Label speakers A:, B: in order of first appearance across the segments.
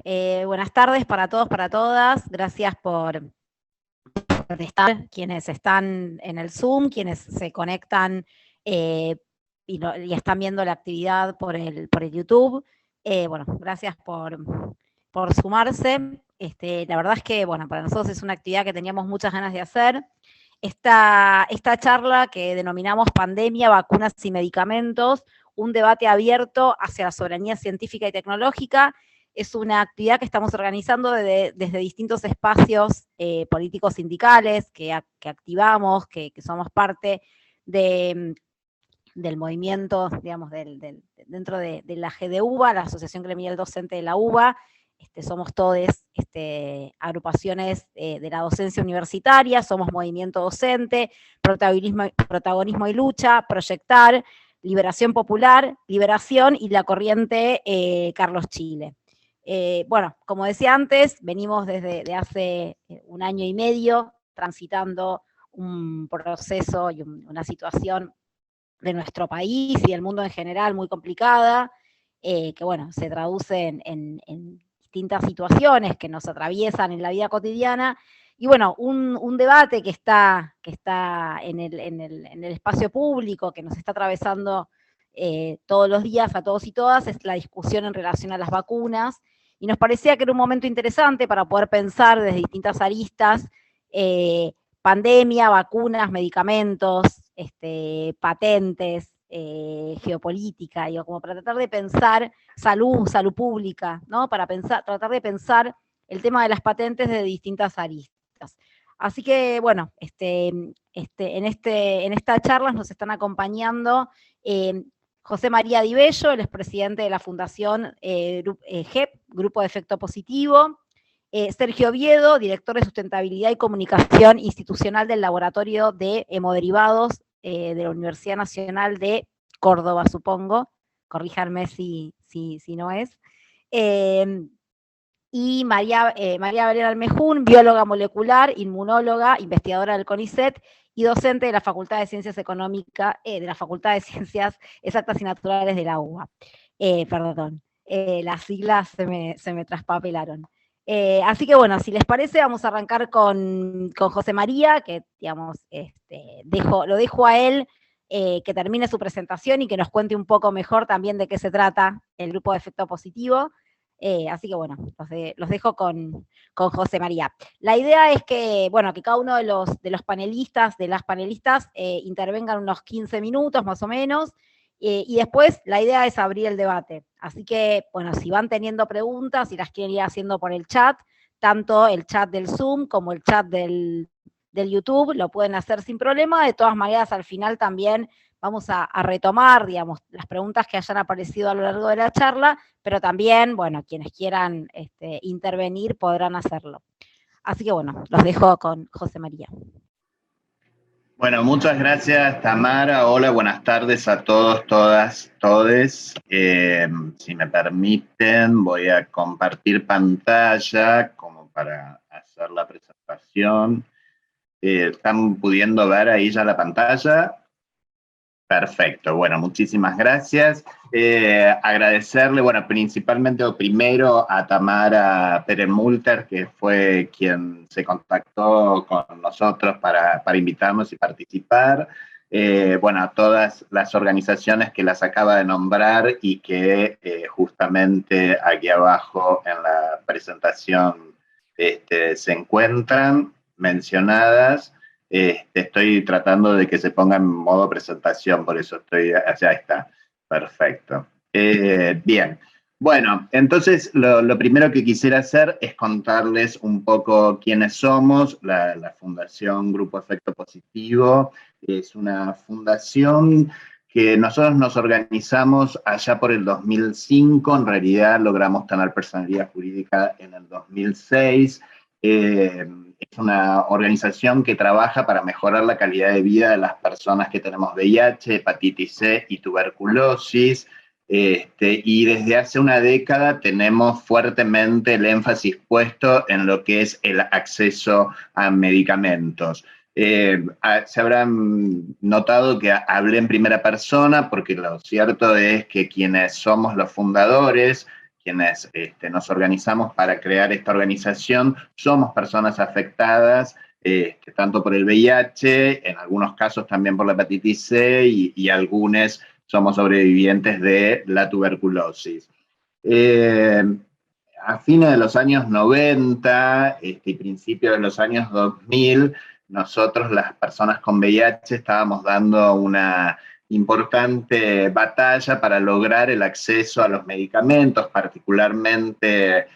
A: Buenas tardes para todos, para todas. Gracias por estar, quienes están en el Zoom, quienes se conectan y están viendo la actividad por el YouTube. Bueno, gracias por sumarse. La verdad es que, bueno, para nosotros es una actividad que teníamos muchas ganas de hacer. Esta charla que denominamos Pandemia, Vacunas y Medicamentos, un debate abierto hacia la soberanía científica y tecnológica, es una actividad que estamos organizando desde distintos espacios políticos sindicales que activamos, que somos parte del movimiento, digamos, dentro de la GDUBA, la Asociación Gremial Docente de la UBA. Somos todos agrupaciones de la docencia universitaria, somos movimiento docente, protagonismo y lucha, proyectar, liberación popular, liberación y la corriente Carlos Chile. Bueno, como decía antes, venimos desde hace un año y medio transitando un proceso y una situación de nuestro país y del mundo en general muy complicada, que bueno, se traduce en distintas situaciones que nos atraviesan en la vida cotidiana. Y bueno, un debate que está en el espacio público, que nos está atravesando todos los días a todos y todas, es la discusión en relación a las vacunas. Y nos parecía que era un momento interesante para poder pensar desde distintas aristas pandemia, vacunas, medicamentos, patentes, geopolítica, digo, como para tratar de pensar salud pública, ¿no? Para tratar de pensar el tema de las patentes desde distintas aristas. Así que, bueno, en estas charlas nos están acompañando José María Di Bello, el expresidente de la Fundación GEP, Grupo de Efecto Positivo, Sergio Oviedo, director de Sustentabilidad y Comunicación Institucional del Laboratorio de Hemoderivados de la Universidad Nacional de Córdoba, supongo, corríjanme si no es, y María Valera Almejún, bióloga molecular, inmunóloga, investigadora del CONICET y docente de la Facultad de Ciencias Económicas, de la Facultad de Ciencias Exactas y Naturales de la UBA. Perdón, las siglas se me traspapelaron. Así que bueno, si les parece, vamos a arrancar con José María, que digamos, lo dejo a él que termine su presentación y que nos cuente un poco mejor también de qué se trata el grupo de efecto positivo. Así que bueno, los dejo con José María. La idea es que, bueno, que cada uno de los panelistas, de las panelistas, intervengan unos 15 minutos más o menos, y después la idea es abrir el debate. Así que, bueno, si van teniendo preguntas, si las quieren ir haciendo por el chat, tanto el chat del Zoom como el chat del YouTube, lo pueden hacer sin problema. De todas maneras, al final también vamos a retomar, digamos, las preguntas que hayan aparecido a lo largo de la charla, pero también, bueno, quienes quieran intervenir podrán hacerlo. Así que bueno, los dejo con José María.
B: Bueno, muchas gracias, Tamara. Hola, buenas tardes a todos, todas, todes. Si me permiten, voy a compartir pantalla como para hacer la presentación. ¿Están pudiendo ver ahí ya la pantalla? Perfecto, bueno, muchísimas gracias. Agradecerle, bueno, principalmente o primero a Tamara Peremulter, que fue quien se contactó con nosotros para invitarnos y participar. Bueno, a todas las organizaciones que las acaba de nombrar y que justamente aquí abajo en la presentación se encuentran mencionadas. Estoy tratando de que se ponga en modo presentación, por eso ya está, perfecto. Bien, bueno, entonces lo primero que quisiera hacer es contarles un poco quiénes somos. La Fundación Grupo Efecto Positivo es una fundación que nosotros nos organizamos allá por el 2005, en realidad logramos tener personalidad jurídica en el 2006, es una organización que trabaja para mejorar la calidad de vida de las personas que tenemos VIH, hepatitis C y tuberculosis, y desde hace una década tenemos fuertemente el énfasis puesto en lo que es el acceso a medicamentos. Se habrán notado que hablé en primera persona porque lo cierto es que quienes somos los fundadores quienes nos organizamos para crear esta organización, somos personas afectadas tanto por el VIH, en algunos casos también por la hepatitis C y algunos somos sobrevivientes de la tuberculosis. A fines de los años 90 y principios de los años 2000, nosotros, las personas con VIH, estábamos dando una importante batalla para lograr el acceso a los medicamentos, particularmente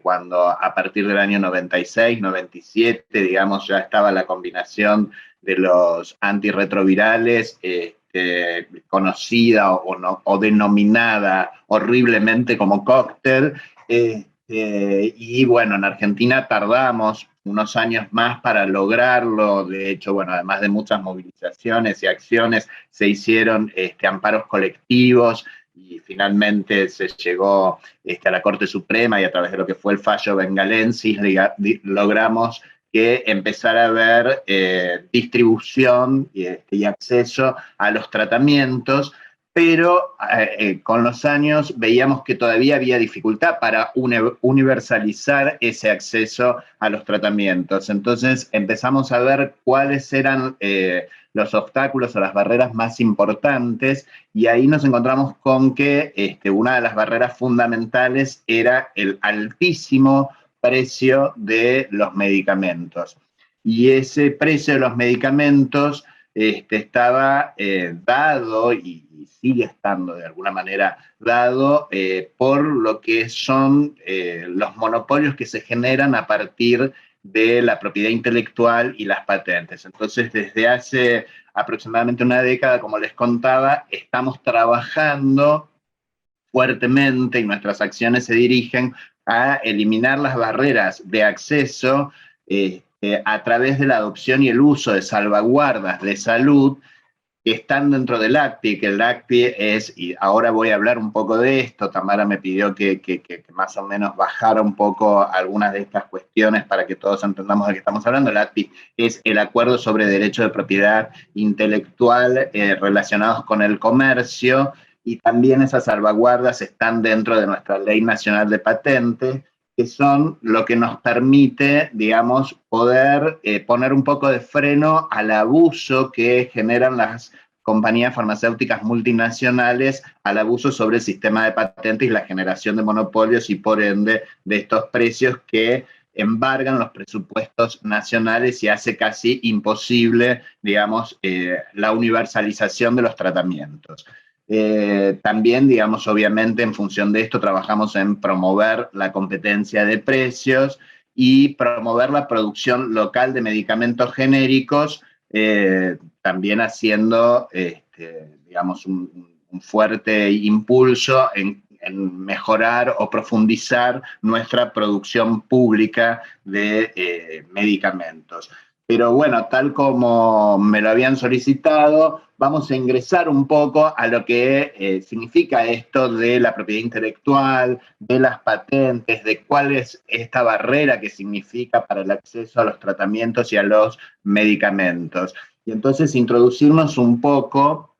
B: cuando a partir del año 96, 97, digamos, ya estaba la combinación de los antirretrovirales, conocida o denominada horriblemente como cóctel, y bueno, en Argentina tardamos unos años más para lograrlo. De hecho, bueno, además de muchas movilizaciones y acciones, se hicieron amparos colectivos y finalmente se llegó a la Corte Suprema y a través de lo que fue el fallo bengalensis logramos que empezara a haber distribución y acceso a los tratamientos, pero con los años veíamos que todavía había dificultad para universalizar ese acceso a los tratamientos. Entonces empezamos a ver cuáles eran los obstáculos o las barreras más importantes, y ahí nos encontramos con que una de las barreras fundamentales era el altísimo precio de los medicamentos. Y ese precio de los medicamentos estaba dado y sigue estando de alguna manera dado por lo que son los monopolios que se generan a partir de la propiedad intelectual y las patentes. Entonces, desde hace aproximadamente una década, como les contaba, estamos trabajando fuertemente y nuestras acciones se dirigen a eliminar las barreras de acceso a través de la adopción y el uso de salvaguardas de salud que están dentro del ACPI, que el ACPI es, y ahora voy a hablar un poco de esto, Tamara me pidió que más o menos bajara un poco algunas de estas cuestiones para que todos entendamos de qué estamos hablando. El ACPI es el Acuerdo sobre Derecho de Propiedad Intelectual relacionados con el comercio, y también esas salvaguardas están dentro de nuestra Ley Nacional de Patentes, que son lo que nos permite, digamos, poder poner un poco de freno al abuso que generan las compañías farmacéuticas multinacionales, al abuso sobre el sistema de patentes y la generación de monopolios y por ende de estos precios que embargan los presupuestos nacionales y hace casi imposible, digamos, la universalización de los tratamientos. También, digamos, obviamente en función de esto trabajamos en promover la competencia de precios y promover la producción local de medicamentos genéricos, también haciendo, digamos, un fuerte impulso en mejorar o profundizar nuestra producción pública de medicamentos. Pero bueno, tal como me lo habían solicitado, vamos a ingresar un poco a lo que significa esto de la propiedad intelectual, de las patentes, de cuál es esta barrera que significa para el acceso a los tratamientos y a los medicamentos. Y entonces introducirnos un poco,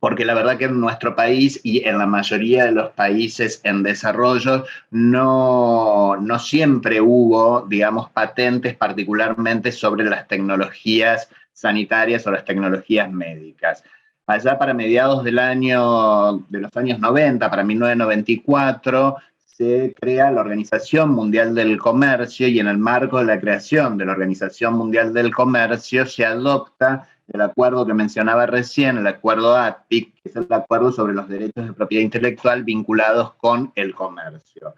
B: porque la verdad que en nuestro país y en la mayoría de los países en desarrollo no siempre hubo, digamos, patentes particularmente sobre las tecnologías sanitarias o las tecnologías médicas. Allá para mediados de los años 90, para 1994, se crea la Organización Mundial del Comercio, y en el marco de la creación de la Organización Mundial del Comercio se adopta el acuerdo que mencionaba recién, el acuerdo ATPIC, que es el acuerdo sobre los derechos de propiedad intelectual vinculados con el comercio.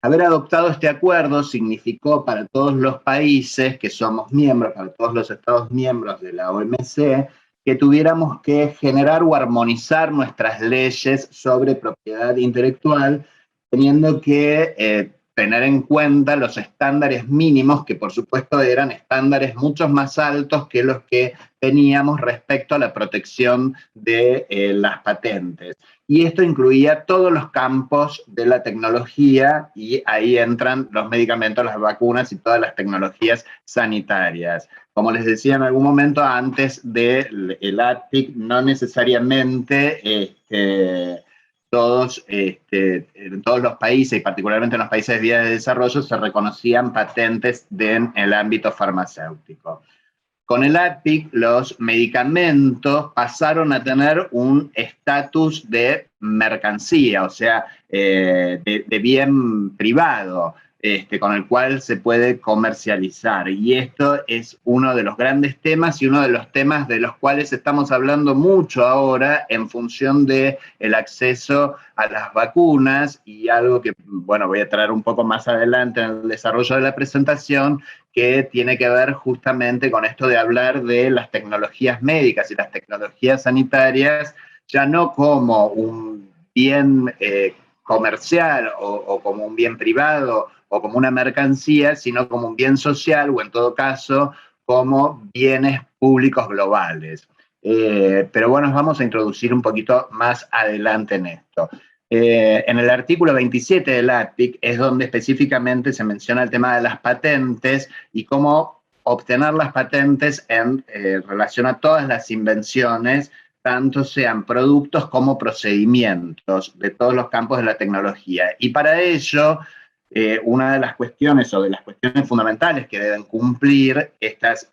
B: Haber adoptado este acuerdo significó para todos los países que somos miembros, para todos los estados miembros de la OMC, que tuviéramos que generar o armonizar nuestras leyes sobre propiedad intelectual, teniendo que tener en cuenta los estándares mínimos, que por supuesto eran estándares mucho más altos que los que teníamos respecto a la protección de las patentes. Y esto incluía todos los campos de la tecnología, y ahí entran los medicamentos, las vacunas y todas las tecnologías sanitarias. Como les decía en algún momento, antes del ATPIC no necesariamente en todos los países, y particularmente en los países de vías de desarrollo, se reconocían patentes en el ámbito farmacéutico. Con el ATPIC, los medicamentos pasaron a tener un estatus de mercancía, o sea, de bien privado, con el cual se puede comercializar. Y esto es uno de los grandes temas y uno de los temas de los cuales estamos hablando mucho ahora en función del acceso a las vacunas, y algo que, bueno, voy a traer un poco más adelante en el desarrollo de la presentación, que tiene que ver justamente con esto de hablar de las tecnologías médicas y las tecnologías sanitarias, ya no como un bien comercial o como un bien privado o como una mercancía, sino como un bien social o en todo caso como bienes públicos globales. Pero bueno, nos vamos a introducir un poquito más adelante en esto. En el artículo 27 del ATPIC es donde específicamente se menciona el tema de las patentes y cómo obtener las patentes en relación a todas las invenciones, tanto sean productos como procedimientos de todos los campos de la tecnología. Y para ello, una de las cuestiones o de las cuestiones fundamentales que deben cumplir estas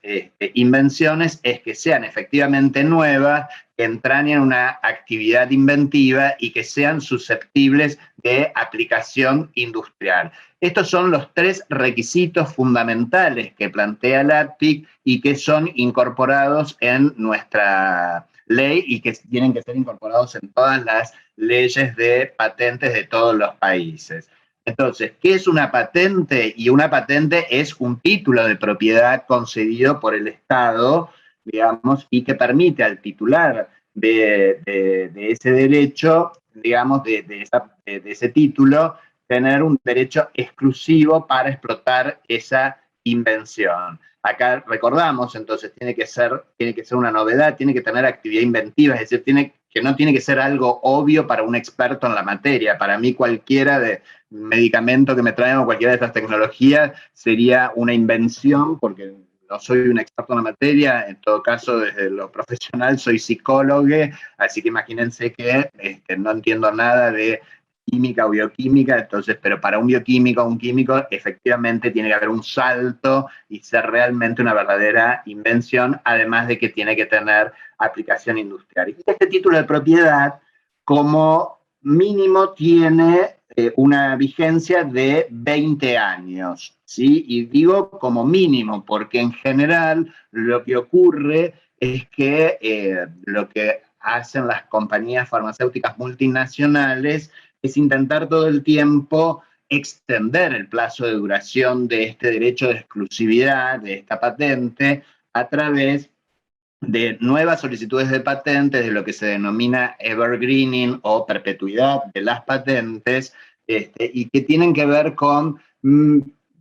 B: invenciones es que sean efectivamente nuevas, que entrañen una actividad inventiva y que sean susceptibles de aplicación industrial. Estos son los tres requisitos fundamentales que plantea el ATPIC y que son incorporados en nuestra ley y que tienen que ser incorporados en todas las leyes de patentes de todos los países. Entonces, ¿qué es una patente? Y una patente es un título de propiedad concedido por el Estado, digamos, y que permite al titular de ese derecho, digamos, de ese título, tener un derecho exclusivo para explotar esa invención. Acá recordamos, entonces, tiene que ser una novedad, tiene que tener actividad inventiva, es decir, que no tiene que ser algo obvio para un experto en la materia. Para mí, cualquiera de medicamento que me traigan o cualquiera de estas tecnologías sería una invención, porque no soy un experto en la materia. En todo caso, desde lo profesional soy psicólogo, así que imagínense que no entiendo nada de química o bioquímica, entonces, pero para un bioquímico o un químico efectivamente tiene que haber un salto y ser realmente una verdadera invención, además de que tiene que tener aplicación industrial. Y este título de propiedad, como mínimo, tiene una vigencia de 20 años, ¿sí? Y digo como mínimo, porque en general lo que ocurre es que lo que hacen las compañías farmacéuticas multinacionales es intentar todo el tiempo extender el plazo de duración de este derecho de exclusividad, de esta patente, a través de nuevas solicitudes de patentes, de lo que se denomina evergreening o perpetuidad de las patentes, y que tienen que ver con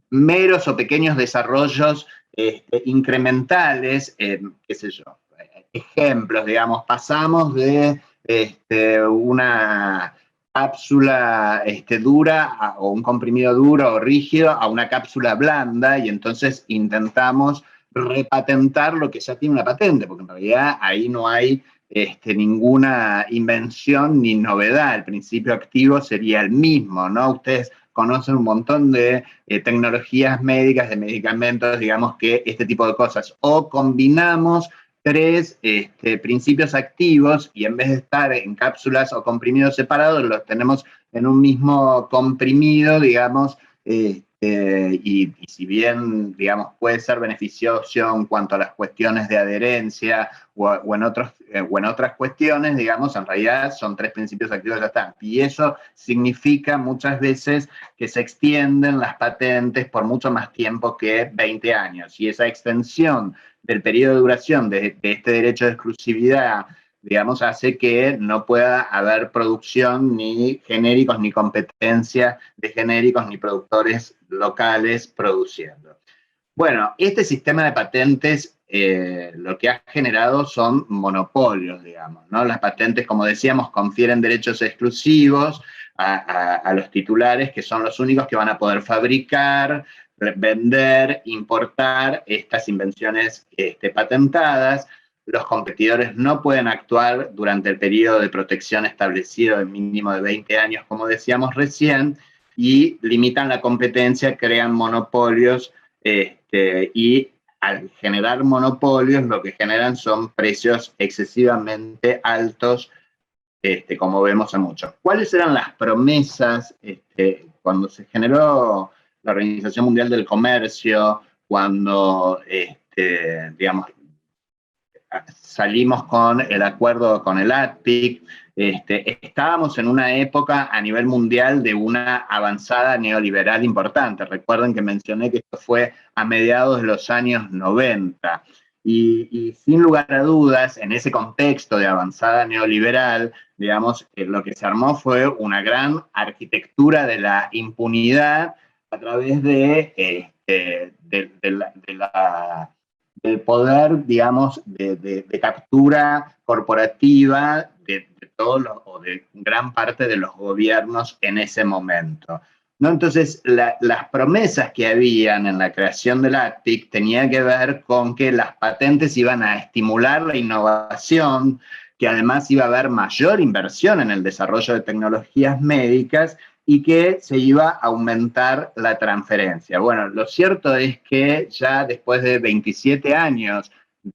B: meros o pequeños desarrollos incrementales, qué sé yo, ejemplos, digamos, pasamos de una cápsula dura o un comprimido duro o rígido a una cápsula blanda, y entonces intentamos repatentar lo que ya tiene una patente, porque en realidad ahí no hay ninguna invención ni novedad. El principio activo sería el mismo, ¿no? Ustedes conocen un montón de tecnologías médicas, de medicamentos, digamos, que este tipo de cosas o combinamos tres principios activos y en vez de estar en cápsulas o comprimidos separados, los tenemos en un mismo comprimido, digamos, y si bien, digamos, puede ser beneficioso en cuanto a las cuestiones de adherencia o en otras cuestiones, digamos, en realidad son tres principios activos, ya están. Y eso significa muchas veces que se extienden las patentes por mucho más tiempo que 20 años. Y esa extensión del periodo de duración de este derecho de exclusividad, digamos, hace que no pueda haber producción ni genéricos, ni competencia de genéricos, ni productores locales produciendo. Bueno, este sistema de patentes lo que ha generado son monopolios, digamos, ¿no? Las patentes, como decíamos, confieren derechos exclusivos a los titulares, que son los únicos que van a poder fabricar, vender, importar estas invenciones patentadas. los competidores no pueden actuar durante el periodo de protección establecido de mínimo de 20 años, como decíamos recién, y limitan la competencia, crean monopolios, y al generar monopolios lo que generan son precios excesivamente altos, como vemos en muchos. ¿Cuáles eran las promesas cuando se generó la Organización Mundial del Comercio, cuando, digamos, salimos con el acuerdo con el ATPIC? Estábamos en una época a nivel mundial de una avanzada neoliberal importante. Recuerden que mencioné que esto fue a mediados de los años 90. Y sin lugar a dudas, en ese contexto de avanzada neoliberal, digamos, lo que se armó fue una gran arquitectura de la impunidad a través del poder, digamos, de captura corporativa de todos o de gran parte de los gobiernos en ese momento, ¿no? Entonces, las promesas que habían en la creación del ATPIC tenían que ver con que las patentes iban a estimular la innovación, que además iba a haber mayor inversión en el desarrollo de tecnologías médicas y que se iba a aumentar la transferencia. Bueno, lo cierto es que ya después de 27 años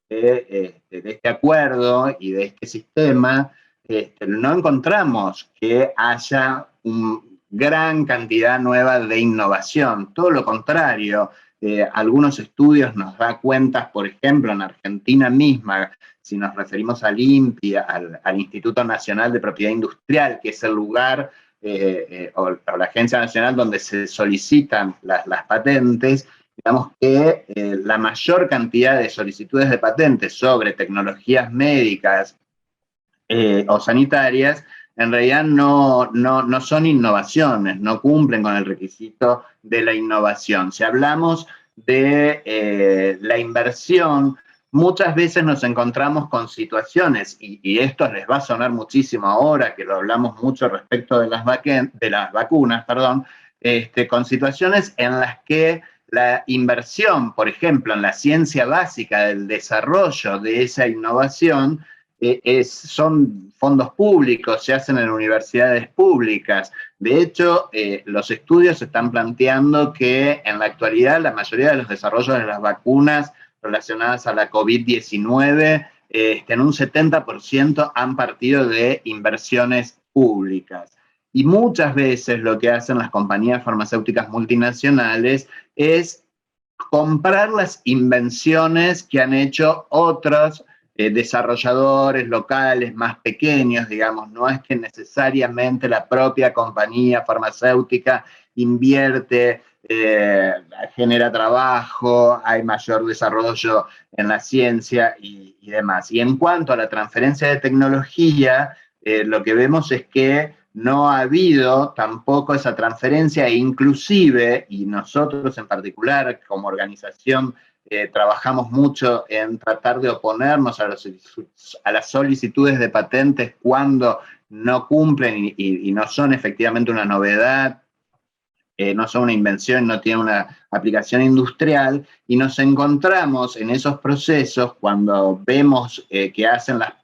B: de este acuerdo y de este sistema, no encontramos que haya una gran cantidad nueva de innovación. Todo lo contrario, algunos estudios nos dan cuentas, por ejemplo, en Argentina misma, si nos referimos al INPI, al Instituto Nacional de Propiedad Industrial, que es el lugar o la Agencia Nacional donde se solicitan las patentes, digamos que la mayor cantidad de solicitudes de patentes sobre tecnologías médicas o sanitarias, en realidad no son innovaciones, no cumplen con el requisito de la innovación. Si hablamos de la inversión, muchas veces nos encontramos con situaciones, y esto les va a sonar muchísimo ahora, que lo hablamos mucho respecto de las vacunas, perdón, con situaciones en las que la inversión, por ejemplo, en la ciencia básica del desarrollo de esa innovación, son fondos públicos, se hacen en universidades públicas. De hecho, los estudios están planteando que en la actualidad la mayoría de los desarrollos de las vacunas relacionadas a la COVID-19, en un 70% han partido de inversiones públicas. Y muchas veces lo que hacen las compañías farmacéuticas multinacionales es comprar las invenciones que han hecho otros desarrolladores locales más pequeños, digamos. No es que necesariamente la propia compañía farmacéutica invierte, genera trabajo, hay mayor desarrollo en la ciencia y demás. Y en cuanto a la transferencia de tecnología, lo que vemos es que no ha habido tampoco esa transferencia, e inclusive, y nosotros en particular como organización trabajamos mucho en tratar de oponernos a las solicitudes de patentes cuando no cumplen y no son efectivamente una novedad, no son una invención, no tienen una aplicación industrial, y nos encontramos en esos procesos cuando vemos que hacen las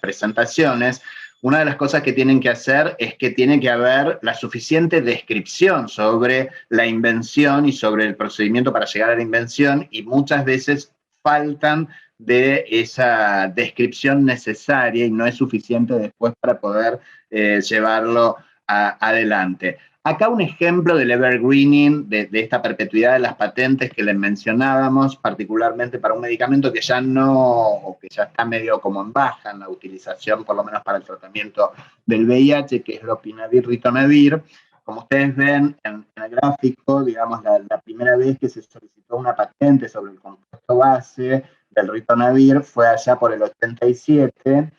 B: presentaciones. Una de las cosas que tienen que hacer es que tiene que haber la suficiente descripción sobre la invención y sobre el procedimiento para llegar a la invención, y muchas veces faltan de esa descripción necesaria y no es suficiente después para poder llevarlo adelante. Acá un ejemplo del evergreening, de esta perpetuidad de las patentes que les mencionábamos, particularmente para un medicamento que ya o que ya está medio como en baja en la utilización, por lo menos para el tratamiento del VIH, que es lopinavir-ritonavir. Como ustedes ven en el gráfico, digamos, la primera vez que se solicitó una patente sobre el compuesto base del ritonavir fue allá por el 87,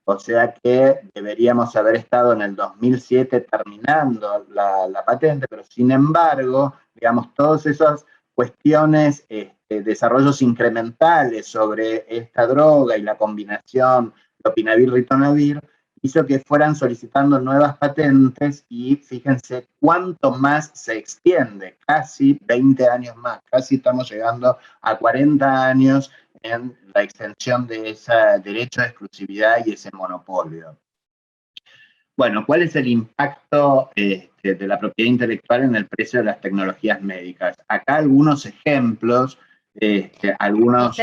B: o sea que deberíamos haber estado en el 2007 terminando la patente, pero sin embargo, digamos, todas esas cuestiones, desarrollos incrementales sobre esta droga y la combinación lopinavir-ritonavir, hizo que fueran solicitando nuevas patentes, y fíjense cuánto más se extiende, casi 20 años más, casi estamos llegando a 40 años en la extensión de ese derecho de exclusividad y ese monopolio. Bueno, ¿cuál es el impacto de la propiedad intelectual en el precio de las tecnologías médicas? Acá algunos ejemplos, algunos...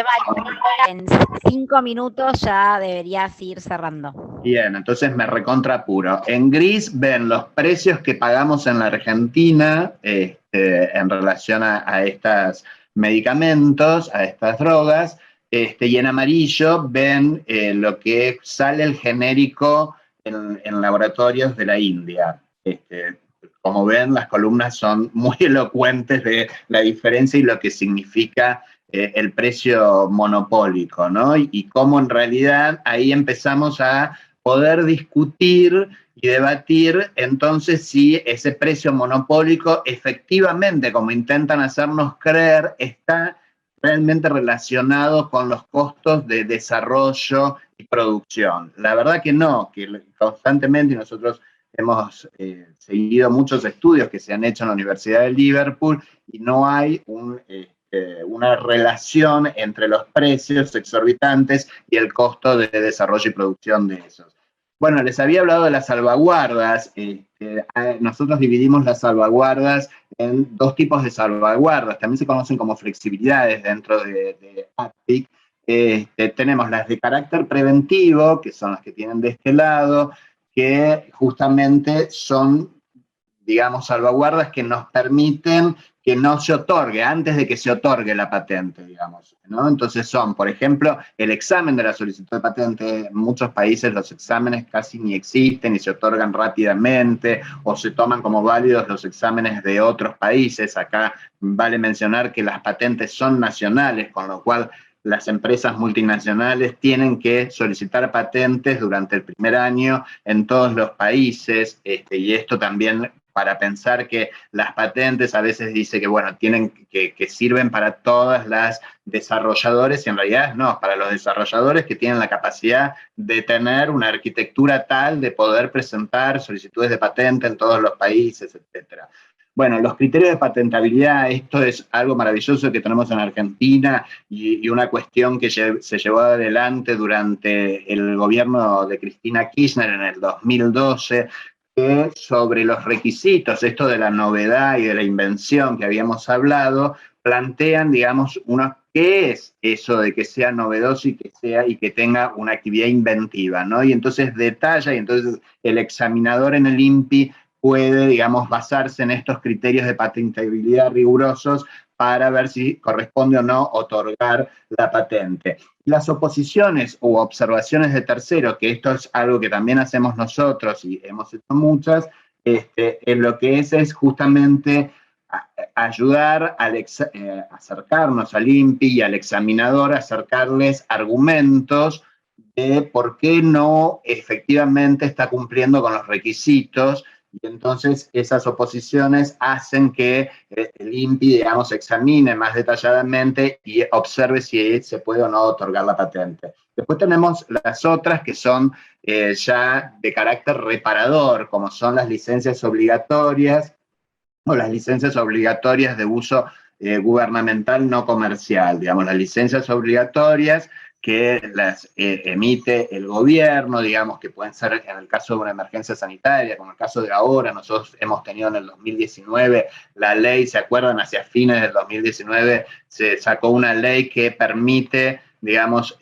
A: En 5 minutos ya deberías ir cerrando.
B: Bien, entonces me recontrapuro. En gris ven los precios que pagamos en la Argentina en relación a estos medicamentos, a estas drogas, y en amarillo ven lo que sale el genérico en laboratorios de la India. Como ven, las columnas son muy elocuentes de la diferencia y lo que significa el precio monopólico, ¿no? Y cómo en realidad ahí empezamos a poder discutir y debatir entonces si ese precio monopólico efectivamente, como intentan hacernos creer, está realmente relacionado con los costos de desarrollo y producción. La verdad que no, que constantemente nosotros hemos seguido muchos estudios que se han hecho en la Universidad de Liverpool y no hay una relación entre los precios exorbitantes y el costo de desarrollo y producción de esos. Bueno, les había hablado de las salvaguardas. Nosotros dividimos las salvaguardas en dos tipos de salvaguardas. También se conocen como flexibilidades dentro de APIC. Tenemos las de carácter preventivo, que son las que tienen de este lado, que justamente son, digamos, salvaguardas que nos permiten que no se otorgue, antes de que se otorgue la patente, digamos, ¿no? Entonces son, por ejemplo, el examen de la solicitud de patente. En muchos países los exámenes casi ni existen y se otorgan rápidamente, o se toman como válidos los exámenes de otros países. Acá vale mencionar que las patentes son nacionales, con lo cual las empresas multinacionales tienen que solicitar patentes durante el primer año en todos los países, y esto también para pensar que las patentes a veces dice que, bueno, que sirven para todas las desarrolladores, y en realidad no, para los desarrolladores que tienen la capacidad de tener una arquitectura tal de poder presentar solicitudes de patente en todos los países, etcétera. Bueno, los criterios de patentabilidad, esto es algo maravilloso que tenemos en Argentina y una cuestión que se llevó adelante durante el gobierno de Cristina Kirchner en el 2012, que sobre los requisitos, esto de la novedad y de la invención que habíamos hablado, plantean, digamos, qué es eso de que sea novedoso y que tenga una actividad inventiva, ¿no? Y entonces detalla, y entonces el examinador en el INPI puede, digamos, basarse en estos criterios de patentabilidad rigurosos para ver si corresponde o no otorgar la patente. Las oposiciones u observaciones de terceros, que esto es algo que también hacemos nosotros y hemos hecho muchas, en lo que es justamente ayudar a acercarnos al INPI y al examinador, acercarles argumentos de por qué no efectivamente está cumpliendo con los requisitos. Y entonces esas oposiciones hacen que el INPI, digamos, examine más detalladamente y observe si se puede o no otorgar la patente. Después tenemos las otras que son ya de carácter reparador, como son las licencias obligatorias o las licencias obligatorias de uso gubernamental no comercial. Digamos, las licencias obligatorias que las emite el gobierno, digamos, que pueden ser en el caso de una emergencia sanitaria, como el caso de ahora. Nosotros hemos tenido en el 2019 la ley, ¿se acuerdan? Hacia fines del 2019 se sacó una ley que permite, digamos,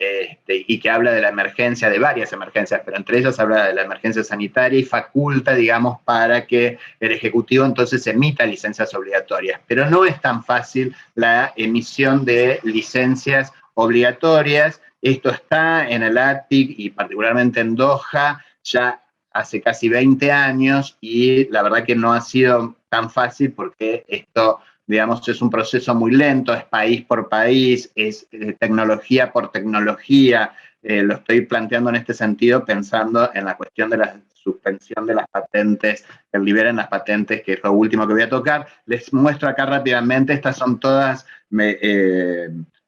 B: y que habla de la emergencia, de varias emergencias, pero entre ellas habla de la emergencia sanitaria y faculta, digamos, para que el Ejecutivo entonces emita licencias obligatorias. Pero no es tan fácil la emisión de licencias obligatorias. Esto está en el ATIC y particularmente en Doha ya hace casi 20 años, y la verdad que no ha sido tan fácil porque esto, digamos, es un proceso muy lento, es país por país, es tecnología por tecnología. Lo estoy planteando en este sentido pensando en la cuestión de la suspensión de las patentes, que liberen las patentes, que es lo último que voy a tocar. Les muestro acá rápidamente, estas son todas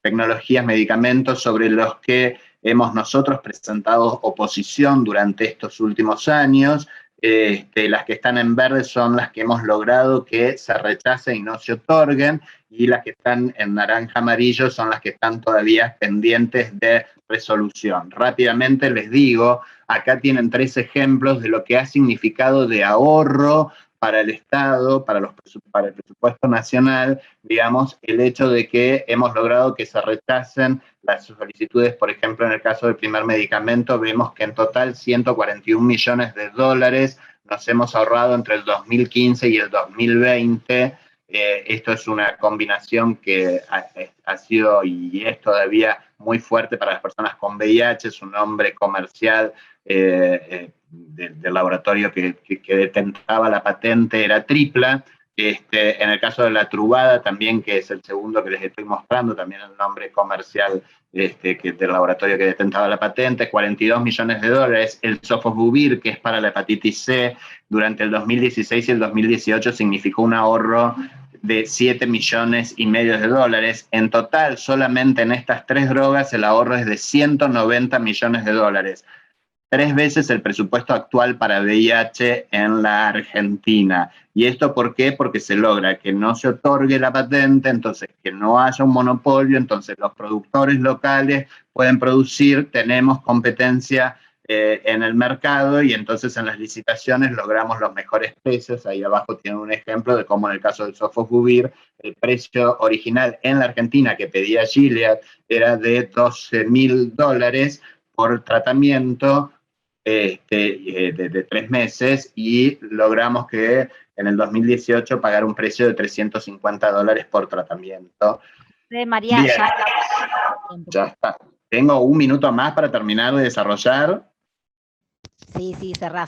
B: tecnologías, medicamentos sobre los que hemos nosotros presentado oposición durante estos últimos años. Las que están en verde son las que hemos logrado que se rechacen y no se otorguen, y las que están en naranja amarillo son las que están todavía pendientes de resolución. Rápidamente les digo, acá tienen 3 ejemplos de lo que ha significado de ahorro para el Estado, para el presupuesto nacional, digamos, el hecho de que hemos logrado que se rechacen las solicitudes. Por ejemplo, en el caso del primer medicamento, vemos que en total 141 millones de dólares nos hemos ahorrado entre el 2015 y el 2020. Esto es una combinación que ha sido y es todavía muy fuerte para las personas con VIH. Su nombre comercial del laboratorio que detentaba la patente era Tripla. En el caso de la Truvada también, que es el segundo que les estoy mostrando, también el nombre comercial del laboratorio que detentaba la patente, 42 millones de dólares. El Sofosbuvir, que es para la hepatitis C, durante el 2016 y el 2018 significó un ahorro de 7 millones y medio de dólares. En total, solamente en estas 3 drogas, el ahorro es de 190 millones de dólares. 3 veces el presupuesto actual para VIH en la Argentina. ¿Y esto por qué? Porque se logra que no se otorgue la patente, entonces que no haya un monopolio, entonces los productores locales pueden producir, tenemos competencia en el mercado, y entonces en las licitaciones logramos los mejores precios. Ahí abajo tienen un ejemplo de cómo en el caso del Sofosbuvir, el precio original en la Argentina que pedía Gilead era de $12.000 por tratamiento de 3 meses, y logramos que en el 2018 pagar un precio de $350 por tratamiento.
A: María,
B: bien,
A: ya
B: está. Tengo 1 minuto más para terminar de desarrollar.
A: Sí, cerrá.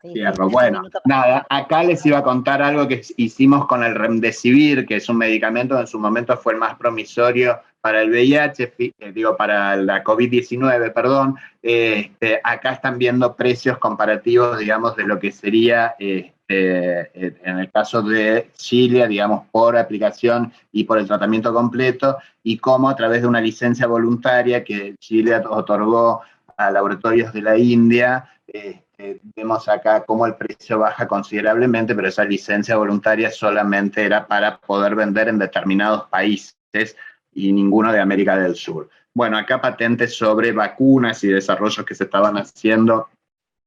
B: Cierro. Bueno, nada, acá les iba a contar algo que hicimos con el Remdesivir, que es un medicamento que en su momento fue el más promisorio para el VIH, para la COVID-19, perdón. Acá están viendo precios comparativos, digamos, de lo que sería, en el caso de Chile, digamos, por aplicación y por el tratamiento completo, y cómo a través de una licencia voluntaria que Chile otorgó a laboratorios de la India, vemos acá cómo el precio baja considerablemente, pero esa licencia voluntaria solamente era para poder vender en determinados países y ninguno de América del Sur. Bueno, acá patentes sobre vacunas y desarrollos que se estaban haciendo,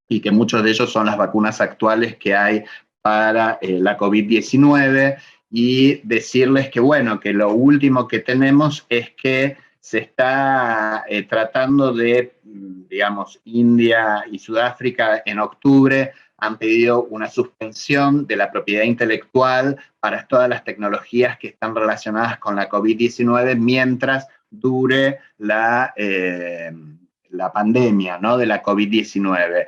B: y que muchos de ellos son las vacunas actuales que hay para la COVID-19, y decirles que, bueno, que lo último que tenemos es que se está tratando de, digamos, India y Sudáfrica en octubre han pedido una suspensión de la propiedad intelectual para todas las tecnologías que están relacionadas con la COVID-19 mientras dure la pandemia, ¿no?, de la COVID-19.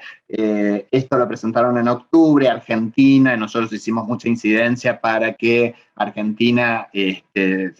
B: Esto lo presentaron en octubre, Argentina, y nosotros hicimos mucha incidencia para que Argentina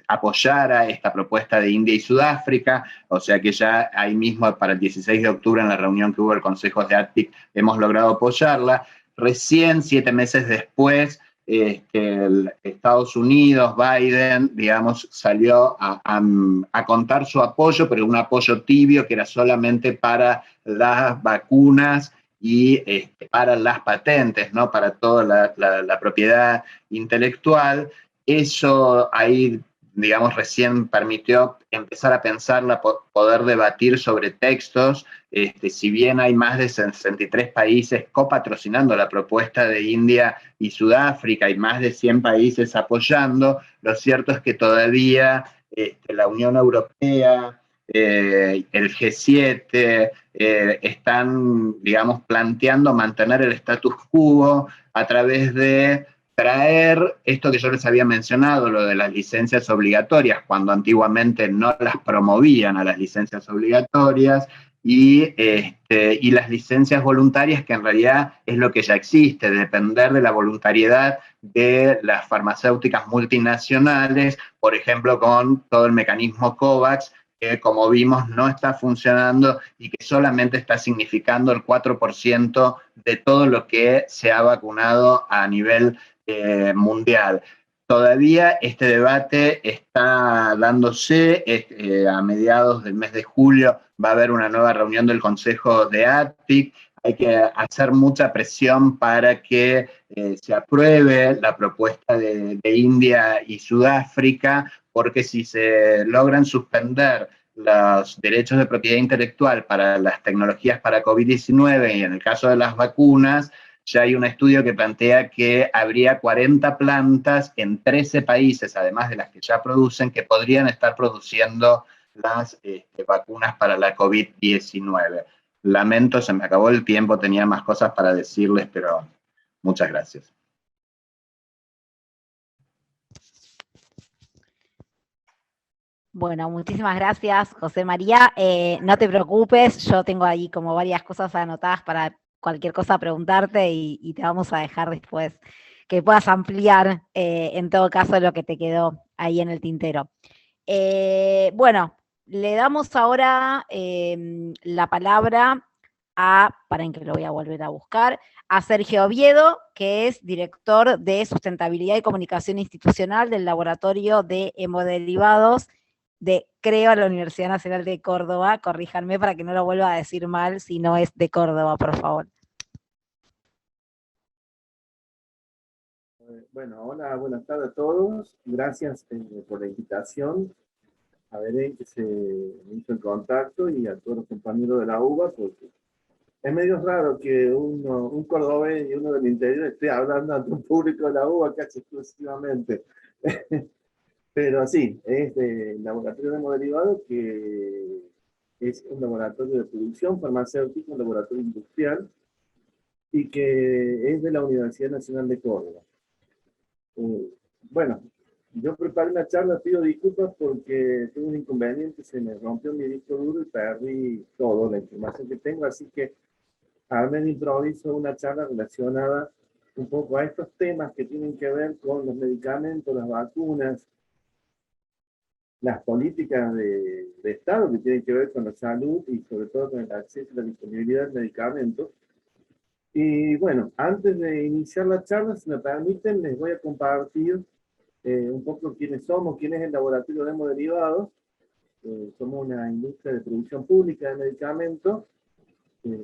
B: apoyara esta propuesta de India y Sudáfrica, o sea que ya ahí mismo para el 16 de octubre, en la reunión que hubo el Consejo de ATPIC, hemos logrado apoyarla. Recién 7 meses después, Estados Unidos, Biden, digamos, salió a contar su apoyo, pero un apoyo tibio que era solamente para las vacunas y para las patentes, ¿no?, para toda la propiedad intelectual. Eso ahí, digamos, recién permitió empezar a pensarla, poder debatir sobre textos. Si bien hay más de 63 países copatrocinando la propuesta de India y Sudáfrica y más de 100 países apoyando, lo cierto es que todavía la Unión Europea, el G7, están, digamos, planteando mantener el status quo a través de traer esto que yo les había mencionado, lo de las licencias obligatorias, cuando antiguamente no las promovían a las licencias obligatorias, y las licencias voluntarias, que en realidad es lo que ya existe, depender de la voluntariedad de las farmacéuticas multinacionales, por ejemplo, con todo el mecanismo COVAX, que como vimos no está funcionando y que solamente está significando el 4% de todo lo que se ha vacunado a nivel mundial. Todavía este debate está dándose. A mediados del mes de julio va a haber una nueva reunión del Consejo de ATPIC. hay que hacer mucha presión para que se apruebe la propuesta de India y Sudáfrica, porque si se logran suspender los derechos de propiedad intelectual para las tecnologías para COVID-19 y en el caso de las vacunas, ya hay un estudio que plantea que habría 40 plantas en 13 países, además de las que ya producen, que podrían estar produciendo las vacunas para la COVID-19. Lamento, se me acabó el tiempo, tenía más cosas para decirles, pero muchas gracias.
A: Bueno, muchísimas gracias, José María. No te preocupes, yo tengo ahí como varias cosas anotadas para cualquier cosa preguntarte y te vamos a dejar después que puedas ampliar en todo caso lo que te quedó ahí en el tintero. Bueno, le damos ahora la palabra para en que lo voy a volver a buscar, a Sergio Oviedo, que es director de Sustentabilidad y Comunicación Institucional del Laboratorio de Hemoderivados de, creo, la Universidad Nacional de Córdoba. Corríjanme para que no lo vuelva a decir mal si no es de Córdoba, por favor.
C: Bueno, hola, buenas tardes a todos. Gracias por la invitación. A ver, que se me hizo el contacto y a todos los compañeros de la UBA, porque es medio raro que un cordobés y uno del interior esté hablando ante un público de la UBA casi exclusivamente. Pero sí, es el laboratorio de hemoderivados, que es un laboratorio de producción farmacéutica, un laboratorio industrial, y que es de la Universidad Nacional de Córdoba. Bueno, yo preparé una charla, pido disculpas porque tuve un inconveniente, se me rompió mi disco duro y perdí toda la información que tengo, así que armé de improviso una charla relacionada un poco a estos temas que tienen que ver con los medicamentos, las vacunas, las políticas de Estado que tienen que ver con la salud y sobre todo con el acceso y la disponibilidad de medicamentos. Y bueno, antes de iniciar la charla, si me permiten, les voy a compartir un poco quiénes somos, quién es el Laboratorio de Hemoderivados. Somos una industria de producción pública de medicamentos,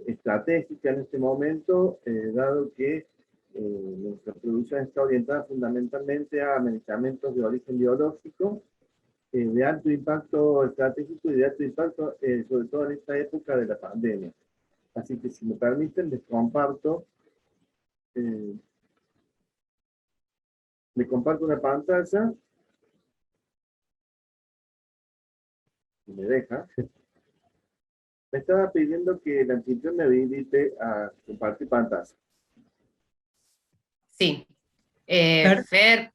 C: estratégica en este momento, dado que nuestra producción está orientada fundamentalmente a medicamentos de origen biológico, de alto impacto estratégico y de alto impacto, sobre todo en esta época de la pandemia. Así que si me permiten, les comparto una pantalla, si me deja. Me estaba pidiendo que el anfitrión me habilite a compartir pantalla.
D: Sí.
E: Fer,
D: Fer,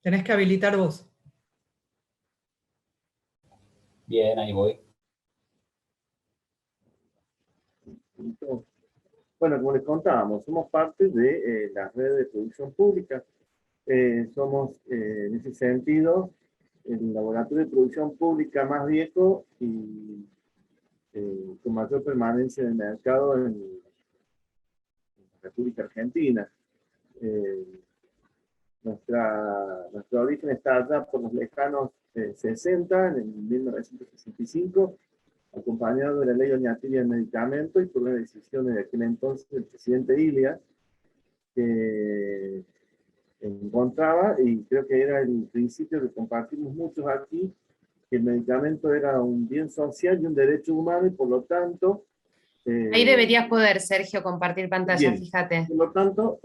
E: tenés que habilitar vos.
F: Bien, ahí voy.
C: Bueno, como les contábamos, somos parte de la red de producción pública. Somos, en ese sentido, el laboratorio de producción pública más viejo y con mayor permanencia en el mercado en la República Argentina. Nuestro origen está allá por los lejanos 60, en 1965, acompañado de la ley ordinaria del medicamento y por una decisión de aquel entonces del presidente Ilias, que encontraba, y creo que era el principio que compartimos muchos aquí, que el medicamento era un bien social y un derecho humano, y por lo tanto...
D: ahí deberías poder, Sergio, compartir pantalla,
C: bien,
D: fíjate.
C: por lo tanto,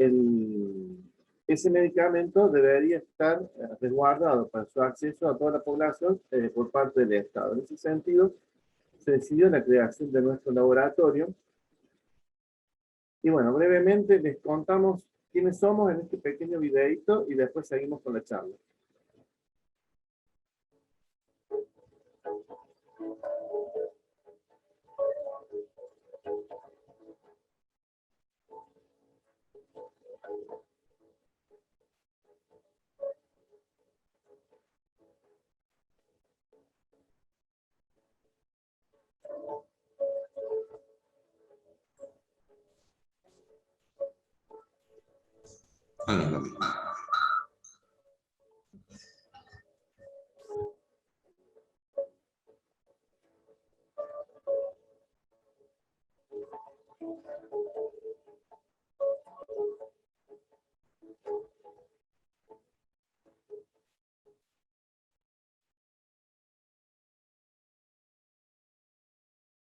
C: ese medicamento debería estar resguardado para su acceso a toda la población por parte del Estado. En ese sentido, se decidió la creación de nuestro laboratorio. Y bueno, brevemente les contamos quiénes somos en este pequeño videito y después seguimos con la charla.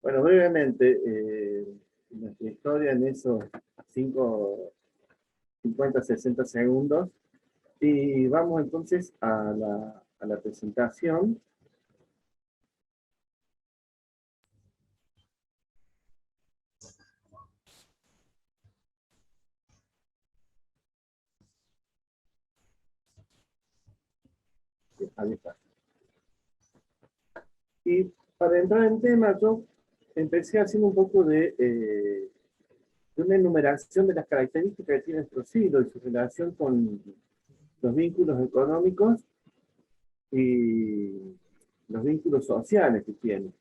C: Bueno, brevemente, nuestra historia en esos 50, 60 segundos. Y vamos entonces a la presentación. Ahí está. Y para entrar en tema, yo empecé haciendo un poco de una enumeración de las características que tiene nuestro siglo y su relación con los vínculos económicos y los vínculos sociales que tiene.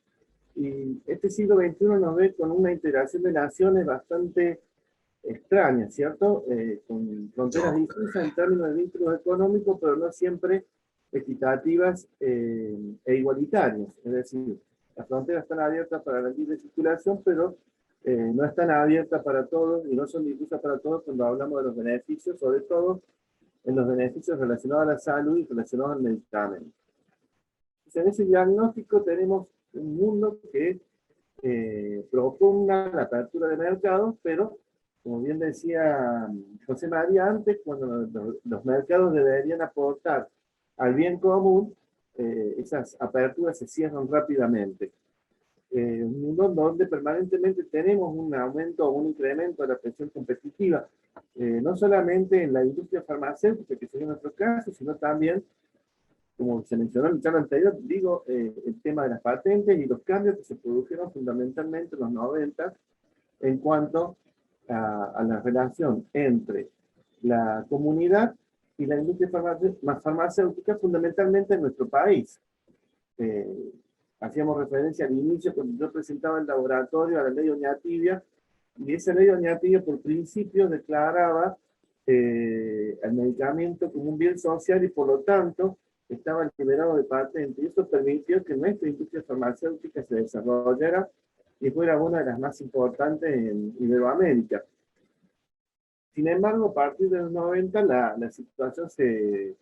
C: Y este siglo XXI nos ve con una integración de naciones bastante extraña, ¿cierto? Con fronteras difusas en términos de vínculos económicos, pero no siempre equitativas e igualitarias. Es decir, las fronteras están abiertas para la libre circulación, pero no están abiertas para todos y no son difusas para todos cuando hablamos de los beneficios, sobre todo en los beneficios relacionados a la salud y relacionados al medicamento. Entonces, en ese diagnóstico tenemos un mundo que propugna la apertura de mercados, pero como bien decía José María antes, cuando los mercados deberían aportar al bien común, esas aperturas se cierran rápidamente. Un mundo donde permanentemente tenemos un aumento o un incremento de la presión competitiva, no solamente en la industria farmacéutica, que sería nuestro caso, sino también, como se mencionó en el charla anterior, digo, el tema de las patentes y los cambios que se produjeron fundamentalmente en los 90 en cuanto a la relación entre la comunidad y la industria farmacéutica, fundamentalmente en nuestro país. Hacíamos referencia al inicio, cuando yo presentaba el laboratorio, a la ley Oñatibia, y esa ley Oñatibia por principio declaraba el medicamento como un bien social y por lo tanto estaba liberado de patente, y eso permitió que nuestra industria farmacéutica se desarrollara y fuera una de las más importantes en Iberoamérica. Sin embargo, a partir de los 90 la situación se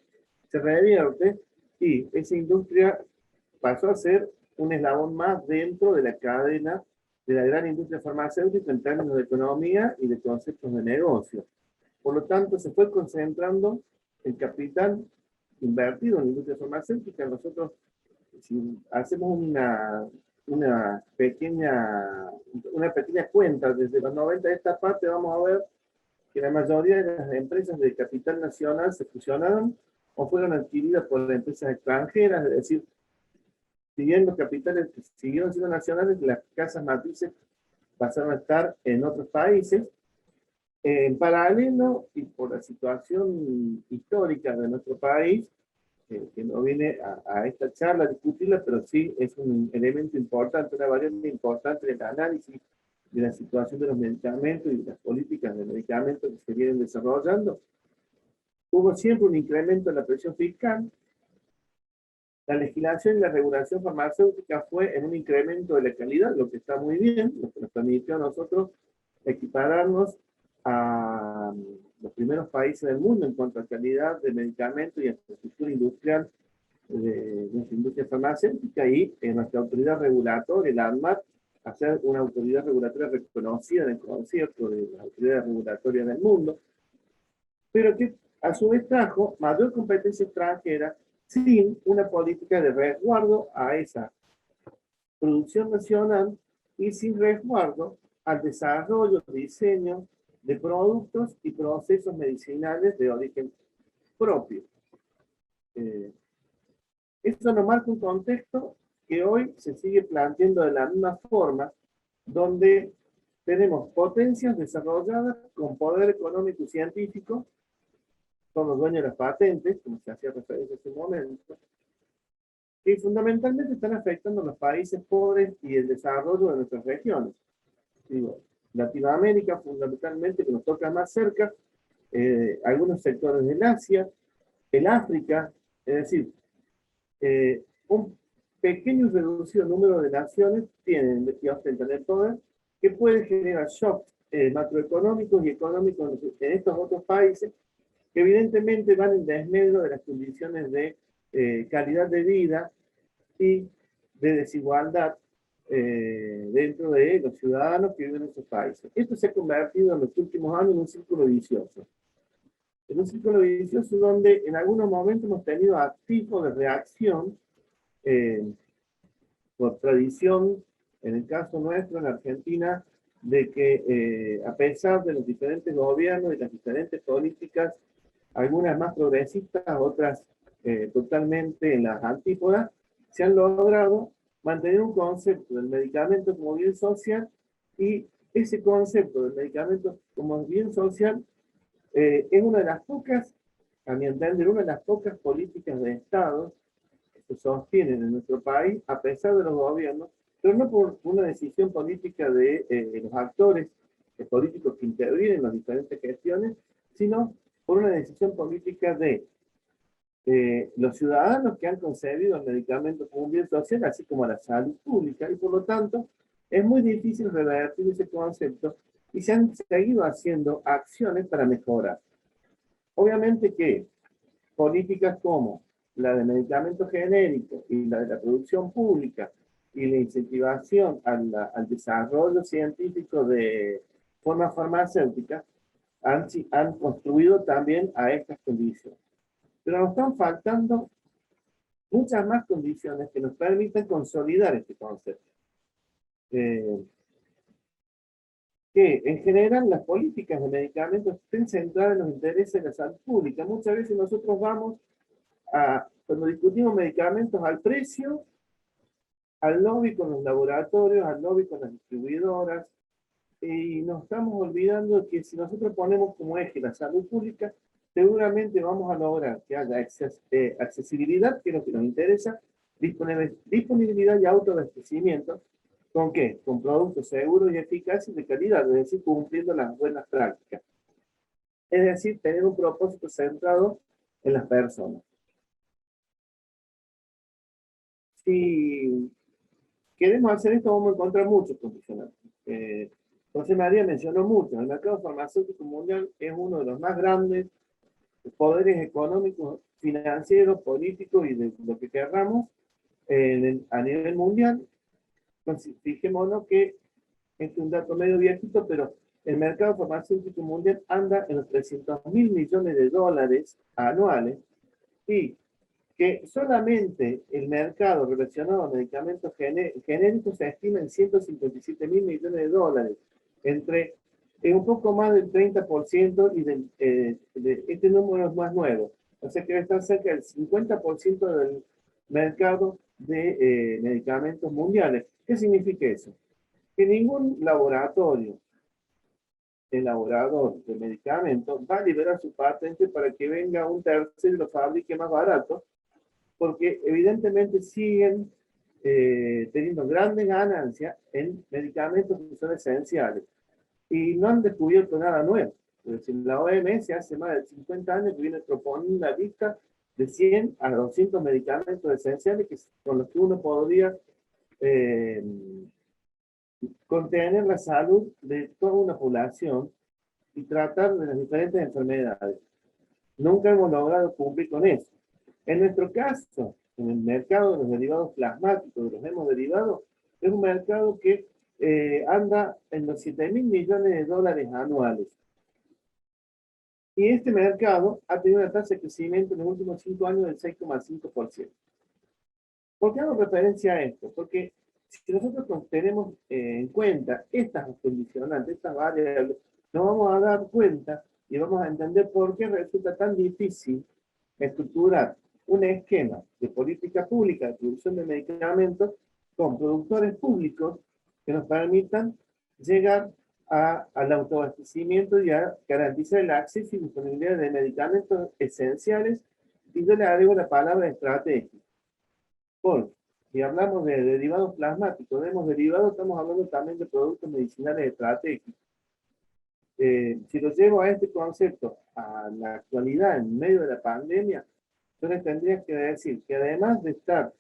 C: revierte y esa industria pasó a ser un eslabón más dentro de la cadena de la gran industria farmacéutica en términos de economía y de conceptos de negocio. Por lo tanto, se fue concentrando el capital invertido en la industria farmacéutica. Nosotros, si hacemos una pequeña cuenta desde los 90 de esta parte, vamos a ver que la mayoría de las empresas de capital nacional se fusionaron o fueron adquiridas por empresas extranjeras, es decir, si bien los capitales siguieron siendo nacionales, las casas matrices pasaron a estar en otros países. En paralelo, y por la situación histórica de nuestro país, que no viene a esta charla a discutirla, pero sí es un elemento importante, una variable importante del análisis de la situación de los medicamentos y de las políticas de medicamentos que se vienen desarrollando. Hubo siempre un incremento en la presión fiscal. La legislación y la regulación farmacéutica fue en un incremento de la calidad, lo que está muy bien, lo que nos permitió a nosotros equipararnos a los primeros países del mundo en cuanto a calidad de medicamentos y infraestructura industrial de nuestra industria farmacéutica, y en nuestra autoridad regulatoria, el ANMAT, hacer una autoridad regulatoria reconocida en el concierto de las autoridades regulatorias del mundo, pero que a su vez trajo mayor competencia extranjera sin una política de resguardo a esa producción nacional y sin resguardo al desarrollo, diseño de productos y procesos medicinales de origen propio. Esto nos marca un contexto que hoy se sigue planteando de la misma forma, donde tenemos potencias desarrolladas con poder económico y científico, son los dueños de las patentes, como se hacía referencia hace un momento, que fundamentalmente están afectando a los países pobres y el desarrollo de nuestras regiones. Digo, Latinoamérica, fundamentalmente, que nos toca más cerca, algunos sectores del Asia, el África, es decir, un pequeño y reducido número de naciones tienen que ostentar el poder, que puede generar shocks macroeconómicos y económicos en estos otros países, que evidentemente van en desmedro de las condiciones de calidad de vida y de desigualdad dentro de los ciudadanos que viven en esos países. Esto se ha convertido en los últimos años en un círculo vicioso. En un círculo vicioso donde en algunos momentos hemos tenido activos de reacción por tradición, en el caso nuestro, en Argentina, de que a pesar de los diferentes gobiernos y las diferentes políticas, algunas más progresistas, otras totalmente en las antípodas, se han logrado mantener un concepto del medicamento como bien social, y ese concepto del medicamento como bien social es una de las pocas, a mi entender, una de las pocas políticas de Estado que se sostienen en nuestro país, a pesar de los gobiernos, pero no por una decisión política de los actores políticos que intervienen en las diferentes gestiones, sino por una decisión política de los ciudadanos que han concebido el medicamento como un bien social, así como la salud pública, y por lo tanto es muy difícil revertir ese concepto, y se han seguido haciendo acciones para mejorar. Obviamente que políticas como la de medicamentos genéricos y la de la producción pública y la incentivación al desarrollo científico de formas farmacéuticas han construido también a estas condiciones. Pero nos están faltando muchas más condiciones que nos permiten consolidar este concepto. Que en general las políticas de medicamentos estén centradas en los intereses de la salud pública. Muchas veces nosotros vamos cuando discutimos medicamentos, al precio, al lobby con los laboratorios, al lobby con las distribuidoras, y nos estamos olvidando que si nosotros ponemos como eje la salud pública, seguramente vamos a lograr que haya accesibilidad, que es lo que nos interesa, disponibilidad y autoabastecimiento. ¿Con qué? Con productos seguros y eficaces de calidad, es decir, cumpliendo las buenas prácticas. Es decir, tener un propósito centrado en las personas. Si queremos hacer esto, vamos a encontrar muchos condicionantes. José María mencionó mucho. El mercado farmacéutico mundial es uno de los más grandes poderes económicos, financieros, políticos y de lo que querramos a nivel mundial. Entonces, fijémonos que este es un dato medio viejito, pero el mercado farmacéutico mundial anda en los 300.000 millones de dólares anuales, y que solamente el mercado relacionado a medicamentos genéricos se estima en 157.000 millones de dólares, entre un poco más del 30%, y este número es más nuevo. O sea que va a estar cerca del 50% del mercado de medicamentos mundiales. ¿Qué significa eso? Que ningún laboratorio, elaborador de medicamentos, va a liberar su patente para que venga un tercero y lo fabrique más barato, porque evidentemente siguen teniendo grandes ganancias en medicamentos que son esenciales. Y no han descubierto nada nuevo. Es decir, la OMS hace más de 50 años que viene proponiendo una lista de 100 a 200 medicamentos esenciales con los que uno podría contener la salud de toda una población y tratar de las diferentes enfermedades. Nunca hemos logrado cumplir con eso. En nuestro caso, en el mercado de los derivados plasmáticos, de los hemoderivados, es un mercado que anda en los 7.000 millones de dólares anuales. Y este mercado ha tenido una tasa de crecimiento en los últimos 5 años del 6,5%. ¿Por qué hago referencia a esto? Porque si nosotros tenemos en cuenta estas condicionantes, estas variables, nos vamos a dar cuenta y vamos a entender por qué resulta tan difícil estructurar un esquema de política pública de producción de medicamentos con productores públicos que nos permitan llegar al autoabastecimiento y a garantizar el acceso y disponibilidad de medicamentos esenciales, y yo le agrego la palabra estratégica. Porque si hablamos de derivados plasmáticos, de derivados, estamos hablando también de productos medicinales estratégicos. Si lo llevo a este concepto a la actualidad, en medio de la pandemia, entonces tendría que decir que además de estar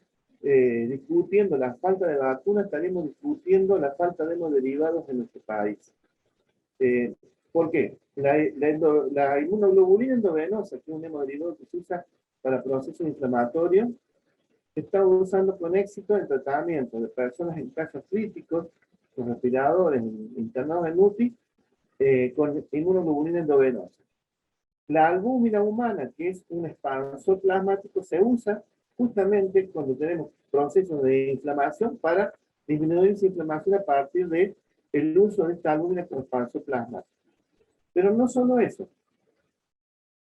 C: discutiendo la falta de vacunas, estaríamos discutiendo la falta de hemoderivados en nuestro país. ¿Por qué? La inmunoglobulina endovenosa, que es un hemoderivo que se usa para procesos inflamatorios, se está usando con éxito en tratamiento de personas en casos críticos, con respiradores internados en UTI, con inmunoglobulina endovenosa. La albúmina humana, que es un expansor plasmático, se usa justamente cuando tenemos procesos de inflamación para disminuir esa inflamación a partir del uso de esta albúmina como expansor plasmático. Pero no solo eso.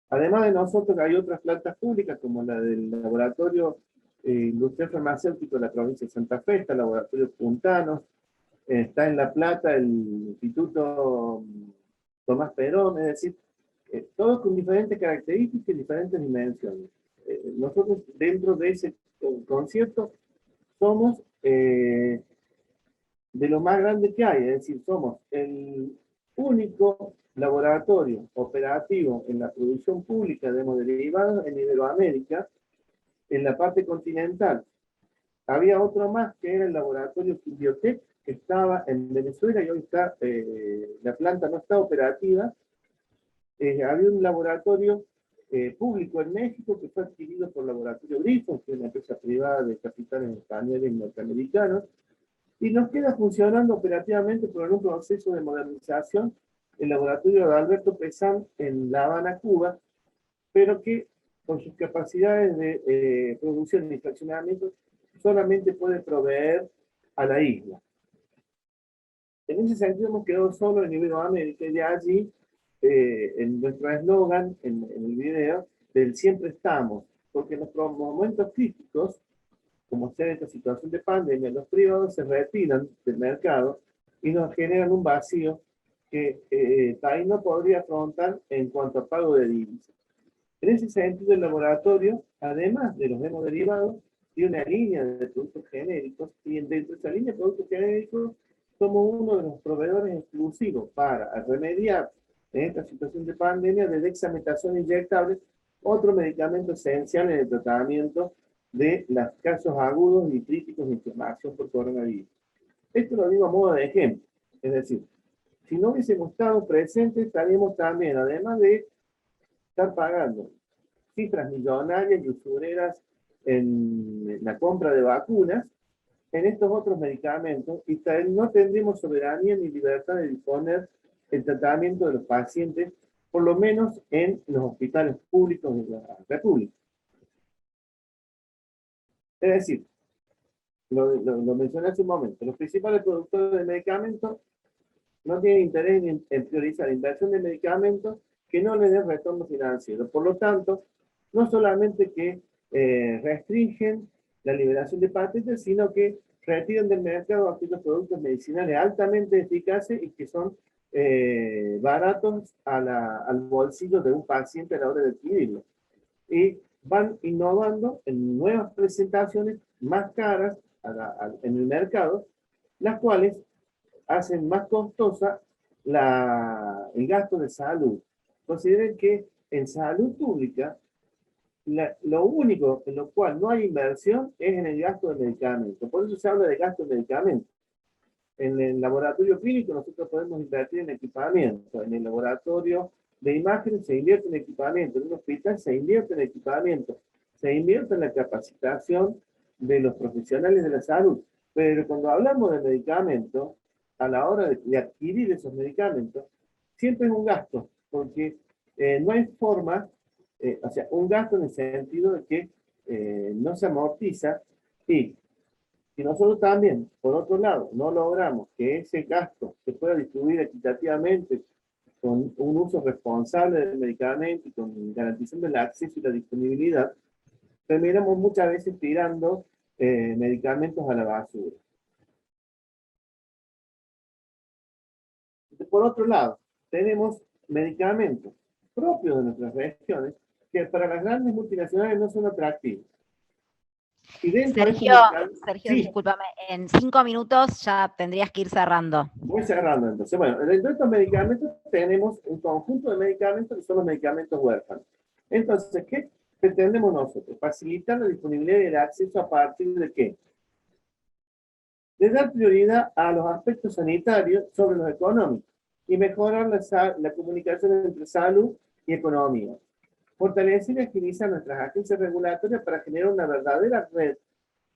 C: Además de nosotros, hay otras plantas públicas, como la del Laboratorio Industrial Farmacéutico de la provincia de Santa Fe, está el Laboratorio Puntanos, está en La Plata el Instituto Tomás Perón, es decir, todos con diferentes características y diferentes dimensiones. Nosotros, dentro de ese concierto, somos de lo más grande que hay, es decir, somos el único laboratorio operativo en la producción pública de hemoderivados en Iberoamérica, en la parte continental. Había otro más que era el laboratorio Biotech, que estaba en Venezuela y hoy está, la planta no está operativa. Había un laboratorio público en México que fue adquirido por Laboratorio Grifo, que es una empresa privada de capitales españoles y norteamericanos, y nos queda funcionando operativamente por un proceso de modernización el laboratorio de Alberto Pesán en La Habana, Cuba, pero que con sus capacidades de producción y fraccionamiento solamente puede proveer a la isla. En ese sentido hemos quedado solo en Iberoamérica, y de allí en nuestro eslogan, en el video, del siempre estamos, porque en los momentos críticos, como sea esta situación de pandemia, los privados se retiran del mercado y nos generan un vacío que ahí no podría afrontar en cuanto a pago de divisas. En ese sentido, el laboratorio, además de los hemoderivados, tiene una línea de productos genéricos, y dentro de esa línea de productos genéricos somos uno de los proveedores exclusivos para remediar en esta situación de pandemia de dexametasona inyectable, otro medicamento esencial en el tratamiento de los casos agudos y críticos de inflamación por coronavirus. Esto lo digo a modo de ejemplo. Es decir, si no hubiésemos estado presentes, estaríamos también, además de estar pagando cifras millonarias y usureras en la compra de vacunas, en estos otros medicamentos, y no tendremos soberanía ni libertad de disponer el tratamiento de los pacientes, por lo menos en los hospitales públicos de la República. Es decir, lo mencioné hace un momento, los principales productores de medicamentos no tienen interés en priorizar la inversión de medicamentos que no les den retorno financiero. Por lo tanto, no solamente que restringen la liberación de patentes, sino que retiran del mercado aquellos productos medicinales altamente eficaces y que son baratos al bolsillo de un paciente a la hora de adquirirlo. Y van innovando en nuevas presentaciones más caras en el mercado, las cuales hacen más costosa el gasto de salud. Consideren que en salud pública, lo único en lo cual no hay inversión es en el gasto de medicamentos. Por eso se habla de gasto de medicamentos. En el laboratorio clínico nosotros podemos invertir en equipamiento. En el laboratorio de imágenes se invierte en equipamiento. En un hospital se invierte en equipamiento. Se invierte en la capacitación de los profesionales de la salud. Pero cuando hablamos de medicamentos, a la hora de adquirir esos medicamentos, siempre es un gasto, porque no hay forma, o sea, un gasto en el sentido de que no se amortiza, y si nosotros también, por otro lado, no logramos que ese gasto se pueda distribuir equitativamente con un uso responsable del medicamento y con garantizando el acceso y la disponibilidad, terminamos muchas veces tirando medicamentos a la basura. Por otro lado, tenemos medicamentos propios de nuestras regiones que para las grandes multinacionales no son atractivos. Y
A: Sergio,
C: sí,
A: discúlpame, en 5 minutos ya tendrías que ir cerrando.
C: voy cerrando entonces. Bueno, dentro de estos medicamentos tenemos un conjunto de medicamentos que son los medicamentos huérfanos. Entonces, ¿qué pretendemos nosotros? Facilitar la disponibilidad y el acceso a partir de ¿qué? De dar prioridad a los aspectos sanitarios sobre los económicos y mejorar la comunicación entre salud y economía. Fortalecer y agilizar nuestras agencias regulatorias para generar una verdadera red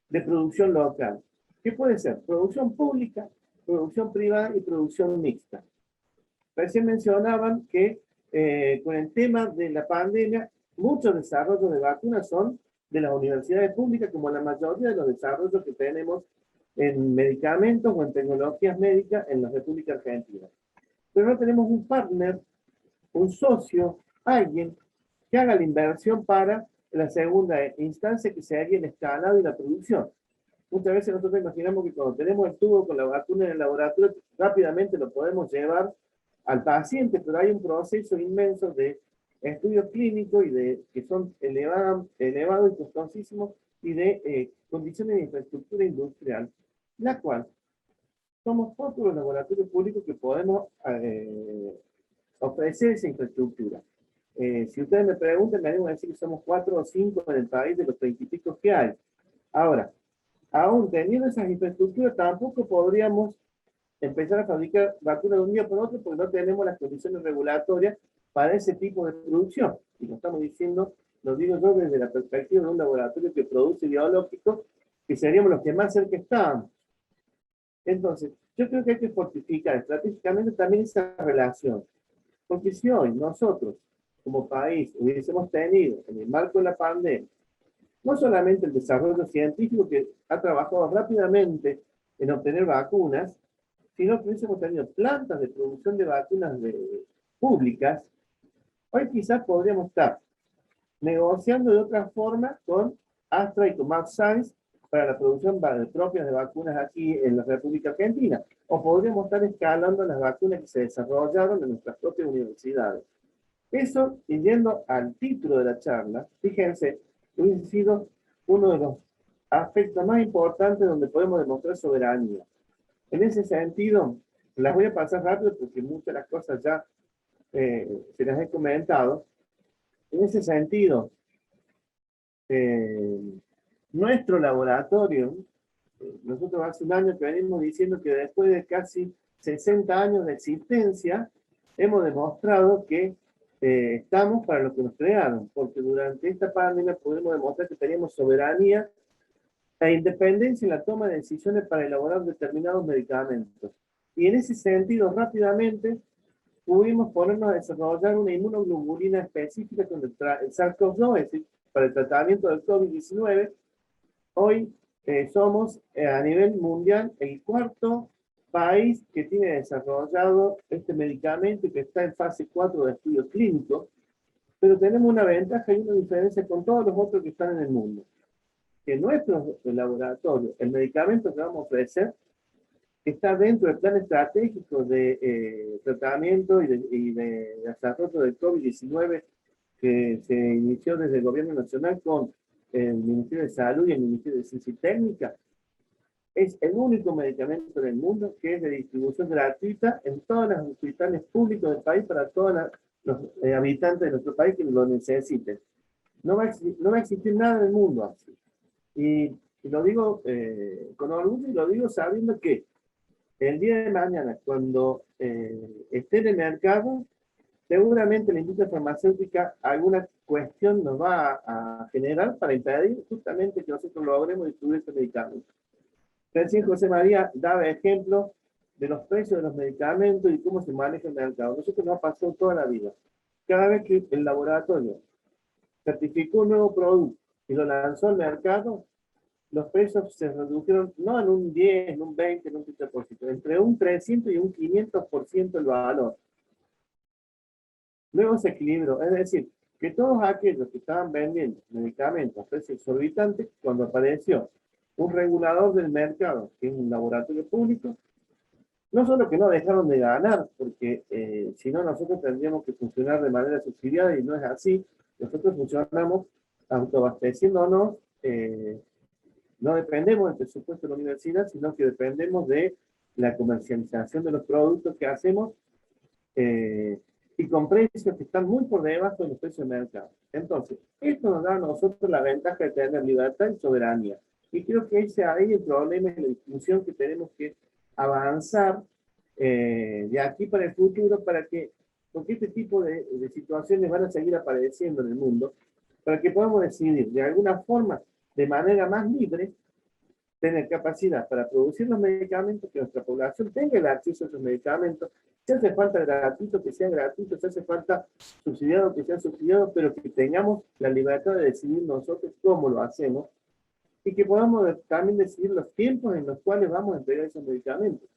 C: de producción local. ¿Qué puede ser? Producción pública, producción privada y producción mixta. Recién mencionaban que con el tema de la pandemia, muchos desarrollos de vacunas son de las universidades públicas, como la mayoría de los desarrollos que tenemos en medicamentos o en tecnologías médicas en la República Argentina. Pero no tenemos un partner, un socio, alguien que haga la inversión para la segunda instancia, que se haga el escalado y la producción. Muchas veces nosotros imaginamos que cuando tenemos el tubo con la vacuna en el laboratorio, rápidamente lo podemos llevar al paciente, pero hay un proceso inmenso de estudios clínicos y que son elevados y costosísimos, y de condiciones de infraestructura industrial, la cual somos pocos los laboratorios públicos que podemos ofrecer esa infraestructura. Si ustedes me preguntan, me van a decir que somos 4 o 5 en el país de los 30 y pico que hay. Ahora, aún teniendo esas infraestructuras, tampoco podríamos empezar a fabricar vacunas de un día por otro, porque no tenemos las condiciones regulatorias para ese tipo de producción. Y lo estamos diciendo, lo digo yo desde la perspectiva de un laboratorio que produce biológicos, que seríamos los que más cerca estamos. Entonces, yo creo que hay que fortificar estratégicamente también esa relación. Porque si hoy nosotros, como país, hubiésemos tenido, en el marco de la pandemia, no solamente el desarrollo científico que ha trabajado rápidamente en obtener vacunas, sino que hubiésemos tenido plantas de producción de vacunas públicas, hoy quizás podríamos estar negociando de otra forma con Astra y con Mad Science para la producción propia de vacunas aquí en la República Argentina, o podríamos estar escalando las vacunas que se desarrollaron en nuestras propias universidades. Eso, y yendo al título de la charla, fíjense, hubiese sido uno de los aspectos más importantes donde podemos demostrar soberanía. En ese sentido, las voy a pasar rápido porque muchas de las cosas ya se las he comentado. En ese sentido, nuestro laboratorio, nosotros hace un año que venimos diciendo que después de casi 60 años de existencia, hemos demostrado que estamos para lo que nos crearon, porque durante esta pandemia pudimos demostrar que teníamos soberanía e independencia en la toma de decisiones para elaborar determinados medicamentos. Y en ese sentido, rápidamente, pudimos ponernos a desarrollar una inmunoglobulina específica contra el SARS-CoV-2, es decir, para el tratamiento del COVID-19. Hoy somos a nivel mundial el cuarto país que tiene desarrollado este medicamento, que está en fase 4 de estudio clínico, pero tenemos una ventaja y una diferencia con todos los otros que están en el mundo. Que nuestro laboratorio, el medicamento que vamos a ofrecer, está dentro del plan estratégico de tratamiento y de desarrollo del COVID-19 que se inició desde el Gobierno Nacional con el Ministerio de Salud y el Ministerio de Ciencia y Técnica. Es el único medicamento en el mundo que es de distribución gratuita en todos los hospitales públicos del país para todos los habitantes de nuestro país que lo necesiten. No va a existir nada en el mundo así. Y lo digo con orgullo y lo digo sabiendo que el día de mañana, cuando esté en el mercado, seguramente la industria farmacéutica alguna cuestión nos va a generar para impedir justamente que nosotros logremos distribuir este medicamento. Recién José María daba ejemplo de los precios de los medicamentos y cómo se maneja el mercado. Nosotros nos ha pasado toda la vida. Cada vez que el laboratorio certificó un nuevo producto y lo lanzó al mercado, los precios se redujeron no en un 10, en un 20, en un 30%, entre un 300 y un 500% el valor. Luego se equilibró, es decir, que todos aquellos que estaban vendiendo medicamentos a precios exorbitantes, cuando apareció un regulador del mercado, que es un laboratorio público, no solo que no dejaron de ganar, porque si no nosotros tendríamos que funcionar de manera subsidiada y no es así, nosotros funcionamos autoabasteciéndonos, no dependemos del presupuesto de la universidad, sino que dependemos de la comercialización de los productos que hacemos y con precios que están muy por debajo de los precios de mercado. Entonces, esto nos da a nosotros la ventaja de tener libertad y soberanía. Y creo que ese ahí el problema y la discusión que tenemos que avanzar de aquí para el futuro, porque este tipo de situaciones van a seguir apareciendo en el mundo, para que podamos decidir de alguna forma, de manera más libre, tener capacidad para producir los medicamentos, que nuestra población tenga el acceso a esos medicamentos. Si hace falta gratuito, que sea gratuito, si hace falta subsidiado, que sea subsidiado, pero que tengamos la libertad de decidir nosotros cómo lo hacemos y que podamos también decidir los tiempos en los cuales vamos a entregar esos medicamentos.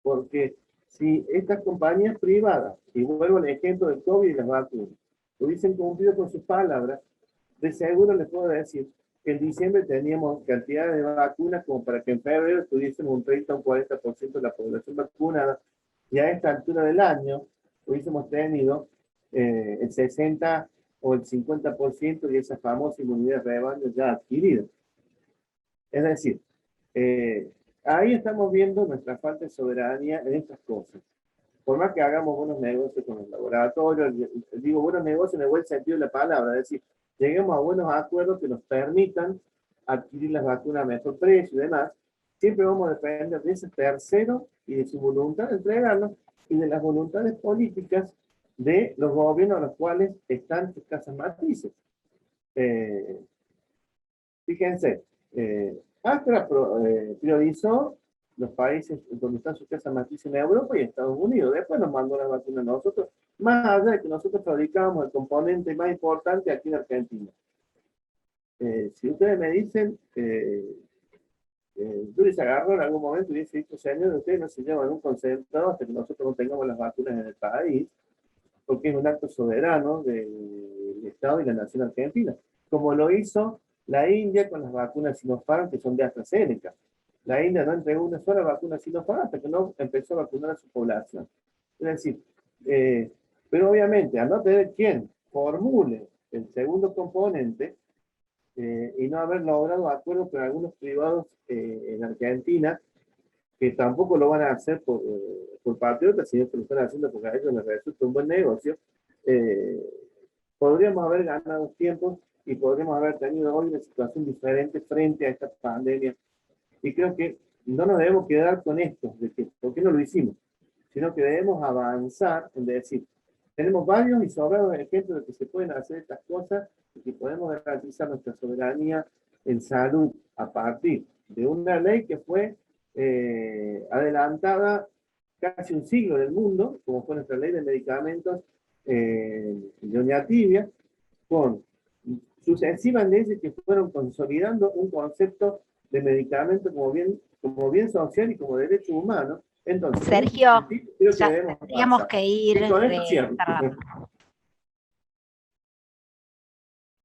C: Porque si estas compañías privadas, y vuelvo al ejemplo del COVID y las vacunas, hubiesen cumplido con sus palabras, de seguro les puedo decir que en diciembre teníamos cantidad de vacunas como para que en febrero tuviésemos un 30 o un 40% de la población vacunada, y a esta altura del año hubiésemos tenido el 60 o el 50% de esa famosa inmunidad de rebaño ya adquirida. Es decir, ahí estamos viendo nuestra falta de soberanía en estas cosas. Por más que hagamos buenos negocios con los laboratorios, digo buenos negocios en el buen sentido de la palabra, es decir, lleguemos a buenos acuerdos que nos permitan adquirir las vacunas a mejor precio y demás, siempre vamos a depender de ese tercero y de su voluntad de entregarnos y de las voluntades políticas de los gobiernos a los cuales están escasas matices. Fíjense, Astra priorizó los países donde están sus casas matrices en Europa y Estados Unidos. Después nos mandó la vacuna a nosotros, más allá de que nosotros fabricábamos el componente más importante aquí en Argentina. Si ustedes me dicen, yo les agarro en algún momento y dice, señor, ustedes no se llevan un concentrado hasta que nosotros no tengamos las vacunas en el país, porque es un acto soberano del Estado y la nación argentina, como lo hizo la India con las vacunas Sinopharm, que son de AstraZeneca. La India no entregó una sola vacuna Sinopharm hasta que no empezó a vacunar a su población. Es decir, pero obviamente, al no tener quien formule el segundo componente, y no haber logrado acuerdos con algunos privados en Argentina, que tampoco lo van a hacer por patriotas, sino que lo están haciendo porque a ellos les resulta un buen negocio, podríamos haber ganado tiempos y podríamos haber tenido hoy una situación diferente frente a esta pandemia. Y creo que no nos debemos quedar con esto, de que, ¿por qué no lo hicimos? Sino que debemos avanzar en decir, tenemos varios y sobrados ejemplos de que se pueden hacer estas cosas y que podemos garantizar nuestra soberanía en salud a partir de una ley que fue adelantada casi un siglo del mundo, como fue nuestra ley de medicamentos de Doña Tibia, con sucesivas leyes que fueron consolidando un concepto de medicamento como bien social y como derecho humano. Entonces,
A: Sergio,
C: creo
A: ya
C: que
A: tendríamos que ir
C: cerrando.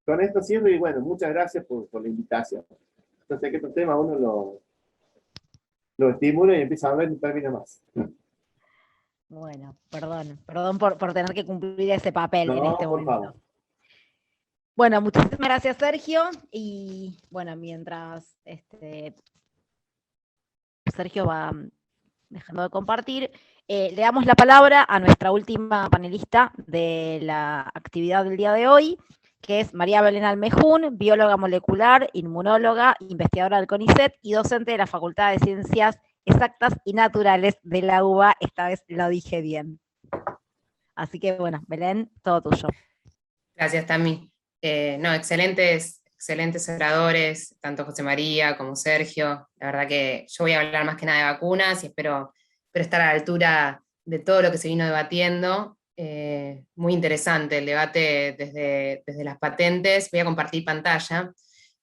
C: Con esto cierro y bueno, muchas gracias por la invitación. Yo sé que estos temas uno lo estimula y empieza a ver y termina más.
A: Bueno, perdón por tener que cumplir ese papel en este momento.
C: Favor.
A: Bueno, muchísimas gracias, Sergio. Y bueno, mientras Sergio va dejando de compartir, le damos la palabra a nuestra última panelista de la actividad del día de hoy, que es María Belén Almejún, bióloga molecular, inmunóloga, investigadora del CONICET y docente de la Facultad de Ciencias Exactas y Naturales de la UBA. Esta vez lo dije bien. Así que bueno, Belén, todo tuyo.
D: Gracias, Tami. Excelentes oradores, tanto José María como Sergio. La verdad que yo voy a hablar más que nada de vacunas y espero estar a la altura de todo lo que se vino debatiendo. Muy interesante el debate desde las patentes. Voy a compartir pantalla.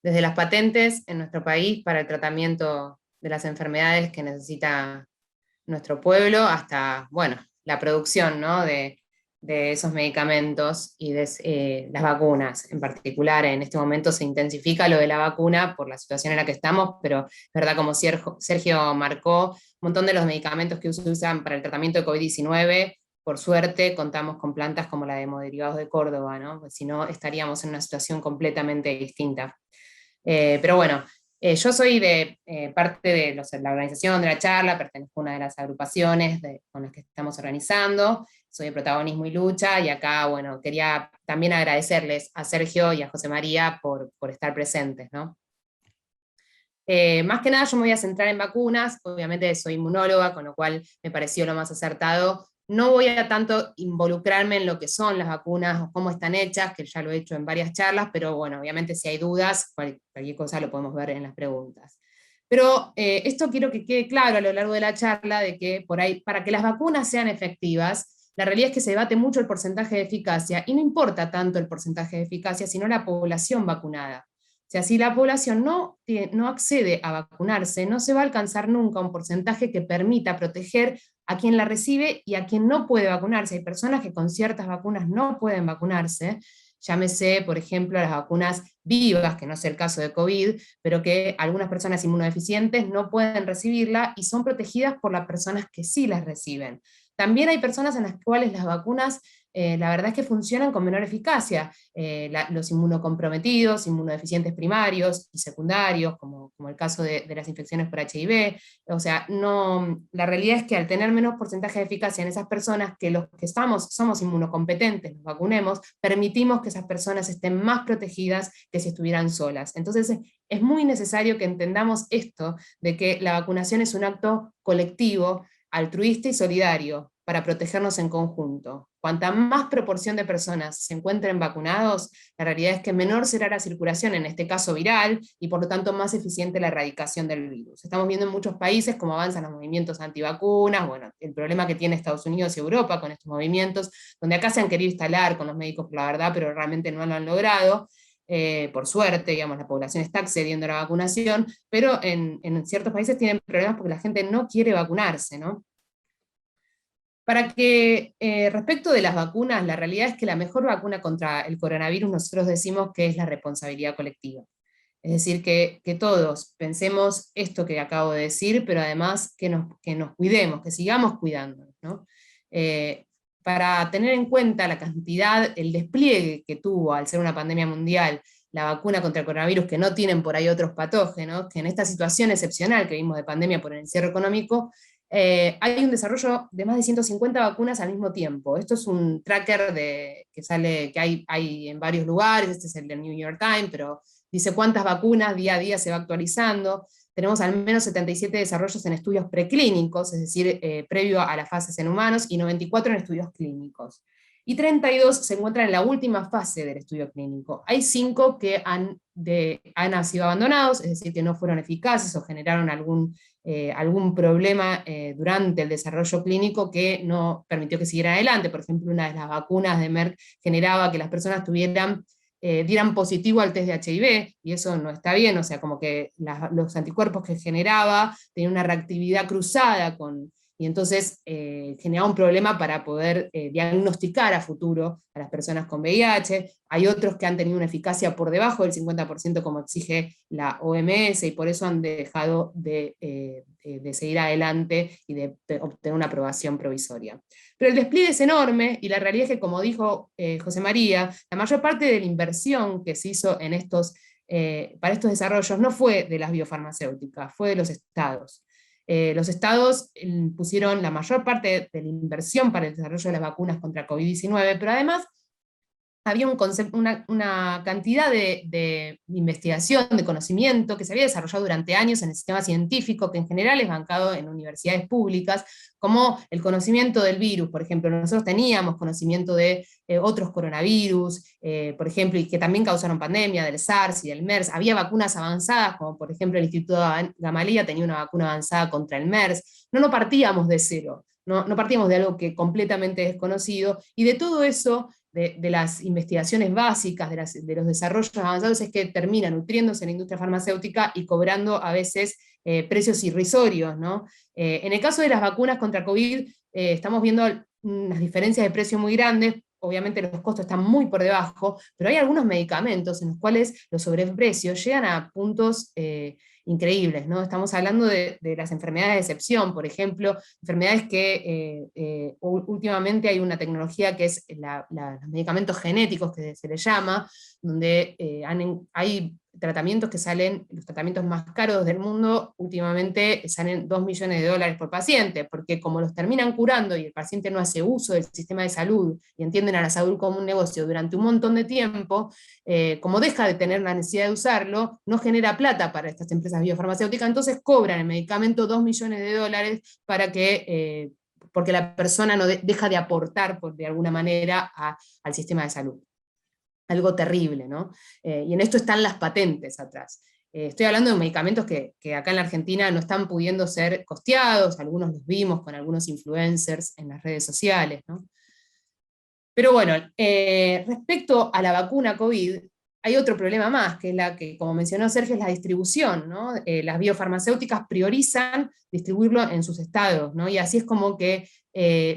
D: Desde las patentes en nuestro país para el tratamiento de las enfermedades que necesita nuestro pueblo, hasta, la producción, ¿no?, de esos medicamentos y de las vacunas. En particular, en este momento se intensifica lo de la vacuna por la situación en la que estamos, pero es verdad, como Sergio marcó, un montón de los medicamentos que se usan para el tratamiento de COVID-19, por suerte, contamos con plantas como la de Hemoderivados de Córdoba, ¿no? Pues si no, estaríamos en una situación completamente distinta. Pero bueno, yo soy de parte de la organización de la charla, pertenezco a una de las agrupaciones con las que estamos organizando, soy de Protagonismo y Lucha, y acá, quería también agradecerles a Sergio y a José María por estar presentes, ¿no? Más que nada yo me voy a centrar en vacunas, obviamente soy inmunóloga, con lo cual me pareció lo más acertado. No voy a tanto involucrarme en lo que son las vacunas o cómo están hechas, que ya lo he hecho en varias charlas, pero obviamente si hay dudas, cualquier cosa lo podemos ver en las preguntas. Pero esto quiero que quede claro a lo largo de la charla, de que por ahí, para que las vacunas sean efectivas, la realidad es que se debate mucho el porcentaje de eficacia, y no importa tanto el porcentaje de eficacia, sino la población vacunada. O sea, si la población no accede a vacunarse, no se va a alcanzar nunca un porcentaje que permita proteger a quien la recibe y a quien no puede vacunarse. Hay personas que con ciertas vacunas no pueden vacunarse, llámese, por ejemplo, las vacunas vivas, que no es el caso de COVID, pero que algunas personas inmunodeficientes no pueden recibirla y son protegidas por las personas que sí las reciben. También hay personas en las cuales las vacunas, la verdad es que funcionan con menor eficacia. Los inmunocomprometidos, inmunodeficientes primarios y secundarios, como el caso de las infecciones por HIV. O sea, la realidad es que al tener menos porcentaje de eficacia en esas personas, que los que somos inmunocompetentes, nos vacunemos, permitimos que esas personas estén más protegidas que si estuvieran solas. Entonces, es muy necesario que entendamos esto, de que la vacunación es un acto colectivo, altruista y solidario, para protegernos en conjunto. Cuanta más proporción de personas se encuentren vacunados, la realidad es que menor será la circulación, en este caso viral, y por lo tanto más eficiente la erradicación del virus. Estamos viendo en muchos países cómo avanzan los movimientos antivacunas, bueno, el problema que tiene Estados Unidos y Europa con estos movimientos, donde acá se han querido instalar con los médicos por la verdad, pero realmente no lo han logrado. Por suerte, digamos, la población está accediendo a la vacunación, pero en ciertos países tienen problemas porque la gente no quiere vacunarse, ¿no? Para que, respecto de las vacunas, la realidad es que la mejor vacuna contra el coronavirus nosotros decimos que es la responsabilidad colectiva. Es decir, que todos pensemos esto que acabo de decir, pero además que nos cuidemos, que sigamos cuidándonos, ¿no? Para tener en cuenta la cantidad, el despliegue que tuvo al ser una pandemia mundial, la vacuna contra el coronavirus, que no tienen por ahí otros patógenos, que en esta situación excepcional que vimos de pandemia por el encierro económico, hay un desarrollo de más de 150 vacunas al mismo tiempo. Esto es un tracker que hay en varios lugares, este es el del New York Times, pero dice cuántas vacunas día a día se va actualizando. Tenemos al menos 77 desarrollos en estudios preclínicos, es decir, previo a las fases en humanos, y 94 en estudios clínicos. Y 32 se encuentran en la última fase del estudio clínico. Hay 5 que han sido abandonados, es decir, que no fueron eficaces o generaron algún problema durante el desarrollo clínico que no permitió que siguieran adelante. Por ejemplo, una de las vacunas de Merck generaba que las personas dieran positivo al test de HIV, y eso no está bien, o sea, como que los anticuerpos que generaba tenían una reactividad cruzada y entonces generaba un problema para poder diagnosticar a futuro a las personas con VIH. Hay otros que han tenido una eficacia por debajo del 50% como exige la OMS, y por eso han dejado de seguir adelante y de obtener una aprobación provisoria. Pero el despliegue es enorme, y la realidad es que, como dijo José María, la mayor parte de la inversión que se hizo para estos desarrollos no fue de las biofarmacéuticas, fue de los estados. Los estados pusieron la mayor parte de la inversión para el desarrollo de las vacunas contra COVID-19, pero además había una cantidad de investigación, de conocimiento que se había desarrollado durante años en el sistema científico, que en general es bancado en universidades públicas, como el conocimiento del virus. Por ejemplo, nosotros teníamos conocimiento de otros coronavirus, por ejemplo, y que también causaron pandemia, del SARS y del MERS. Había vacunas avanzadas, como por ejemplo el Instituto Gamaleya tenía una vacuna avanzada contra el MERS. No partíamos de cero, no partíamos de algo que completamente desconocido, y de todo eso, de las investigaciones básicas, de los desarrollos avanzados, es que termina nutriéndose en la industria farmacéutica y cobrando a veces precios irrisorios, ¿no? En el caso de las vacunas contra COVID, estamos viendo unas diferencias de precio muy grandes. Obviamente los costos están muy por debajo, pero hay algunos medicamentos en los cuales los sobreprecios llegan a puntos increíbles, ¿no? Estamos hablando de las enfermedades de excepción, por ejemplo, enfermedades que últimamente hay una tecnología que es los medicamentos genéticos, que se les llama, donde hay tratamientos que salen, los tratamientos más caros del mundo, últimamente salen $2 millones por paciente, porque como los terminan curando y el paciente no hace uso del sistema de salud, y entienden a la salud como un negocio durante un montón de tiempo, como deja de tener la necesidad de usarlo, no genera plata para estas empresas biofarmacéuticas, entonces cobran el medicamento $2 millones para que, porque la persona no deja de aportar de alguna manera al sistema de salud. Algo terrible, ¿no? Y en esto están las patentes atrás. Estoy hablando de medicamentos que acá en la Argentina no están pudiendo ser costeados, algunos los vimos con algunos influencers en las redes sociales, ¿no? Pero bueno, respecto a la vacuna COVID, hay otro problema más, que es la que, como mencionó Sergio, es la distribución, ¿no? Las biofarmacéuticas priorizan distribuirlo en sus estados, ¿no? Y así es como que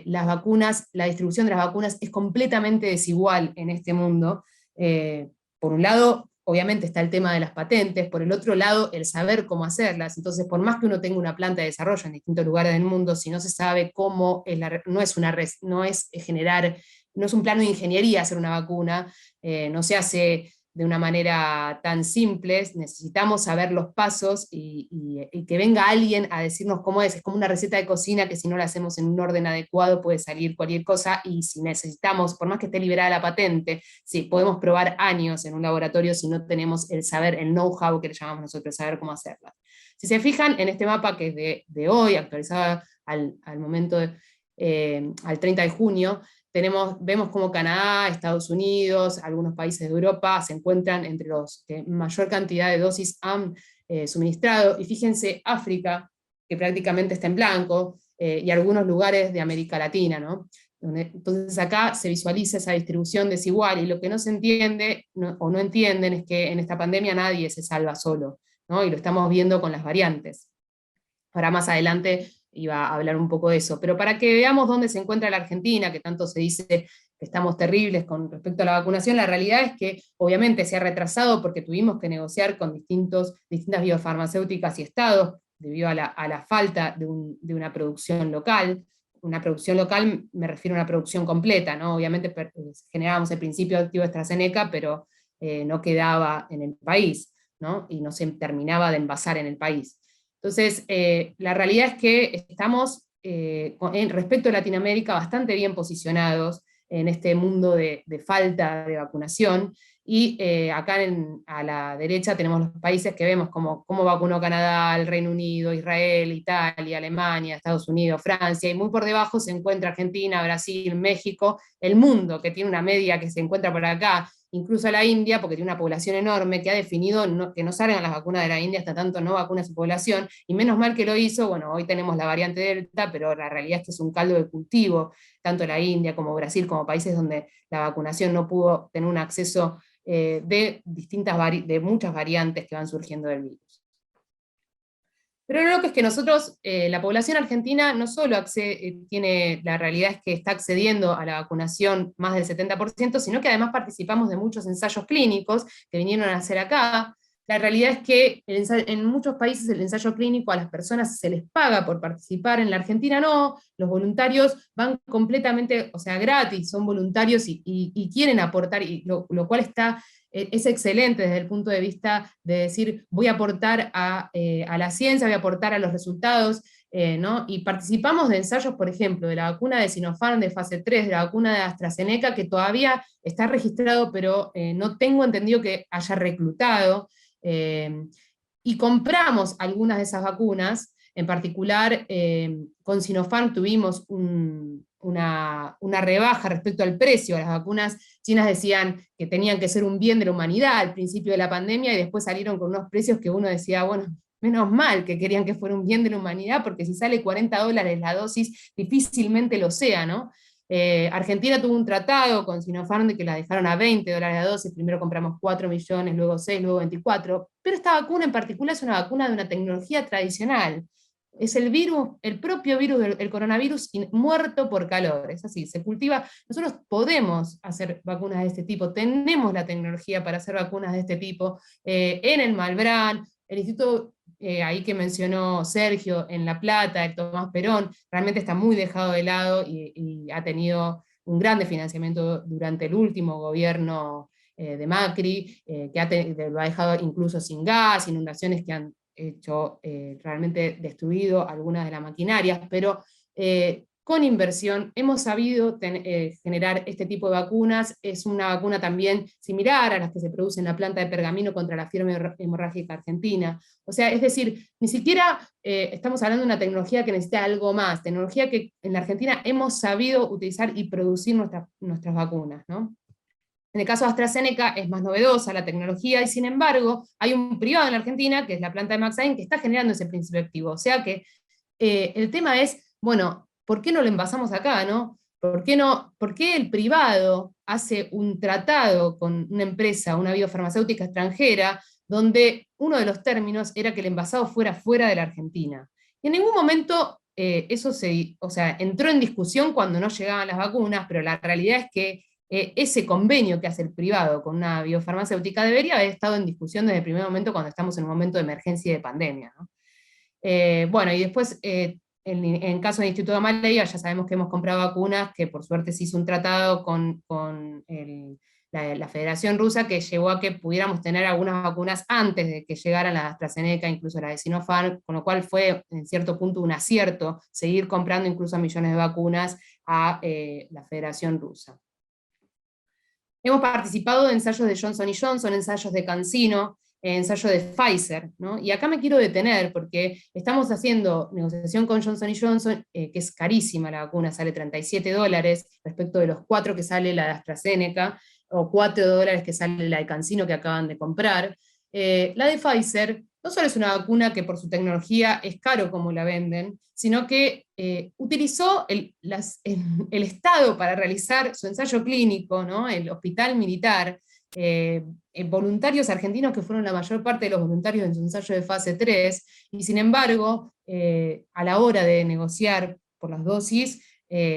D: las vacunas, la distribución de las vacunas es completamente desigual en este mundo. Por un lado, obviamente está el tema de las patentes, por el otro lado, el saber cómo hacerlas. Entonces, por más que uno tenga una planta de desarrollo en distintos lugares del mundo, si no se sabe cómo, no es un plano de ingeniería hacer una vacuna, no se hace de una manera tan simple, necesitamos saber los pasos y que venga alguien a decirnos cómo es como una receta de cocina que si no la hacemos en un orden adecuado puede salir cualquier cosa, y si necesitamos, por más que esté liberada la patente, sí, podemos probar años en un laboratorio si no tenemos el saber, el know-how que le llamamos nosotros, saber cómo hacerla. Si se fijan en este mapa que es de hoy, actualizado al momento, al 30 de junio, vemos cómo Canadá, Estados Unidos, algunos países de Europa se encuentran entre los que mayor cantidad de dosis han suministrado, y fíjense África, que prácticamente está en blanco, y algunos lugares de América Latina, ¿no? Entonces acá se visualiza esa distribución desigual, y lo que no se entiende o no entienden es que en esta pandemia nadie se salva solo, ¿no? Y lo estamos viendo con las variantes. Ahora más adelante iba a hablar un poco de eso, pero para que veamos dónde se encuentra la Argentina, que tanto se dice que estamos terribles con respecto a la vacunación, la realidad es que obviamente se ha retrasado porque tuvimos que negociar con distintas biofarmacéuticas y estados, debido a la falta de una producción local. Una producción local me refiero a una producción completa, ¿no? Obviamente generábamos el principio activo de AstraZeneca, pero no quedaba en el país, ¿no? Y no se terminaba de envasar en el país. Entonces, la realidad es que estamos, respecto a Latinoamérica, bastante bien posicionados en este mundo de falta de vacunación, y acá a la derecha tenemos los países que vemos cómo vacunó Canadá, el Reino Unido, Israel, Italia, Alemania, Estados Unidos, Francia, y muy por debajo se encuentra Argentina, Brasil, México, el mundo, que tiene una media que se encuentra por acá, incluso la India, porque tiene una población enorme, que ha definido que no salgan las vacunas de la India hasta tanto no vacuna a su población, y menos mal que lo hizo. Bueno, hoy tenemos la variante Delta, pero la realidad es que es un caldo de cultivo, tanto la India como Brasil, como países donde la vacunación no pudo tener un acceso de muchas variantes que van surgiendo del virus. Pero lo loco es que nosotros, la población argentina, no solo la realidad es que está accediendo a la vacunación más del 70%, sino que además participamos de muchos ensayos clínicos que vinieron a hacer acá. La realidad es que en muchos países el ensayo clínico a las personas se les paga por participar, en la Argentina no, los voluntarios van completamente, o sea, gratis, son voluntarios y quieren aportar, y lo cual es excelente desde el punto de vista de decir, voy a aportar a la ciencia, voy a aportar a los resultados, ¿no? Y participamos de ensayos, por ejemplo, de la vacuna de Sinopharm de fase 3, de la vacuna de AstraZeneca, que todavía está registrado, pero no tengo entendido que haya reclutado, y compramos algunas de esas vacunas. En particular, con Sinopharm tuvimos una rebaja respecto al precio. Las vacunas chinas decían que tenían que ser un bien de la humanidad al principio de la pandemia, y después salieron con unos precios que uno decía, bueno, menos mal que querían que fuera un bien de la humanidad, porque si sale $40 la dosis, difícilmente lo sea, ¿no? Argentina tuvo un tratado con Sinopharm de que la dejaron a $20 la dosis, primero compramos 4 millones, luego 6, luego 24, pero esta vacuna en particular es una vacuna de una tecnología tradicional. Es el propio virus, el coronavirus muerto por calor, es así, se cultiva. Nosotros podemos hacer vacunas de este tipo, tenemos la tecnología para hacer vacunas de este tipo, en el Malbrán, el instituto ahí que mencionó Sergio, en La Plata, el Tomás Perón, realmente está muy dejado de lado, y ha tenido un grande financiamiento durante el último gobierno de Macri, lo ha dejado incluso sin gas, inundaciones que han hecho realmente destruido algunas de las maquinarias, pero con inversión hemos sabido generar este tipo de vacunas. Es una vacuna también similar a las que se producen en la planta de Pergamino contra la fiebre hemorrágica argentina. O sea, es decir, ni siquiera estamos hablando de una tecnología que necesita algo más, tecnología que en la Argentina hemos sabido utilizar y producir nuestras vacunas, ¿no? En el caso de AstraZeneca es más novedosa la tecnología, y sin embargo hay un privado en la Argentina, que es la planta de Maxine, que está generando ese principio activo. O sea que el tema es, bueno, ¿por qué no lo envasamos acá, no? ¿Por qué el privado hace un tratado con una empresa, una biofarmacéutica extranjera, donde uno de los términos era que el envasado fuera fuera de la Argentina? Y en ningún momento eso entró en discusión cuando no llegaban las vacunas, pero la realidad es que ese convenio que hace el privado con una biofarmacéutica debería haber estado en discusión desde el primer momento, cuando estamos en un momento de emergencia y de pandemia, ¿no? Bueno, y después, en caso del Instituto Gamaleya, ya sabemos que hemos comprado vacunas, que por suerte se hizo un tratado con la Federación Rusa, que llevó a que pudiéramos tener algunas vacunas antes de que llegaran la AstraZeneca, incluso la de Sinopharm, con lo cual fue en cierto punto un acierto seguir comprando incluso millones de vacunas a la Federación Rusa. Hemos participado de ensayos de Johnson & Johnson, ensayos de CanSino, ensayo de Pfizer, ¿no? Y acá me quiero detener, porque estamos haciendo negociación con Johnson & Johnson, que es carísima la vacuna, sale $37, respecto de los 4 que sale la de AstraZeneca, o $4 que sale la de CanSino que acaban de comprar. La de Pfizer no solo es una vacuna que por su tecnología es caro como la venden, sino que utilizó el Estado para realizar su ensayo clínico, ¿no? El hospital militar, voluntarios argentinos que fueron la mayor parte de los voluntarios en su ensayo de fase 3, y sin embargo, a la hora de negociar por las dosis,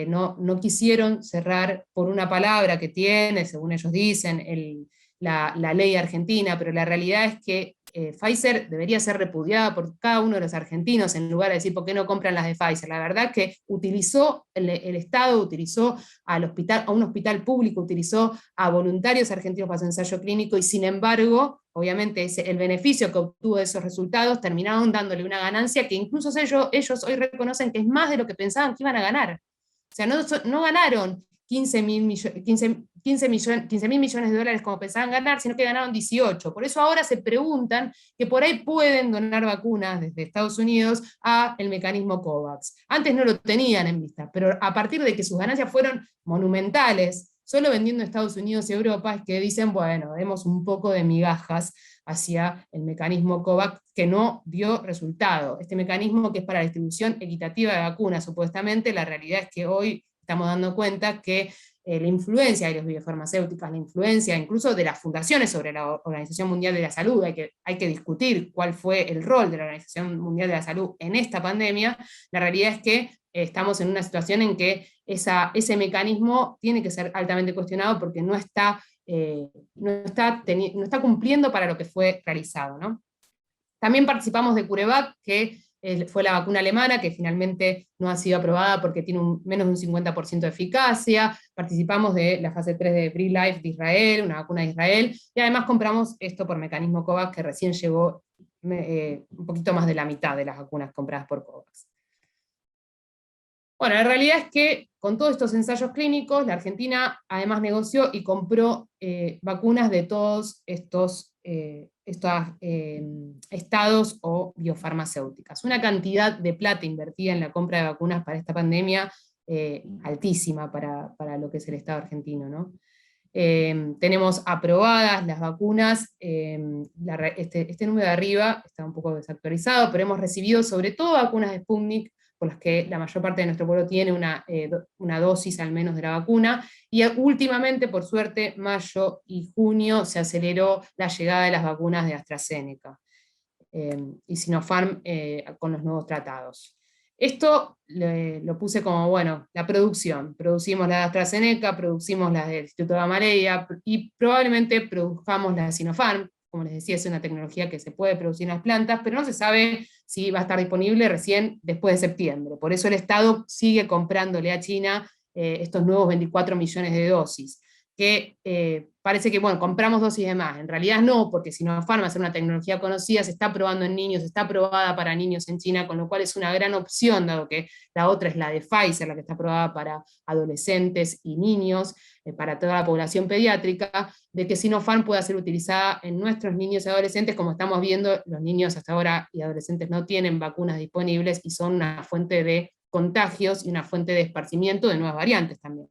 D: no quisieron cerrar por una palabra que tiene, según ellos dicen, la ley argentina, pero la realidad es que Pfizer debería ser repudiada por cada uno de los argentinos, en lugar de decir por qué no compran las de Pfizer. La verdad es que utilizó el Estado, utilizó a un hospital público, utilizó a voluntarios argentinos para su ensayo clínico, y sin embargo, obviamente el beneficio que obtuvo de esos resultados terminaron dándole una ganancia que incluso ellos hoy reconocen que es más de lo que pensaban que iban a ganar. O sea, no ganaron 15 mil millones de dólares como pensaban ganar, sino que ganaron 18. Por eso ahora se preguntan que por ahí pueden donar vacunas desde Estados Unidos a el mecanismo COVAX. Antes no lo tenían en vista, pero a partir de que sus ganancias fueron monumentales, solo vendiendo a Estados Unidos y Europa, es que dicen, bueno, demos un poco de migajas hacia el mecanismo COVAX, que no dio resultado. Este mecanismo, que es para la distribución equitativa de vacunas, supuestamente, la realidad es que hoy estamos dando cuenta que la influencia de las biofarmacéuticas, la influencia incluso de las fundaciones sobre la Organización Mundial de la Salud, hay que discutir cuál fue el rol de la Organización Mundial de la Salud en esta pandemia. La realidad es que estamos en una situación en que ese mecanismo tiene que ser altamente cuestionado, porque no está cumpliendo para lo que fue realizado, ¿no? También participamos de CureVac, que fue la vacuna alemana, que finalmente no ha sido aprobada porque tiene menos de un 50% de eficacia. Participamos de la fase 3 de BreLife de Israel, una vacuna de Israel, y además compramos esto por mecanismo COVAX, que recién llegó un poquito más de la mitad de las vacunas compradas por COVAX. Bueno, la realidad es que con todos estos ensayos clínicos, la Argentina además negoció y compró vacunas de todos estos estados o biofarmacéuticas. Una cantidad de plata invertida en la compra de vacunas para esta pandemia altísima para lo que es el Estado argentino, ¿no? Tenemos aprobadas las vacunas, este número de arriba está un poco desactualizado, pero hemos recibido sobre todo vacunas de Sputnik, por las que la mayor parte de nuestro pueblo tiene una dosis al menos de la vacuna, y últimamente, por suerte, mayo y junio se aceleró la llegada de las vacunas de AstraZeneca y Sinopharm con los nuevos tratados. Esto lo puse como, bueno, la producción. Producimos la de AstraZeneca, producimos la del Instituto Gamaleya, y probablemente produzcamos la de Sinopharm. Como les decía, es una tecnología que se puede producir en las plantas, pero no se sabe si va a estar disponible recién después de septiembre. Por eso el Estado sigue comprándole a China estos nuevos 24 millones de dosis, que parece que, bueno, compramos dosis de más. En realidad no, porque Sinopharm, es una tecnología conocida, se está probando en niños, está aprobada para niños en China, con lo cual es una gran opción, dado que la otra es la de Pfizer, la que está aprobada para adolescentes y niños, para toda la población pediátrica, de que Sinopharm pueda ser utilizada en nuestros niños y adolescentes. Como estamos viendo, los niños hasta ahora y adolescentes no tienen vacunas disponibles, y son una fuente de contagios y una fuente de esparcimiento de nuevas variantes también.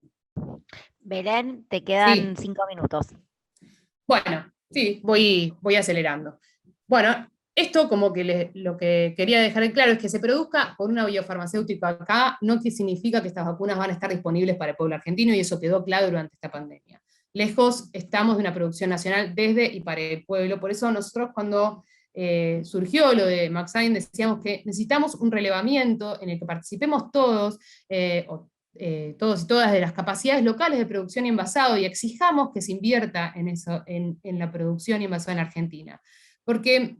A: Belén, te quedan
D: Sí.
A: 5 minutos.
D: Bueno, sí, voy acelerando. Bueno, esto como que lo que quería dejar en claro es que se produzca por una biofarmacéutica acá, no que significa que estas vacunas van a estar disponibles para el pueblo argentino, y eso quedó claro durante esta pandemia. Lejos estamos de una producción nacional desde y para el pueblo, por eso nosotros cuando surgió lo de Maxine decíamos que necesitamos un relevamiento en el que participemos todos, todos y todas, de las capacidades locales de producción y envasado, y exijamos que se invierta en eso, en la producción y envasado en Argentina. Porque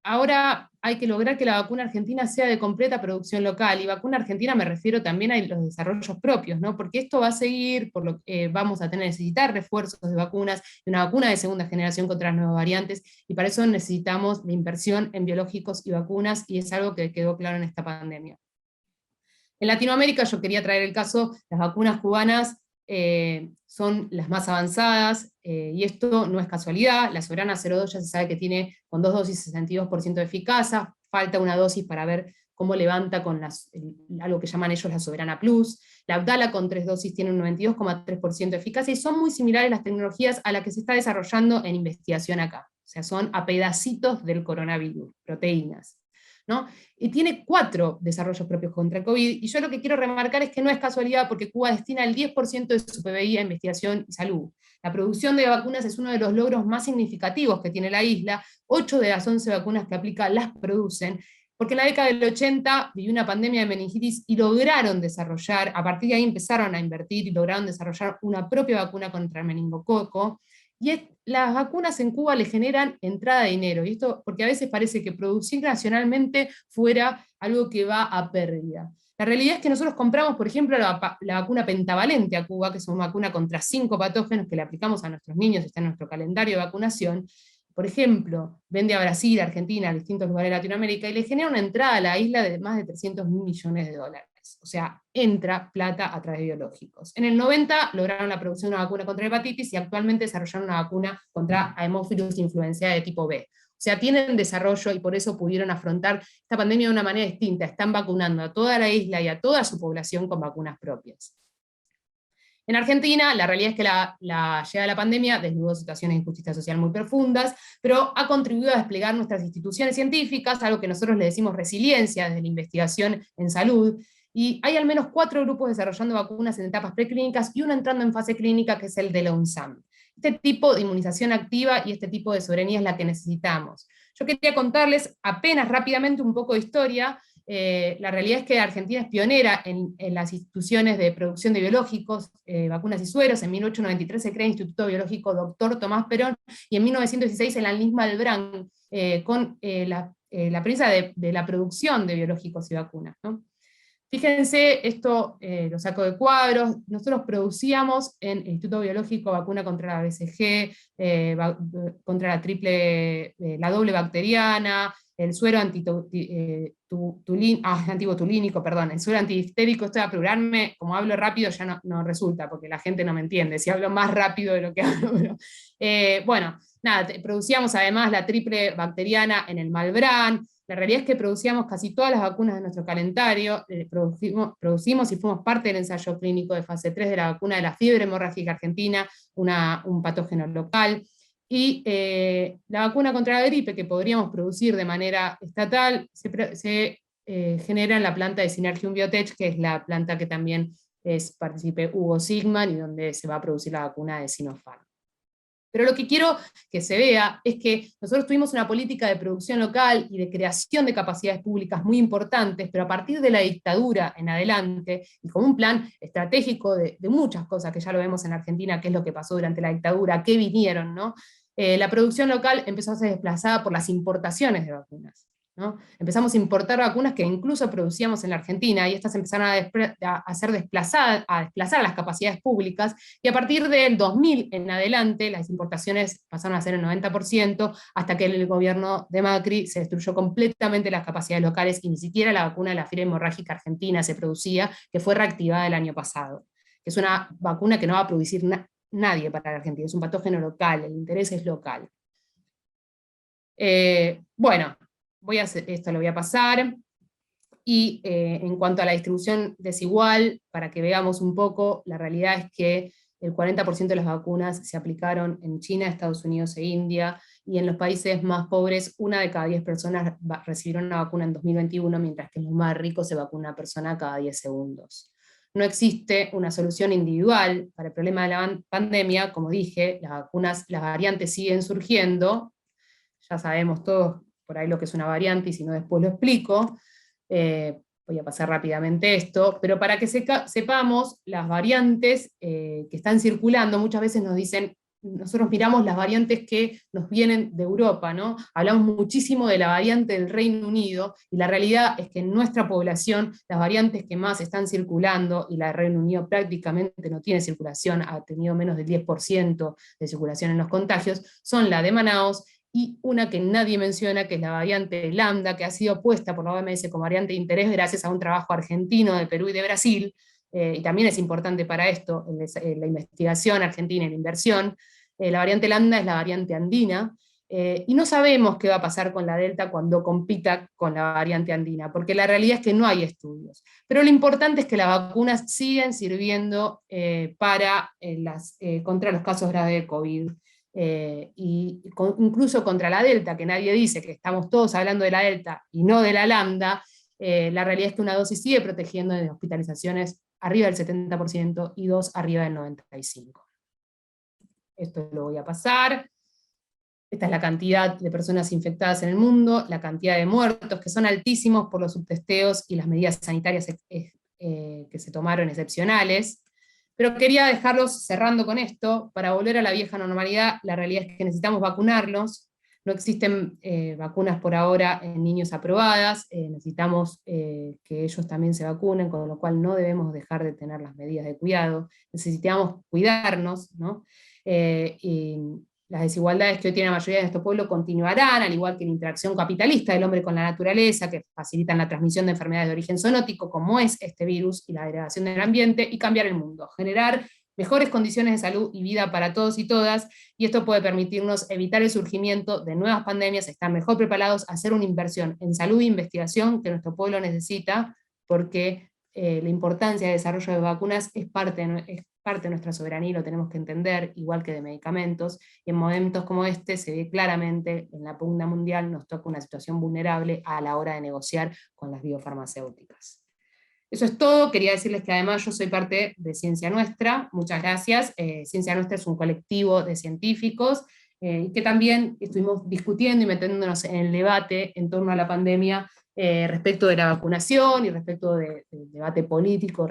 D: ahora hay que lograr que la vacuna argentina sea de completa producción local, y vacuna argentina me refiero también a los desarrollos propios, ¿no? Porque esto va a seguir, por lo que vamos a necesitar refuerzos de vacunas, y una vacuna de segunda generación contra las nuevas variantes, y para eso necesitamos la inversión en biológicos y vacunas, y es algo que quedó claro en esta pandemia. En Latinoamérica yo quería traer el caso, las vacunas cubanas son las más avanzadas, y esto no es casualidad. La Soberana 02 ya se sabe que tiene con 2 dosis 62% de eficacia, falta una dosis para ver cómo levanta con algo que llaman ellos la Soberana Plus. La Abdala con 3 dosis tiene un 92,3% de eficacia, y son muy similares las tecnologías a las que se está desarrollando en investigación acá. O sea, son a pedacitos del coronavirus, proteínas, ¿no? Y tiene 4 desarrollos propios contra el COVID, y yo lo que quiero remarcar es que no es casualidad, porque Cuba destina el 10% de su PBI a investigación y salud. La producción de vacunas es uno de los logros más significativos que tiene la isla. 8 de las 11 vacunas que aplica las producen, porque en la década del 80 vivió una pandemia de meningitis y lograron desarrollar, a partir de ahí empezaron a invertir y lograron desarrollar una propia vacuna contra el meningococo. Y las vacunas en Cuba le generan entrada de dinero, y esto porque a veces parece que producir nacionalmente fuera algo que va a pérdida. La realidad es que nosotros compramos, por ejemplo, la vacuna pentavalente a Cuba, que es una vacuna contra 5 patógenos que le aplicamos a nuestros niños, está en nuestro calendario de vacunación. Por ejemplo, vende a Brasil, a Argentina, a distintos lugares de Latinoamérica, y le genera una entrada a la isla de más de 300 millones de dólares. O sea, entra plata a través de biológicos. En el 90 lograron la producción de una vacuna contra la hepatitis, y actualmente desarrollaron una vacuna contra Haemophilus influenzae de tipo B. O sea, tienen desarrollo, y por eso pudieron afrontar esta pandemia de una manera distinta. Están vacunando a toda la isla y a toda su población con vacunas propias. En Argentina, la realidad es que la llegada de la pandemia desnudó situaciones de injusticia social muy profundas, pero ha contribuido a desplegar nuestras instituciones científicas, algo que nosotros le decimos resiliencia desde la investigación en salud, y hay al menos 4 grupos desarrollando vacunas en etapas preclínicas y uno entrando en fase clínica, que es el de la UNSAM. Este tipo de inmunización activa y este tipo de soberanía es la que necesitamos. Yo quería contarles apenas rápidamente un poco de historia. La realidad es que Argentina es pionera en las instituciones de producción de biológicos, vacunas y sueros. En 1893 se crea el Instituto Biológico Dr. Tomás Perón, y en 1916 el ANLIS Malbrán, con la premisa de la producción de biológicos y vacunas, ¿no? Fíjense, esto lo saco de cuadros. Nosotros producíamos en el Instituto Biológico vacuna contra la BCG, contra la la doble bacteriana, el suero antibotulínico, perdón, el suero antidifterico. Esto de apurarme, como hablo rápido ya no resulta, porque la gente no me entiende, si hablo más rápido de lo que hablo. Bueno, nada, producíamos además la triple bacteriana en el Malbrán. La realidad es que producíamos casi todas las vacunas de nuestro calendario, producimos y fuimos parte del ensayo clínico de fase 3 de la vacuna de la fiebre hemorrágica argentina, un patógeno local, y la vacuna contra la gripe, que podríamos producir de manera estatal, se genera en la planta de Synergium Biotech, que es la planta que también participe Hugo Sigman, y donde se va a producir la vacuna de Sinopharm. Pero lo que quiero que se vea es que nosotros tuvimos una política de producción local y de creación de capacidades públicas muy importantes, pero a partir de la dictadura en adelante, y con un plan estratégico de muchas cosas que ya lo vemos en Argentina, qué es lo que pasó durante la dictadura, qué vinieron, ¿no? La producción local empezó a ser desplazada por las importaciones de vacunas, ¿no? Empezamos a importar vacunas que incluso producíamos en la Argentina, y estas empezaron a ser desplazadas, a desplazar a las capacidades públicas, y a partir del 2000 en adelante las importaciones pasaron a ser el 90%, hasta que el gobierno de Macri se destruyó completamente las capacidades locales, y ni siquiera la vacuna de la fiebre hemorrágica argentina se producía, que fue reactivada el año pasado. Es una vacuna que no va a producir nadie para la Argentina, es un patógeno local, el interés es local. Bueno, esto lo voy a pasar. Y en cuanto a la distribución desigual, para que veamos un poco, la realidad es que el 40% de las vacunas se aplicaron en China, Estados Unidos e India, y en los países más pobres, 1 de cada 10 personas recibieron una vacuna en 2021, mientras que en los más ricos se vacuna una persona cada 10 segundos. No existe una solución individual para el problema de la pandemia, como dije, las vacunas, las variantes siguen surgiendo, ya sabemos todos por ahí lo que es una variante, y si no después lo explico. Voy a pasar rápidamente esto, pero para que sepamos, las variantes que están circulando, muchas veces nos dicen, nosotros miramos las variantes que nos vienen de Europa, ¿no? Hablamos muchísimo de la variante del Reino Unido, y la realidad es que en nuestra población, las variantes que más están circulando, y la del Reino Unido prácticamente no tiene circulación, ha tenido menos del 10% de circulación en los contagios, son la de Manaos, y una que nadie menciona, que es la variante Lambda, que ha sido puesta por la OMS como variante de interés gracias a un trabajo argentino de Perú y de Brasil, y también es importante para esto, la investigación argentina y la inversión. La variante Lambda es la variante andina, y no sabemos qué va a pasar con la Delta cuando compita con la variante andina, porque la realidad es que no hay estudios. Pero lo importante es que las vacunas siguen sirviendo contra los casos graves de COVID. Incluso contra la Delta, que nadie dice, que estamos todos hablando de la Delta y no de la Lambda, la realidad es que una dosis sigue protegiendo en hospitalizaciones arriba del 70% y 2 arriba del 95%. Esto lo voy a pasar. Esta es la cantidad de personas infectadas en el mundo, la cantidad de muertos, que son altísimos por los subtesteos y las medidas sanitarias que se tomaron excepcionales. Pero quería dejarlos cerrando con esto, para volver a la vieja normalidad. La realidad es que necesitamos vacunarlos, no existen vacunas por ahora en niños aprobadas, necesitamos que ellos también se vacunen, con lo cual no debemos dejar de tener las medidas de cuidado, necesitamos cuidarnos, ¿no? Y las desigualdades que hoy tiene la mayoría de nuestro pueblo continuarán, al igual que la interacción capitalista del hombre con la naturaleza, que facilitan la transmisión de enfermedades de origen zoonótico, como es este virus, y la degradación del ambiente, y cambiar el mundo, generar mejores condiciones de salud y vida para todos y todas, y esto puede permitirnos evitar el surgimiento de nuevas pandemias, estar mejor preparados, hacer una inversión en salud e investigación que nuestro pueblo necesita, porque la importancia del desarrollo de vacunas es parte de nuestra soberanía, y lo tenemos que entender, igual que de medicamentos, y en momentos como este se ve claramente, en la pugna mundial nos toca una situación vulnerable a la hora de negociar con las biofarmacéuticas. Eso es todo. Quería decirles que además yo soy parte de Ciencia Nuestra, muchas gracias. Ciencia Nuestra es un colectivo de científicos, que también estuvimos discutiendo y metiéndonos en el debate en torno a la pandemia, respecto de la vacunación y respecto del debate político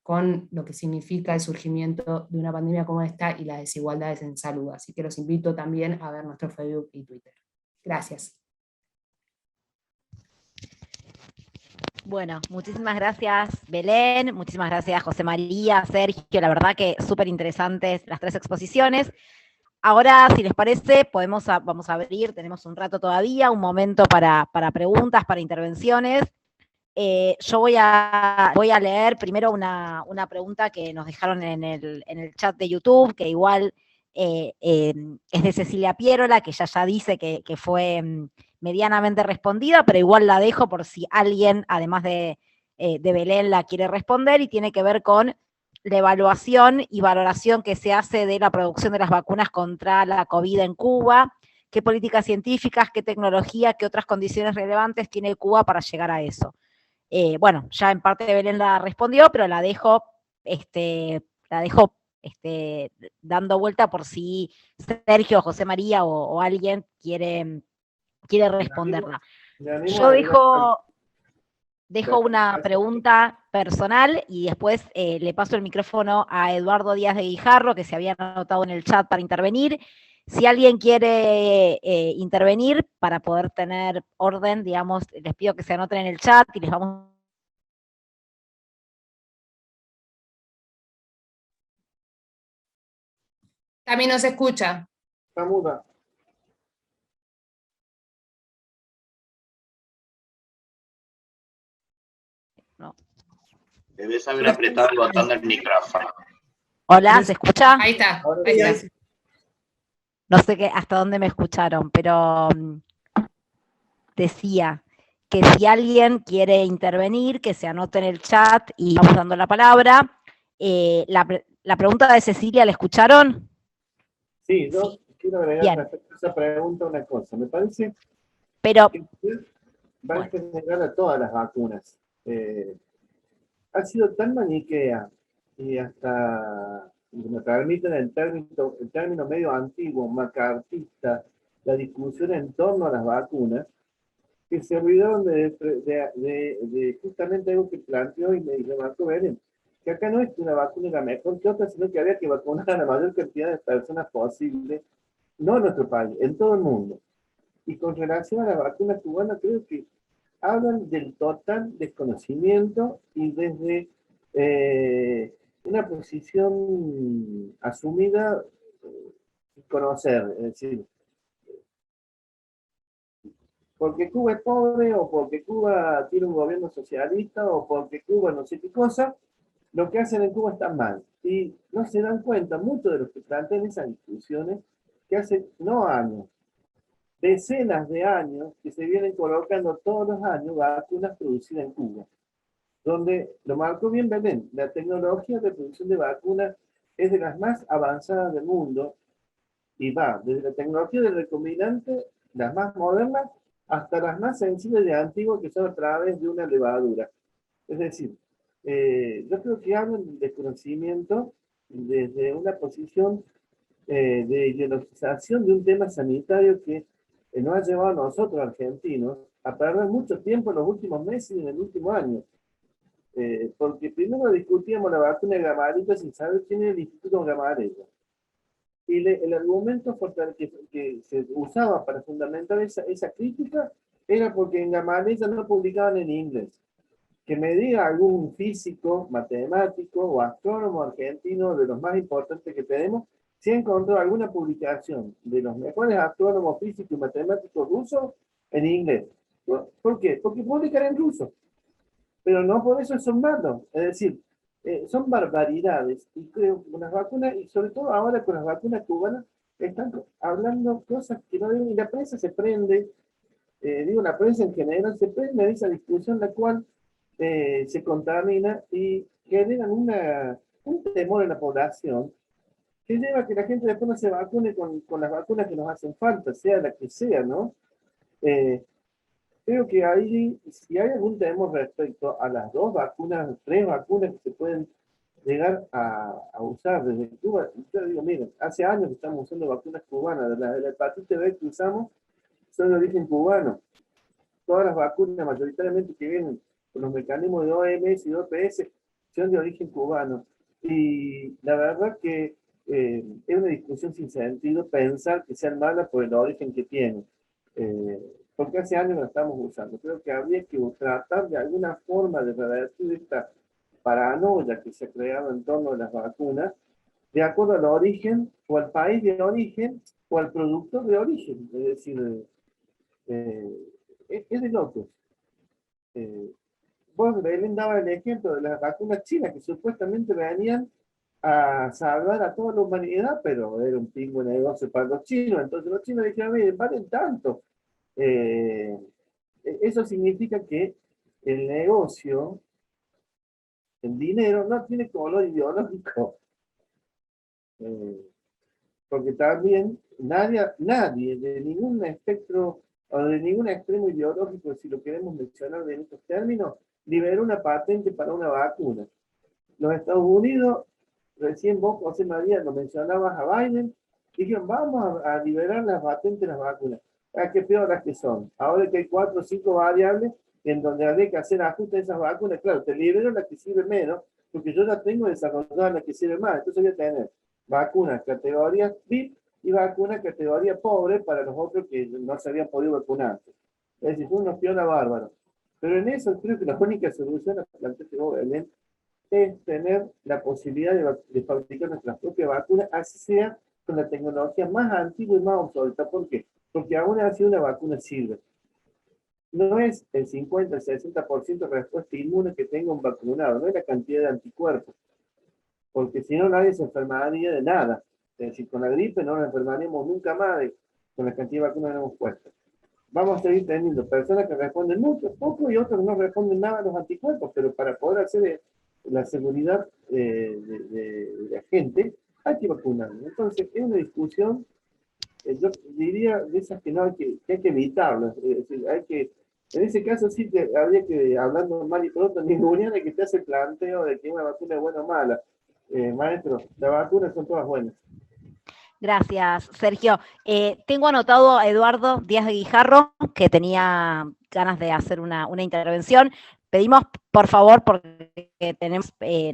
D: con lo que significa el surgimiento de una pandemia como esta y las desigualdades en salud. Así que los invito también a ver nuestro Facebook y Twitter. Gracias.
A: Bueno, muchísimas gracias Belén, muchísimas gracias José María, Sergio, la verdad que súper interesantes las 3 exposiciones. Ahora, si les parece, vamos a abrir, tenemos un rato todavía, un momento para preguntas, para intervenciones. Yo voy a leer primero una pregunta que nos dejaron en el chat de YouTube, que igual es de Cecilia Pierola, que ya dice que fue medianamente respondida, pero igual la dejo por si alguien, además de Belén, la quiere responder, y tiene que ver con la evaluación y valoración que se hace de la producción de las vacunas contra la COVID en Cuba, qué políticas científicas, qué tecnología, qué otras condiciones relevantes tiene Cuba para llegar a eso. Bueno, ya en parte Belén la respondió, pero la dejo dando vuelta por si Sergio, José María o alguien quiere responderla. Yo dejo una pregunta personal y después le paso el micrófono a Eduardo Díaz de Guijarro, que se había anotado en el chat para intervenir. Si alguien quiere intervenir para poder tener orden, digamos, les pido que se anoten en el chat y les vamos.
D: También nos escucha.
C: Está muda.
A: No.
B: Debes haber apretado el botón del micrófono.
A: Hola, ¿se escucha?
D: Ahí está.
A: No sé hasta dónde me escucharon, pero decía que si alguien quiere intervenir, que se anote en el chat y vamos dando la palabra. La pregunta de Cecilia, ¿la escucharon?
C: Sí, yo
A: Sí.
C: quiero agregar
A: Bien.
C: respecto a esa pregunta una cosa. Me parece
A: Pero,
C: que va a
A: bueno,
C: generar a todas las vacunas. Ha sido tan maniquea y hasta, si me permiten el término medio antiguo, macartista, la discusión en torno a las vacunas, que se olvidaron de justamente algo que planteó y me remarcó Belén, que acá no es que una vacuna era mejor que otra, sino que había que vacunar a la mayor cantidad de personas posible, no en nuestro país, en todo el mundo. Y con relación a la vacuna cubana, creo que hablan del total desconocimiento y desde una posición asumida sin conocer, es decir, porque Cuba es pobre o porque Cuba tiene un gobierno socialista o porque Cuba no sé qué cosa, lo que hacen en Cuba está mal. Y no se dan cuenta muchos de los que plantean esas discusiones que hace no años, decenas de años que se vienen colocando todos los años vacunas producidas en Cuba, donde lo marcó bien Belén, la tecnología de producción de vacunas es de las más avanzadas del mundo y va desde la tecnología del recombinante, las más modernas, hasta las más sensibles de antiguo que son a través de una levadura. Es decir, yo creo que hablan del desconocimiento desde una posición de ideologización de un tema sanitario que nos ha llevado a nosotros, argentinos, a perder mucho tiempo en los últimos meses y en el último año. Porque primero discutíamos la vacuna de Gamarito sin saber quién era el Instituto Gamarito. Y el argumento que se usaba para fundamentar esa crítica era porque en Gamarito no publicaban en inglés. Que me diga algún físico, matemático o astrónomo argentino de los más importantes que tenemos, si encontró alguna publicación de los mejores astrónomos físicos y matemáticos rusos en inglés. ¿Por qué? Porque publican en ruso. Pero no por eso son malos. Es decir, son barbaridades. Y creo que con las vacunas, y sobre todo ahora con las vacunas cubanas, están hablando cosas que no deben, y la prensa se prende, digo, la prensa en general se prende de esa discusión, la cual se contamina y generan un temor en la población que lleva a que la gente después no se vacune con las vacunas que nos hacen falta, sea la que sea, ¿no? Eh, Creo que ahí, si hay algún temor respecto a las dos vacunas, tres vacunas que se pueden llegar a usar desde Cuba, yo digo, miren, hace años que estamos usando vacunas cubanas, de la hepatitis B que usamos son de origen cubano. Todas las vacunas mayoritariamente que vienen con los mecanismos de OMS y OPS son de origen cubano. Y la verdad que es una discusión sin sentido pensar que sean malas por el origen que tienen. Eh, Porque hace años lo estamos usando. Creo que habría que tratar de alguna forma de revertir esta paranoia que se ha creado en torno a las vacunas, de acuerdo al origen, o al país de origen, o al productor de origen. Es decir, eh, es de locos. Eh, Vos, Belén, daba el ejemplo de las vacunas chinas que supuestamente venían a salvar a toda la humanidad, pero era un pingo negocio para los chinos. Entonces los chinos dijeron, miren, valen tanto. Eh, Eso significa que el negocio, el dinero, no tiene color ideológico. Eh, Porque también nadie de ningún espectro o de ningún extremo ideológico, si lo queremos mencionar en estos términos, liberó una patente para una vacuna. Los Estados Unidos, recién vos, José María, lo mencionabas a Biden, dijeron, vamos a liberar las patentes de las vacunas. ¿Qué peoras que son? Ahora que hay 4 o 5 variables en donde habría que hacer ajustes a esas vacunas, claro, te libero la que sirve menos, porque yo ya tengo desarrollada la que sirve más, entonces voy a tener vacunas categoría VIP y vacunas categoría pobre para los otros que no se habían podido vacunar. Es decir, son unos piolas bárbaros. Pero en eso creo que la única solución, la planteaste vos, Belén, es tener la posibilidad de fabricar nuestras propias vacunas, así sea con la tecnología más antigua y más obsoleta. ¿Por qué? Porque aún así una vacuna sirve. No es el 50, el 60% de respuesta inmune que tenga un vacunado, no es la cantidad de anticuerpos, porque si no nadie se enfermaría de nada. Es decir, con la gripe no nos enfermaríamos nunca más con la cantidad de vacunas que hemos puesto. vamos a seguir teniendo personas que responden mucho, poco, y otros que no responden nada a los anticuerpos, pero para poder hacer la seguridad de la gente, hay que vacunar. Entonces, es una discusión, yo diría, de esas que no hay que evitarlas. Es decir, en ese caso sí habría que, hablando mal y pronto, ninguna de que te hace el planteo de que una vacuna es buena o mala. Maestro, las vacunas son todas buenas.
A: Gracias, Sergio. Tengo anotado a Eduardo Díaz de Guijarro, que tenía ganas de hacer una intervención. Pedimos, por favor, porque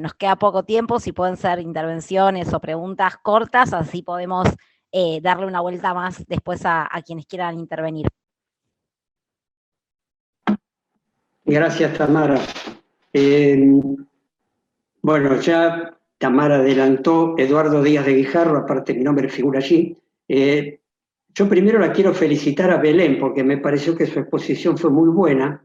A: nos queda poco tiempo, si pueden ser intervenciones o preguntas cortas, así podemos darle una vuelta más después a quienes quieran intervenir.
G: Gracias, Tamara. Bueno, ya Tamara adelantó, Eduardo Díaz de Guijarro, aparte mi nombre figura allí. Yo primero la quiero felicitar a Belén, porque me pareció que su exposición fue muy buena,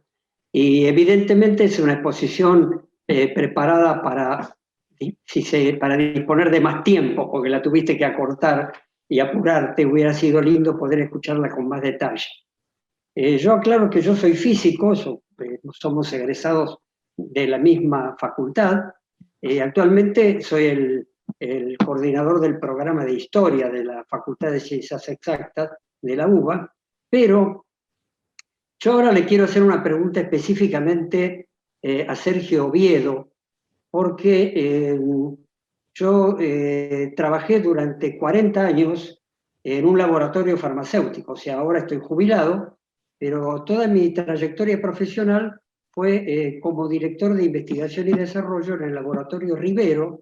G: y evidentemente es una exposición preparada para disponer de más tiempo, porque la tuviste que acortar y apurarte, hubiera sido lindo poder escucharla con más detalle. Yo aclaro que yo soy físico, somos egresados de la misma facultad. Actualmente soy el coordinador del programa de Historia de la Facultad de Ciencias Exactas de la UBA, pero yo ahora le quiero hacer una pregunta específicamente a Sergio Oviedo, porque yo trabajé durante 40 años en un laboratorio farmacéutico, o sea, ahora estoy jubilado, pero toda mi trayectoria profesional fue como director de investigación y desarrollo en el laboratorio Rivero,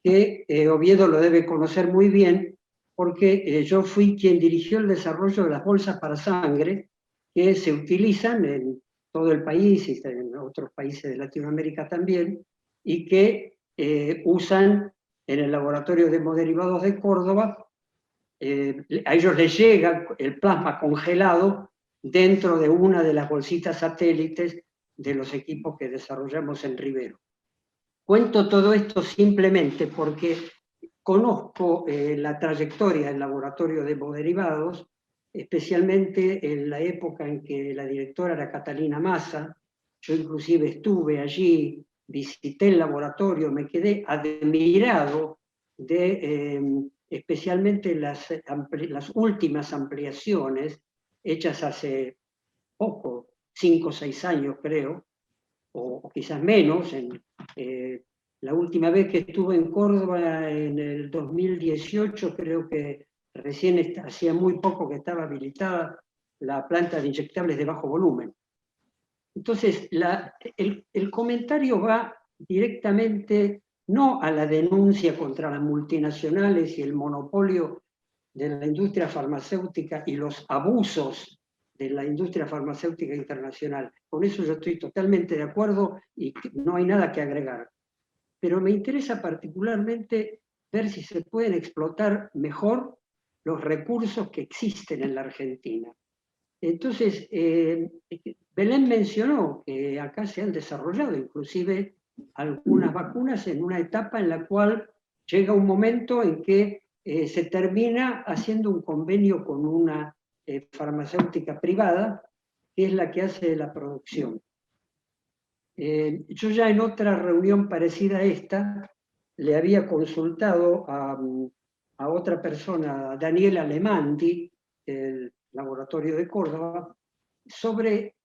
G: que Oviedo lo debe conocer muy bien, porque yo fui quien dirigió el desarrollo de las bolsas para sangre, que se utilizan en todo el país y en otros países de Latinoamérica también, y que usan en el laboratorio de hemoderivados de Córdoba. A ellos les llega el plasma congelado dentro de una de las bolsitas satélites de los equipos que desarrollamos en Rivero. Cuento todo esto simplemente porque conozco la trayectoria del laboratorio de hemoderivados, especialmente en la época en que la directora era Catalina Massa. Yo inclusive estuve allí, visité el laboratorio, me quedé admirado de especialmente las últimas ampliaciones hechas hace poco, 5 o 6 años creo, o quizás menos. La última vez que estuve en Córdoba en el 2018, creo que recién hacía muy poco que estaba habilitada la planta de inyectables de bajo volumen. Entonces, el comentario va directamente no a la denuncia contra las multinacionales y el monopolio de la industria farmacéutica y los abusos de la industria farmacéutica internacional. Con eso yo estoy totalmente de acuerdo y no hay nada que agregar. Pero me interesa particularmente ver si se pueden explotar mejor los recursos que existen en la Argentina. Entonces, Belén mencionó que acá se han desarrollado inclusive algunas vacunas en una etapa en la cual llega un momento en que se termina haciendo un convenio con una farmacéutica privada, que es la que hace la producción. Yo ya en otra reunión parecida a esta, le había consultado a otra persona, a Daniel Alemandi, del laboratorio de Córdoba, sobre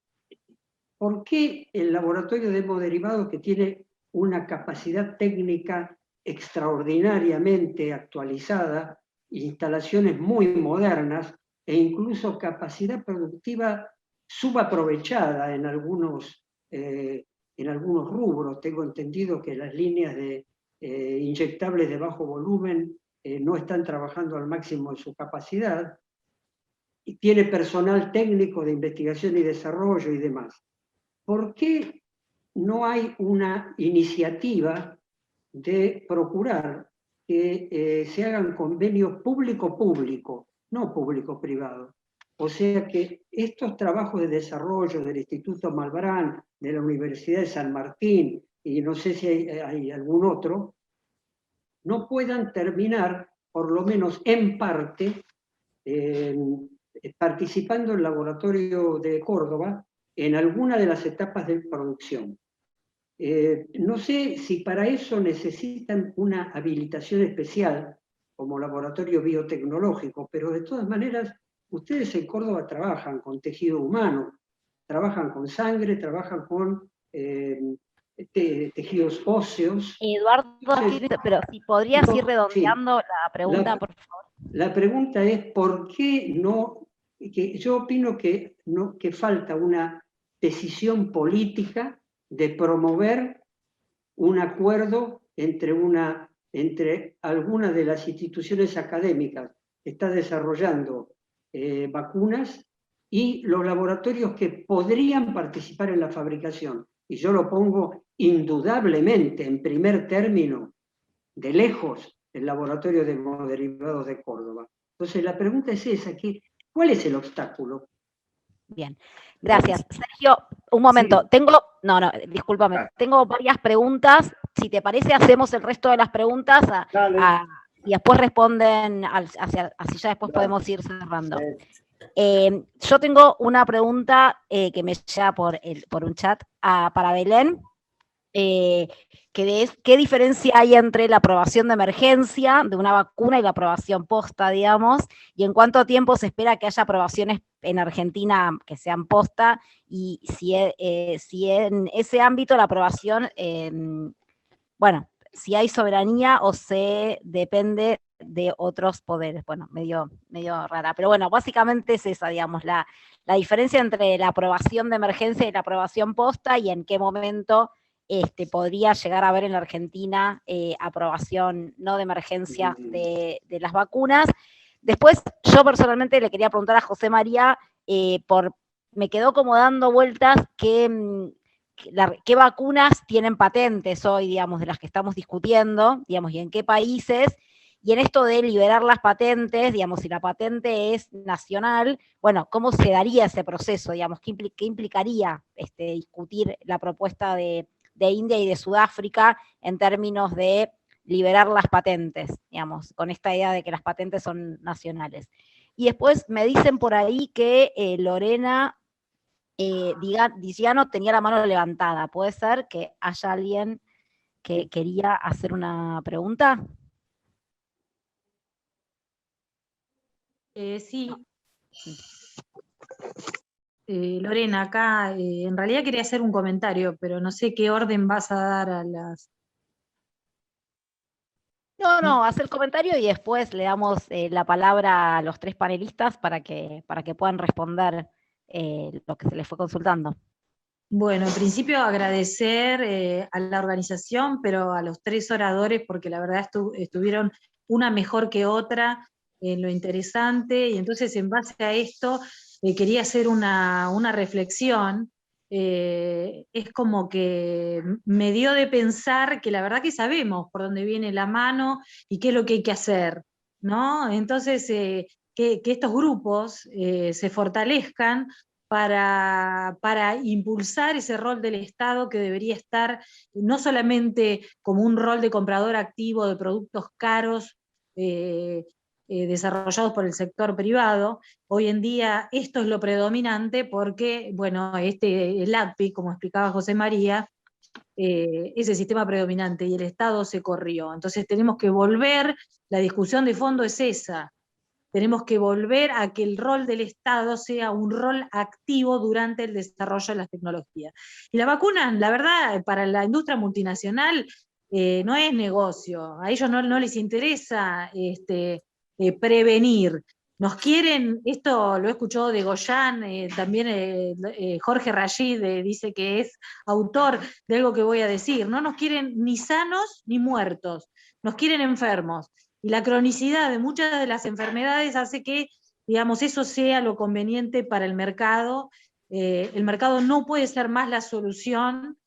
G: por qué el laboratorio de hemoderivados, que tiene una capacidad técnica extraordinariamente actualizada, instalaciones muy modernas e incluso capacidad productiva subaprovechada en algunos rubros. Tengo entendido que las líneas de inyectables de bajo volumen no están trabajando al máximo de su capacidad, y tiene personal técnico de investigación y desarrollo y demás. ¿Por qué no hay una iniciativa de procurar que se hagan convenios público-público, no público-privado? O sea que estos trabajos de desarrollo del Instituto Malbrán, de la Universidad de San Martín, y no sé si hay algún otro, no puedan terminar, por lo menos en parte, participando en el laboratorio de Córdoba en alguna de las etapas de producción. No sé si para eso necesitan una habilitación especial como laboratorio biotecnológico, pero de todas maneras, ustedes en Córdoba trabajan con tejido humano, trabajan con sangre, trabajan con tejidos óseos.
A: Eduardo, pero si podrías ir redondeando la pregunta, por favor.
G: La pregunta es, ¿por qué no? Yo opino que falta una decisión política de promover un acuerdo entre algunas de las instituciones académicas que está desarrollando vacunas y los laboratorios que podrían participar en la fabricación. Y yo lo pongo indudablemente en primer término, de lejos, el laboratorio de hemoderivados de Córdoba. Entonces la pregunta es esa, ¿cuál es el obstáculo?
A: Bien, gracias. Sergio, un momento,
C: Sí.
A: discúlpame, tengo varias preguntas, si te parece hacemos el resto de las preguntas y después responden, así ya después podemos ir cerrando. Yo tengo una pregunta que me llega por un chat para Belén, que es, ¿qué diferencia hay entre la aprobación de emergencia de una vacuna y la aprobación posta, digamos? ¿Y en cuánto tiempo se espera que haya aprobaciones en Argentina que sean posta? Y si en ese ámbito la aprobación, si hay soberanía o se depende de otros poderes. Bueno, medio rara. Pero bueno, básicamente es esa, digamos, la diferencia entre la aprobación de emergencia y la aprobación posta y en qué momento podría llegar a haber en la Argentina aprobación no de emergencia de las vacunas. Después, yo personalmente le quería preguntar a José María, me quedó como dando vueltas qué vacunas tienen patentes hoy, digamos, de las que estamos discutiendo, digamos, y en qué países, y en esto de liberar las patentes, digamos, si la patente es nacional, bueno, ¿cómo se daría ese proceso, digamos? ¿Qué implicaría discutir la propuesta de India y de Sudáfrica en términos de liberar las patentes, digamos, con esta idea de que las patentes son nacionales? Y después me dicen por ahí que Lorena Diciano tenía la mano levantada. ¿Puede ser que haya alguien que quería hacer una pregunta?
H: Sí. Lorena, acá en realidad quería hacer un comentario, pero no sé qué orden vas a dar a las...
A: No, hacer comentario y después le damos la palabra a los tres panelistas para que puedan responder lo que se les fue consultando.
H: Bueno, en principio agradecer a la organización, pero a los tres oradores, porque la verdad estuvieron una mejor que otra en lo interesante, y entonces en base a esto quería hacer una reflexión. Es como que me dio de pensar que la verdad que sabemos por dónde viene la mano y qué es lo que hay que hacer, ¿no? Entonces, que estos grupos se fortalezcan para impulsar ese rol del Estado que debería estar no solamente como un rol de comprador activo de productos caros desarrollados por el sector privado. Hoy en día esto es lo predominante porque, bueno, el ADPI, como explicaba José María, es el sistema predominante y el Estado se corrió. Entonces tenemos que volver, la discusión de fondo es esa. Tenemos que volver a que el rol del Estado sea un rol activo durante el desarrollo de las tecnologías. Y la vacuna, la verdad, para la industria multinacional no es negocio. A ellos no les interesa prevenir. Nos quieren, esto lo he escuchado de Goyan, también Jorge Rashid dice que es autor de algo que voy a decir. No nos quieren ni sanos ni muertos, nos quieren enfermos. Y la cronicidad de muchas de las enfermedades hace que, digamos, eso sea lo conveniente para el mercado. El mercado no puede ser más la solución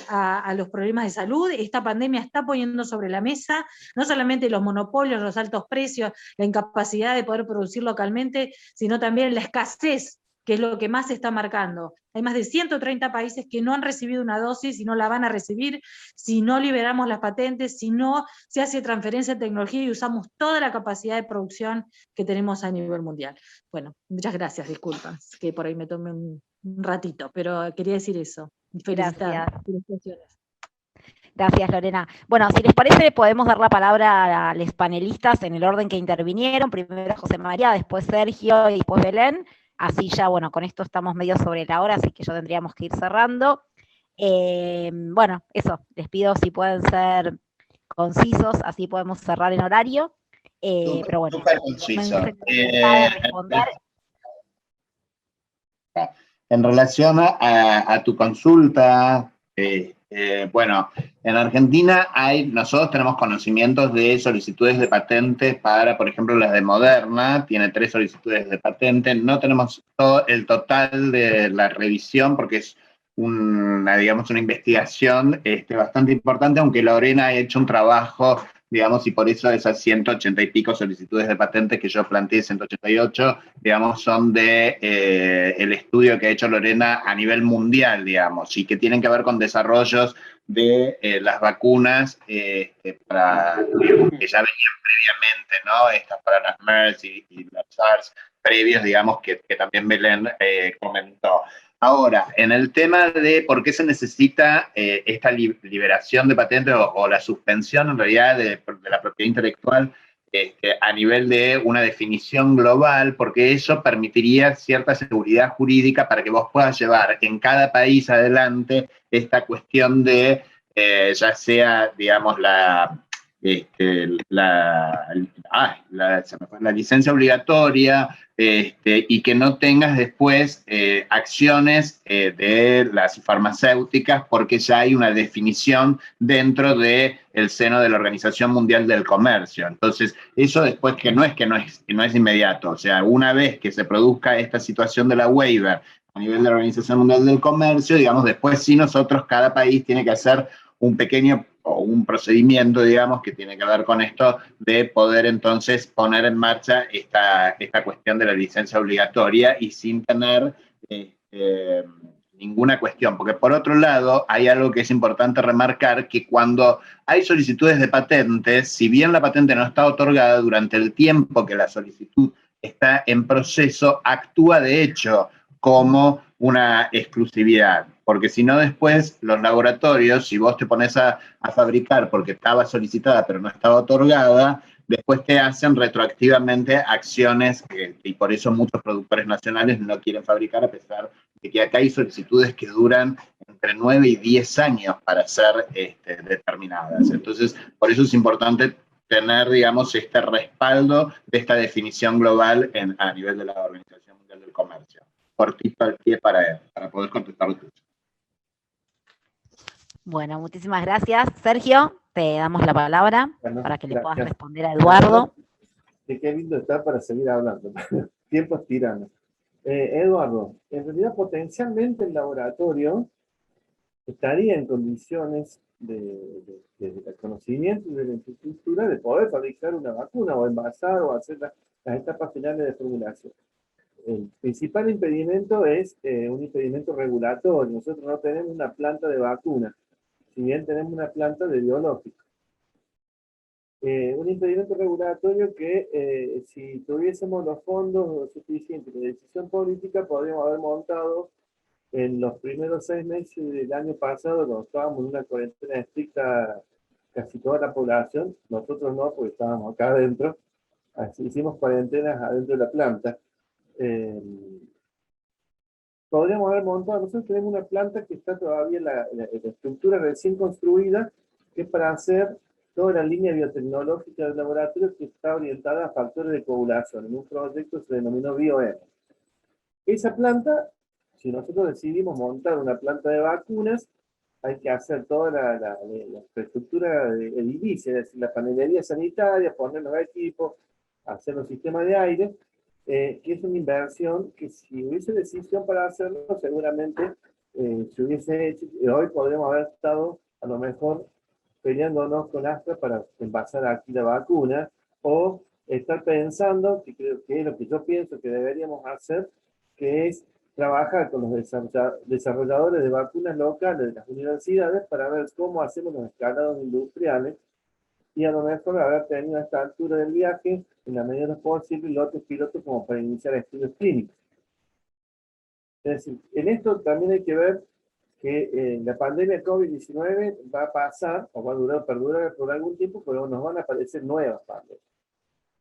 H: a los problemas de salud. Esta pandemia está poniendo sobre la mesa no solamente los monopolios, los altos precios, la incapacidad de poder producir localmente, sino también la escasez que es lo que más se está marcando. Hay más de 130 países que no han recibido una dosis y no la van a recibir si no liberamos las patentes, si no se hace transferencia de tecnología y usamos toda la capacidad de producción que tenemos a nivel mundial. Bueno, muchas gracias, disculpas, que por ahí me tomé un ratito, pero quería decir eso. Felicitar. Felicitaciones.
A: Gracias, Lorena. Bueno, si les parece, podemos dar la palabra a los panelistas en el orden que intervinieron. Primero José María, después Sergio y después Belén. Así ya, bueno, con esto estamos medio sobre la hora, así que ya tendríamos que ir cerrando. Bueno, eso, les pido si pueden ser concisos, así podemos cerrar en horario. Pero bueno,
B: súper conciso.
A: responder.
B: En relación a tu consulta, bueno, en Argentina nosotros tenemos conocimientos de solicitudes de patentes para, por ejemplo, las de Moderna, tiene 3 solicitudes de patente, no tenemos todo el total de la revisión porque es digamos, una investigación bastante importante, aunque Lorena ha hecho un trabajo, digamos, y por eso esas 180 y pico solicitudes de patentes que yo planteé, 188, digamos, son de el estudio que ha hecho Lorena a nivel mundial, digamos, y que tienen que ver con desarrollos de las vacunas digamos, que ya venían previamente, ¿no? Estas para las MERS y las SARS previos, digamos, que también Belén comentó. Ahora, en el tema de por qué se necesita esta liberación de patentes o la suspensión en realidad de la propiedad intelectual a nivel de una definición global, porque eso permitiría cierta seguridad jurídica para que vos puedas llevar en cada país adelante esta cuestión de ya sea, digamos, la licencia obligatoria, y que no tengas después acciones de las farmacéuticas porque ya hay una definición dentro del seno de la Organización Mundial del Comercio. Entonces, eso después que no es inmediato. O sea, una vez que se produzca esta situación de la waiver a nivel de la Organización Mundial del Comercio, digamos, después sí nosotros, cada país tiene que hacer un pequeño o un procedimiento, digamos, que tiene que ver con esto de poder entonces poner en marcha esta cuestión de la licencia obligatoria y sin tener ninguna cuestión. Porque por otro lado, hay algo que es importante remarcar, que cuando hay solicitudes de patentes, si bien la patente no está otorgada, durante el tiempo que la solicitud está en proceso, actúa de hecho como una exclusividad, porque si no después los laboratorios, si vos te pones a fabricar porque estaba solicitada pero no estaba otorgada, después te hacen retroactivamente acciones y por eso muchos productores nacionales no quieren fabricar, a pesar de que acá hay solicitudes que duran entre 9 y 10 años para ser determinadas. Entonces, por eso es importante tener, digamos, este respaldo de esta definición global a nivel de la Organización Mundial del Comercio. Cortito al pie para poder contestar tuyo.
A: Bueno, muchísimas gracias. Sergio, te damos la palabra para que le puedas responder a Eduardo.
C: Qué lindo está para seguir hablando. Tiempos tirando. Eduardo, en realidad potencialmente el laboratorio estaría en condiciones de conocimiento y de la infraestructura de poder fabricar una vacuna o envasar o hacer las etapas finales de formulación. El principal impedimento es un impedimento regulatorio. Nosotros no tenemos una planta de vacuna, si bien tenemos una planta de biológico. Un impedimento regulatorio que si tuviésemos los fondos suficientes de decisión política, podríamos haber montado en los primeros 6 meses del año pasado, cuando estábamos en una cuarentena estricta casi toda la población, nosotros no, porque estábamos acá adentro, así hicimos cuarentenas adentro de la planta. Podríamos haber montado, nosotros tenemos una planta que está todavía la estructura recién construida, que es para hacer toda la línea biotecnológica del laboratorio que está orientada a factores de coagulación. En un proyecto se denominó BioM. Esa planta, si nosotros decidimos montar una planta de vacunas, hay que hacer toda la infraestructura edilicia, es decir, la panelería sanitaria, poner los equipos, hacer los sistemas de aire, que es una inversión que si hubiese decisión para hacerlo, seguramente se hubiese hecho, y hoy podríamos haber estado a lo mejor peleándonos con Astra para envasar aquí la vacuna, o estar pensando, que creo que es lo que yo pienso que deberíamos hacer, que es trabajar con los desarrolladores de vacunas locales de las universidades para ver cómo hacemos los escalados industriales y a lo mejor haber tenido a esta altura del viaje, en la medida de lo posible, lotes pilotos como para iniciar estudios clínicos. Es decir, en esto también hay que ver que la pandemia COVID-19 va a pasar, o va a durar, perdurar por algún tiempo, pero nos van a aparecer nuevas pandemias.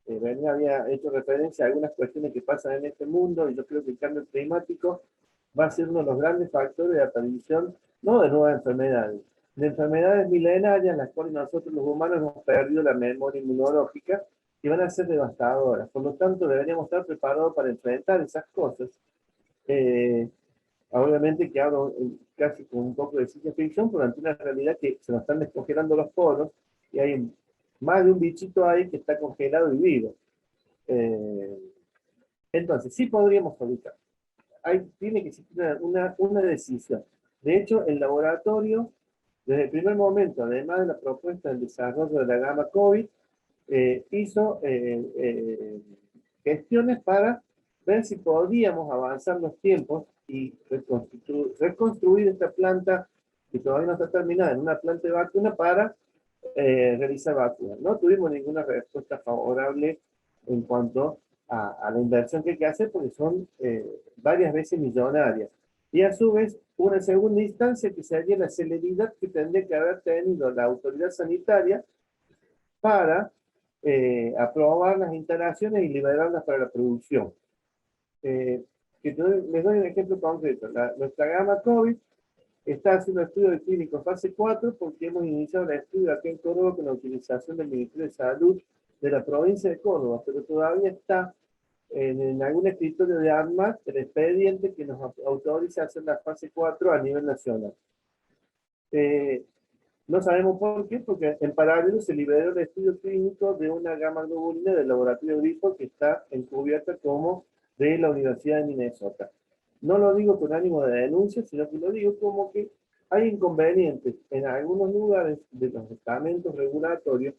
C: Bernie había hecho referencia a algunas cuestiones que pasan en este mundo, y yo creo que el cambio climático va a ser uno de los grandes factores de aparición, no de nuevas enfermedades, de enfermedades milenarias, en las cuales nosotros los humanos hemos perdido la memoria inmunológica, y van a ser devastadoras. Por lo tanto, deberíamos estar preparados para enfrentar esas cosas. Obviamente que hablo casi con un poco de ciencia ficción, pero ante una realidad que se nos están descongelando los poros, y hay más de un bichito ahí que está congelado y vivo. Entonces, sí podríamos fabricar. Tiene que existir una decisión. De hecho, el laboratorio, desde el primer momento, además de la propuesta del desarrollo de la gama COVID, hizo gestiones para ver si podíamos avanzar los tiempos y reconstruir esta planta que todavía no está terminada en una planta de vacuna para realizar vacunas. No tuvimos ninguna respuesta favorable en cuanto a la inversión que hay que hacer, porque son varias veces millonarias. Y a su vez, una segunda instancia que sería la celeridad que tendría que haber tenido la autoridad sanitaria para aprobar las instalaciones y liberarlas para la producción. Les doy un ejemplo concreto. Nuestra gama COVID está haciendo estudios de clínicos fase 4 porque hemos iniciado el estudio aquí en Córdoba con la utilización del Ministerio de Salud de la provincia de Córdoba, pero todavía está en algún escritorio de ANMAT el expediente que nos autoriza a hacer la fase 4 a nivel nacional. No sabemos por qué, porque en paralelo se liberó el estudio clínico de una gamma globulina del laboratorio Grifols que está encubierta como de la Universidad de Minnesota. No lo digo con ánimo de denuncia, sino que lo digo como que hay inconvenientes en algunos lugares de los estamentos regulatorios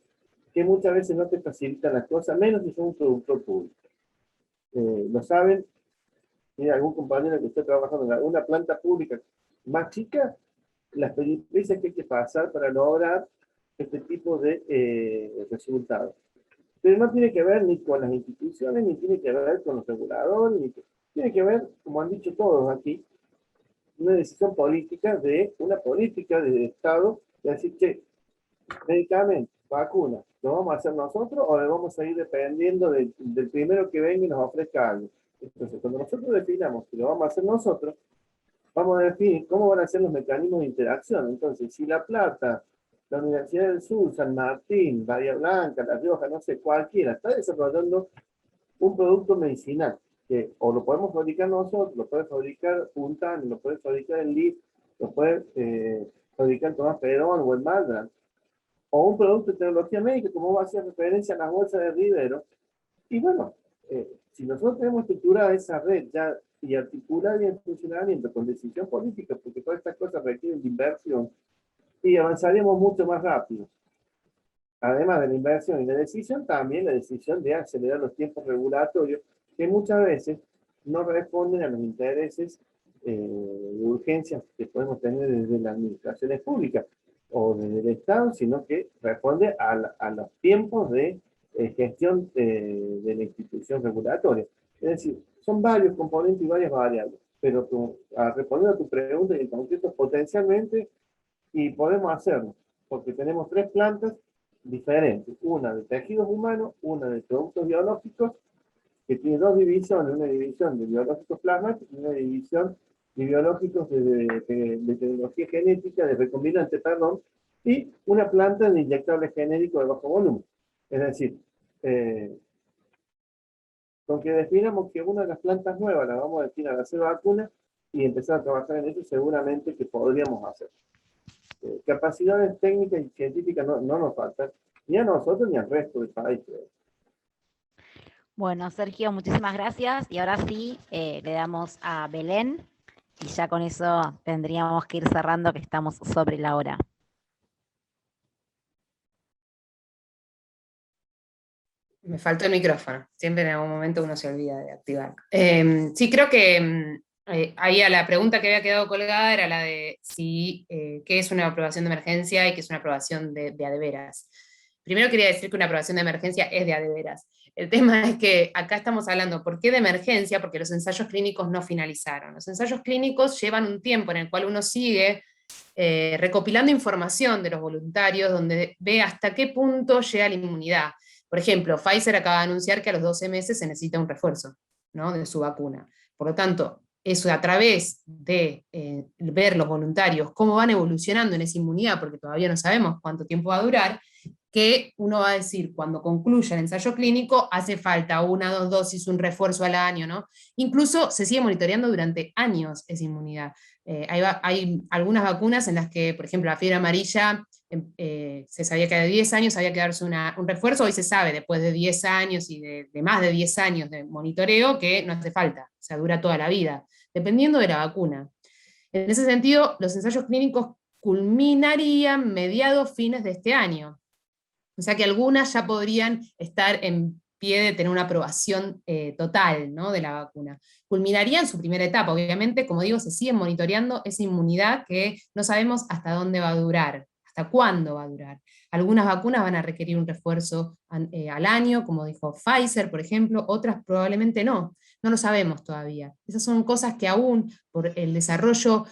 C: que muchas veces no te facilitan las cosas, menos si son un productor público. Lo saben, tiene algún compañero que esté trabajando en alguna planta pública más chica, las peripecias que hay que pasar para lograr este tipo de resultados. Pero no tiene que ver ni con las instituciones, ni tiene que ver con los reguladores, tiene que ver, como han dicho todos aquí, una decisión política una política de Estado, de decir que medicamentos, vacunas, ¿lo vamos a hacer nosotros o le vamos a ir dependiendo del primero que venga y nos ofrezca algo? Entonces, cuando nosotros definamos que lo vamos a hacer nosotros, vamos a definir cómo van a ser los mecanismos de interacción. Entonces, si La Plata, la Universidad del Sur, San Martín, Bahía Blanca, La Rioja, no sé, cualquiera, está desarrollando un producto medicinal, que o lo podemos fabricar nosotros, lo puede fabricar Puntan, lo puede fabricar el LIF, lo puede fabricar Tomás Perón o el Maldran, o un producto de tecnología médica, como va a hacer referencia a las bolsas de Rivero. Y bueno, si nosotros tenemos estructurada esa red ya y articulada y en funcionamiento con decisión política, porque todas estas cosas requieren de inversión, y avanzaríamos mucho más rápido. Además de la inversión y la decisión, también la decisión de acelerar los tiempos regulatorios, que muchas veces no responden a los intereses de urgencias que podemos tener desde las administraciones públicas o desde el Estado, sino que responde a los tiempos de gestión de la institución regulatoria. Es decir, son varios componentes y varias variables, pero respondiendo a tu pregunta en concreto, potencialmente, y podemos hacerlo, porque tenemos 3 plantas diferentes, una de tejidos humanos, una de productos biológicos, que tiene 2 divisiones, una división de biológicos plasmáticos y una división de biológicos de tecnología genética, de recombinante, perdón, y una planta de inyectables genéricos de bajo volumen. Es decir, con que definamos que una de las plantas nuevas la vamos a destinar a hacer vacunas y empezar a trabajar en eso, seguramente que podríamos hacer. Capacidades técnicas y científicas no nos faltan, ni a nosotros ni al resto del país.
A: Bueno, Sergio, muchísimas gracias. Y ahora sí, le damos a Belén, y ya con eso tendríamos que ir cerrando, que estamos sobre la hora.
D: Me faltó el micrófono. Siempre en algún momento uno se olvida de activar. Sí, creo que ahí a la pregunta que había quedado colgada era la de si, qué es una aprobación de emergencia y qué es una aprobación de a de veras. Primero quería decir que una aprobación de emergencia es de a de veras. El tema es que acá estamos hablando, ¿por qué de emergencia? Porque los ensayos clínicos no finalizaron. Los ensayos clínicos llevan un tiempo en el cual uno sigue recopilando información de los voluntarios, donde ve hasta qué punto llega la inmunidad. Por ejemplo, Pfizer acaba de anunciar que a los 12 meses se necesita un refuerzo, ¿no?, de su vacuna. Por lo tanto, eso a través de ver los voluntarios cómo van evolucionando en esa inmunidad, porque todavía no sabemos cuánto tiempo va a durar, que uno va a decir, cuando concluya el ensayo clínico, hace falta 1 o 2 dosis, un refuerzo al año, ¿no? Incluso se sigue monitoreando durante años esa inmunidad. Hay algunas vacunas en las que, por ejemplo, la fiebre amarilla, se sabía que de 10 años había que darse un refuerzo, hoy se sabe, después de 10 años y de más de 10 años de monitoreo, que no hace falta, o sea, dura toda la vida, dependiendo de la vacuna. En ese sentido, los ensayos clínicos culminarían mediados fines de este año. O sea que algunas ya podrían estar en pie de tener una aprobación total, ¿no?, de la vacuna. Culminaría en su primera etapa, obviamente, como digo, se sigue monitoreando esa inmunidad que no sabemos hasta dónde va a durar, hasta cuándo va a durar. Algunas vacunas van a requerir un refuerzo al año, como dijo Pfizer, por ejemplo, otras probablemente no lo sabemos todavía. Esas son cosas que aún por el desarrollo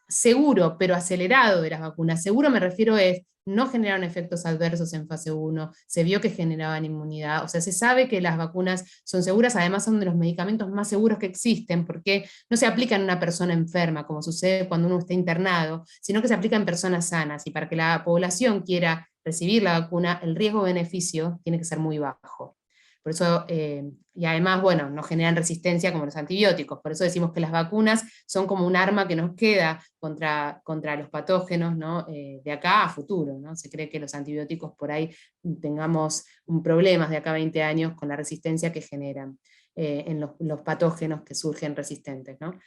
D: seguro, pero acelerado de las vacunas, seguro me refiero es, no generaron efectos adversos en fase 1, se vio que generaban inmunidad, o sea, se sabe que las vacunas son seguras, además son de los medicamentos más seguros que existen, porque no se aplican en una persona enferma, como sucede cuando uno está internado, sino que se aplica en personas sanas, y para que la población quiera recibir la vacuna, el riesgo-beneficio tiene que ser muy bajo. Por eso, y además, bueno, no generan resistencia como los antibióticos, por eso decimos que las vacunas son como un arma que nos queda contra los patógenos, ¿no?, de acá a futuro, ¿no? Se cree que los antibióticos por ahí tengamos un problema de acá a 20 años con la resistencia que generan en los patógenos que surgen resistentes, ¿no?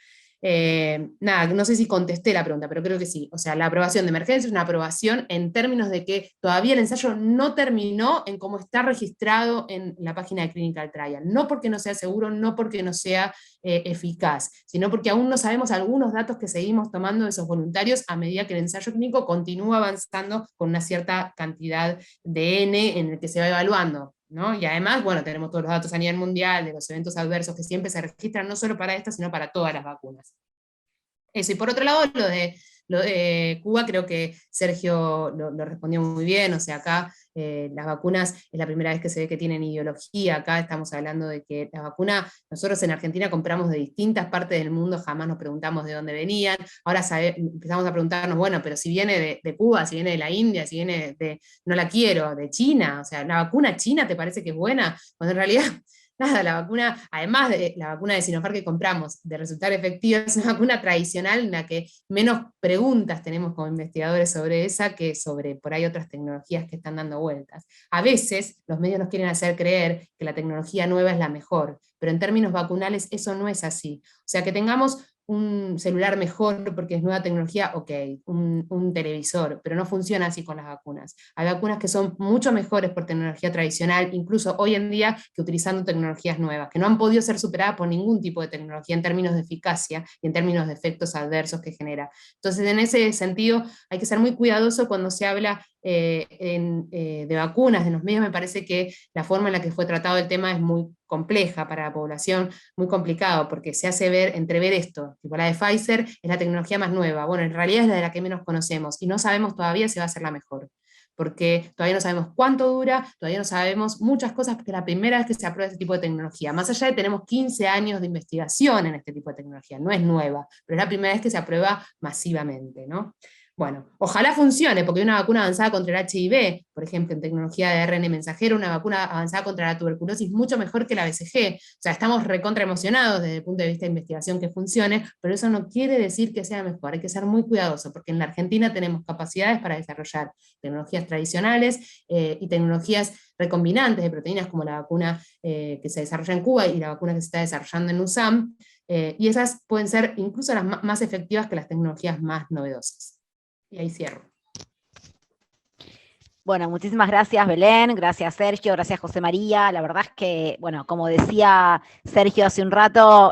D: Nada, no sé si contesté la pregunta, pero creo que sí. O sea, la aprobación de emergencia es una aprobación en términos de que todavía el ensayo no terminó en cómo está registrado en la página de Clinical Trial. No porque no sea seguro, no porque no sea eficaz, sino porque aún no sabemos algunos datos que seguimos tomando de esos voluntarios a medida que el ensayo clínico continúa avanzando con una cierta cantidad de N en el que se va evaluando, ¿no? Y además, bueno, tenemos todos los datos a nivel mundial de los eventos adversos que siempre se registran no solo para esta, sino para todas las vacunas. Eso, y por otro lado, lo de Cuba, creo que Sergio lo respondió muy bien, o sea, acá las vacunas es la primera vez que se ve que tienen ideología, acá estamos hablando de que la vacuna, nosotros en Argentina compramos de distintas partes del mundo, jamás nos preguntamos de dónde venían, ahora empezamos a preguntarnos, bueno, pero si viene de Cuba, si viene de la India, si viene no la quiero, de China, o sea, ¿la vacuna china te parece que es buena? Cuando en realidad... Nada, la vacuna, además de la vacuna de Sinopharm que compramos, de resultar efectiva, es una vacuna tradicional en la que menos preguntas tenemos como investigadores sobre esa que sobre por ahí otras tecnologías que están dando vueltas. A veces los medios nos quieren hacer creer que la tecnología nueva es la mejor, pero en términos vacunales eso no es así. O sea, que tengamos un celular mejor porque es nueva tecnología, ok, un televisor, pero no funciona así con las vacunas. Hay vacunas que son mucho mejores por tecnología tradicional, incluso hoy en día, que utilizando tecnologías nuevas, que no han podido ser superadas por ningún tipo de tecnología en términos de eficacia y en términos de efectos adversos que genera. Entonces, en ese sentido, hay que ser muy cuidadoso cuando se habla de vacunas, de los medios. Me parece que la forma en la que fue tratado el tema es muy compleja para la población, muy complicado, porque se hace entrever esto, tipo la de Pfizer es la tecnología más nueva, bueno, en realidad es la de la que menos conocemos, y no sabemos todavía si va a ser la mejor, porque todavía no sabemos cuánto dura, todavía no sabemos muchas cosas, porque es la primera vez que se aprueba este tipo de tecnología, más allá de que tenemos 15 años de investigación en este tipo de tecnología, no es nueva, pero es la primera vez que se aprueba masivamente, ¿no? Bueno, ojalá funcione, porque hay una vacuna avanzada contra el HIV, por ejemplo, en tecnología de ARN mensajero, una vacuna avanzada contra la tuberculosis mucho mejor que la BCG. O sea, estamos recontra emocionados desde el punto de vista de investigación que funcione, pero eso no quiere decir que sea mejor, hay que ser muy cuidadoso, porque en la Argentina tenemos capacidades para desarrollar tecnologías tradicionales y tecnologías recombinantes de proteínas, como la vacuna que se desarrolla en Cuba y la vacuna que se está desarrollando en USAM, y esas pueden ser incluso las más efectivas que las tecnologías más novedosas. Y ahí cierro.
A: Bueno, muchísimas gracias Belén, gracias Sergio, gracias José María. La verdad es que, bueno, como decía Sergio hace un rato,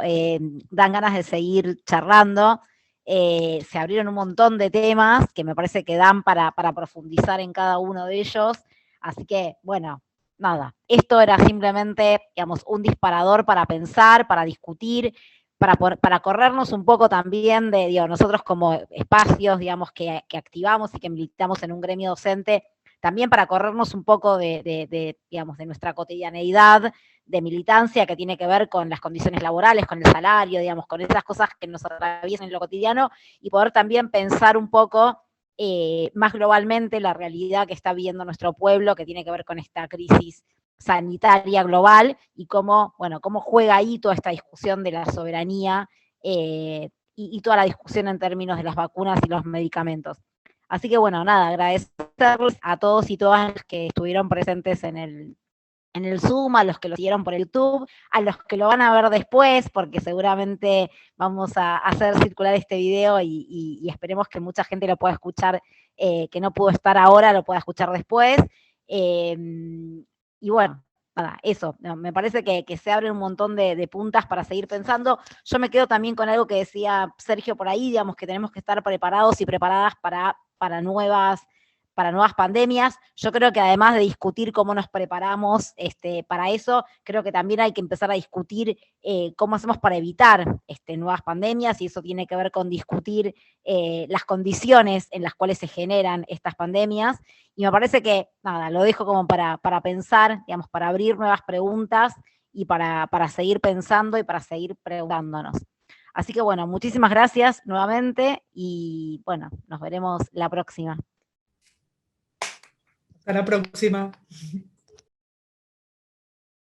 A: dan ganas de seguir charlando. Se abrieron un montón de temas que me parece que dan para profundizar en cada uno de ellos. Así que, bueno, nada, esto era simplemente, digamos, un disparador para pensar, para discutir, para corrernos un poco también de, digo, nosotros como espacios, digamos, que activamos y que militamos en un gremio docente, también para corrernos un poco digamos, de nuestra cotidianeidad de militancia que tiene que ver con las condiciones laborales, con el salario, digamos, con esas cosas que nos atraviesan en lo cotidiano, y poder también pensar un poco más globalmente la realidad que está viviendo nuestro pueblo, que tiene que ver con esta crisis sanitaria global, y cómo, bueno, cómo juega ahí toda esta discusión de la soberanía y toda la discusión en términos de las vacunas y los medicamentos. Así que bueno, nada, agradecerles a todos y todas los que estuvieron presentes en el Zoom, a los que lo siguieron por el YouTube, a los que lo van a ver después, porque seguramente vamos a hacer circular este video y esperemos que mucha gente lo pueda escuchar, que no pudo estar ahora, lo pueda escuchar después. Y bueno, nada, eso, me parece que se abren un montón de puntas para seguir pensando. Yo me quedo también con algo que decía Sergio por ahí, digamos que tenemos que estar preparados y preparadas para nuevas pandemias. Yo creo que además de discutir cómo nos preparamos para eso, creo que también hay que empezar a discutir cómo hacemos para evitar nuevas pandemias, y eso tiene que ver con discutir las condiciones en las cuales se generan estas pandemias. Y me parece que, nada, lo dejo como para pensar, digamos, para abrir nuevas preguntas y para seguir pensando y para seguir preguntándonos. Así que bueno, muchísimas gracias nuevamente y bueno, nos veremos la próxima.
E: Hasta la próxima.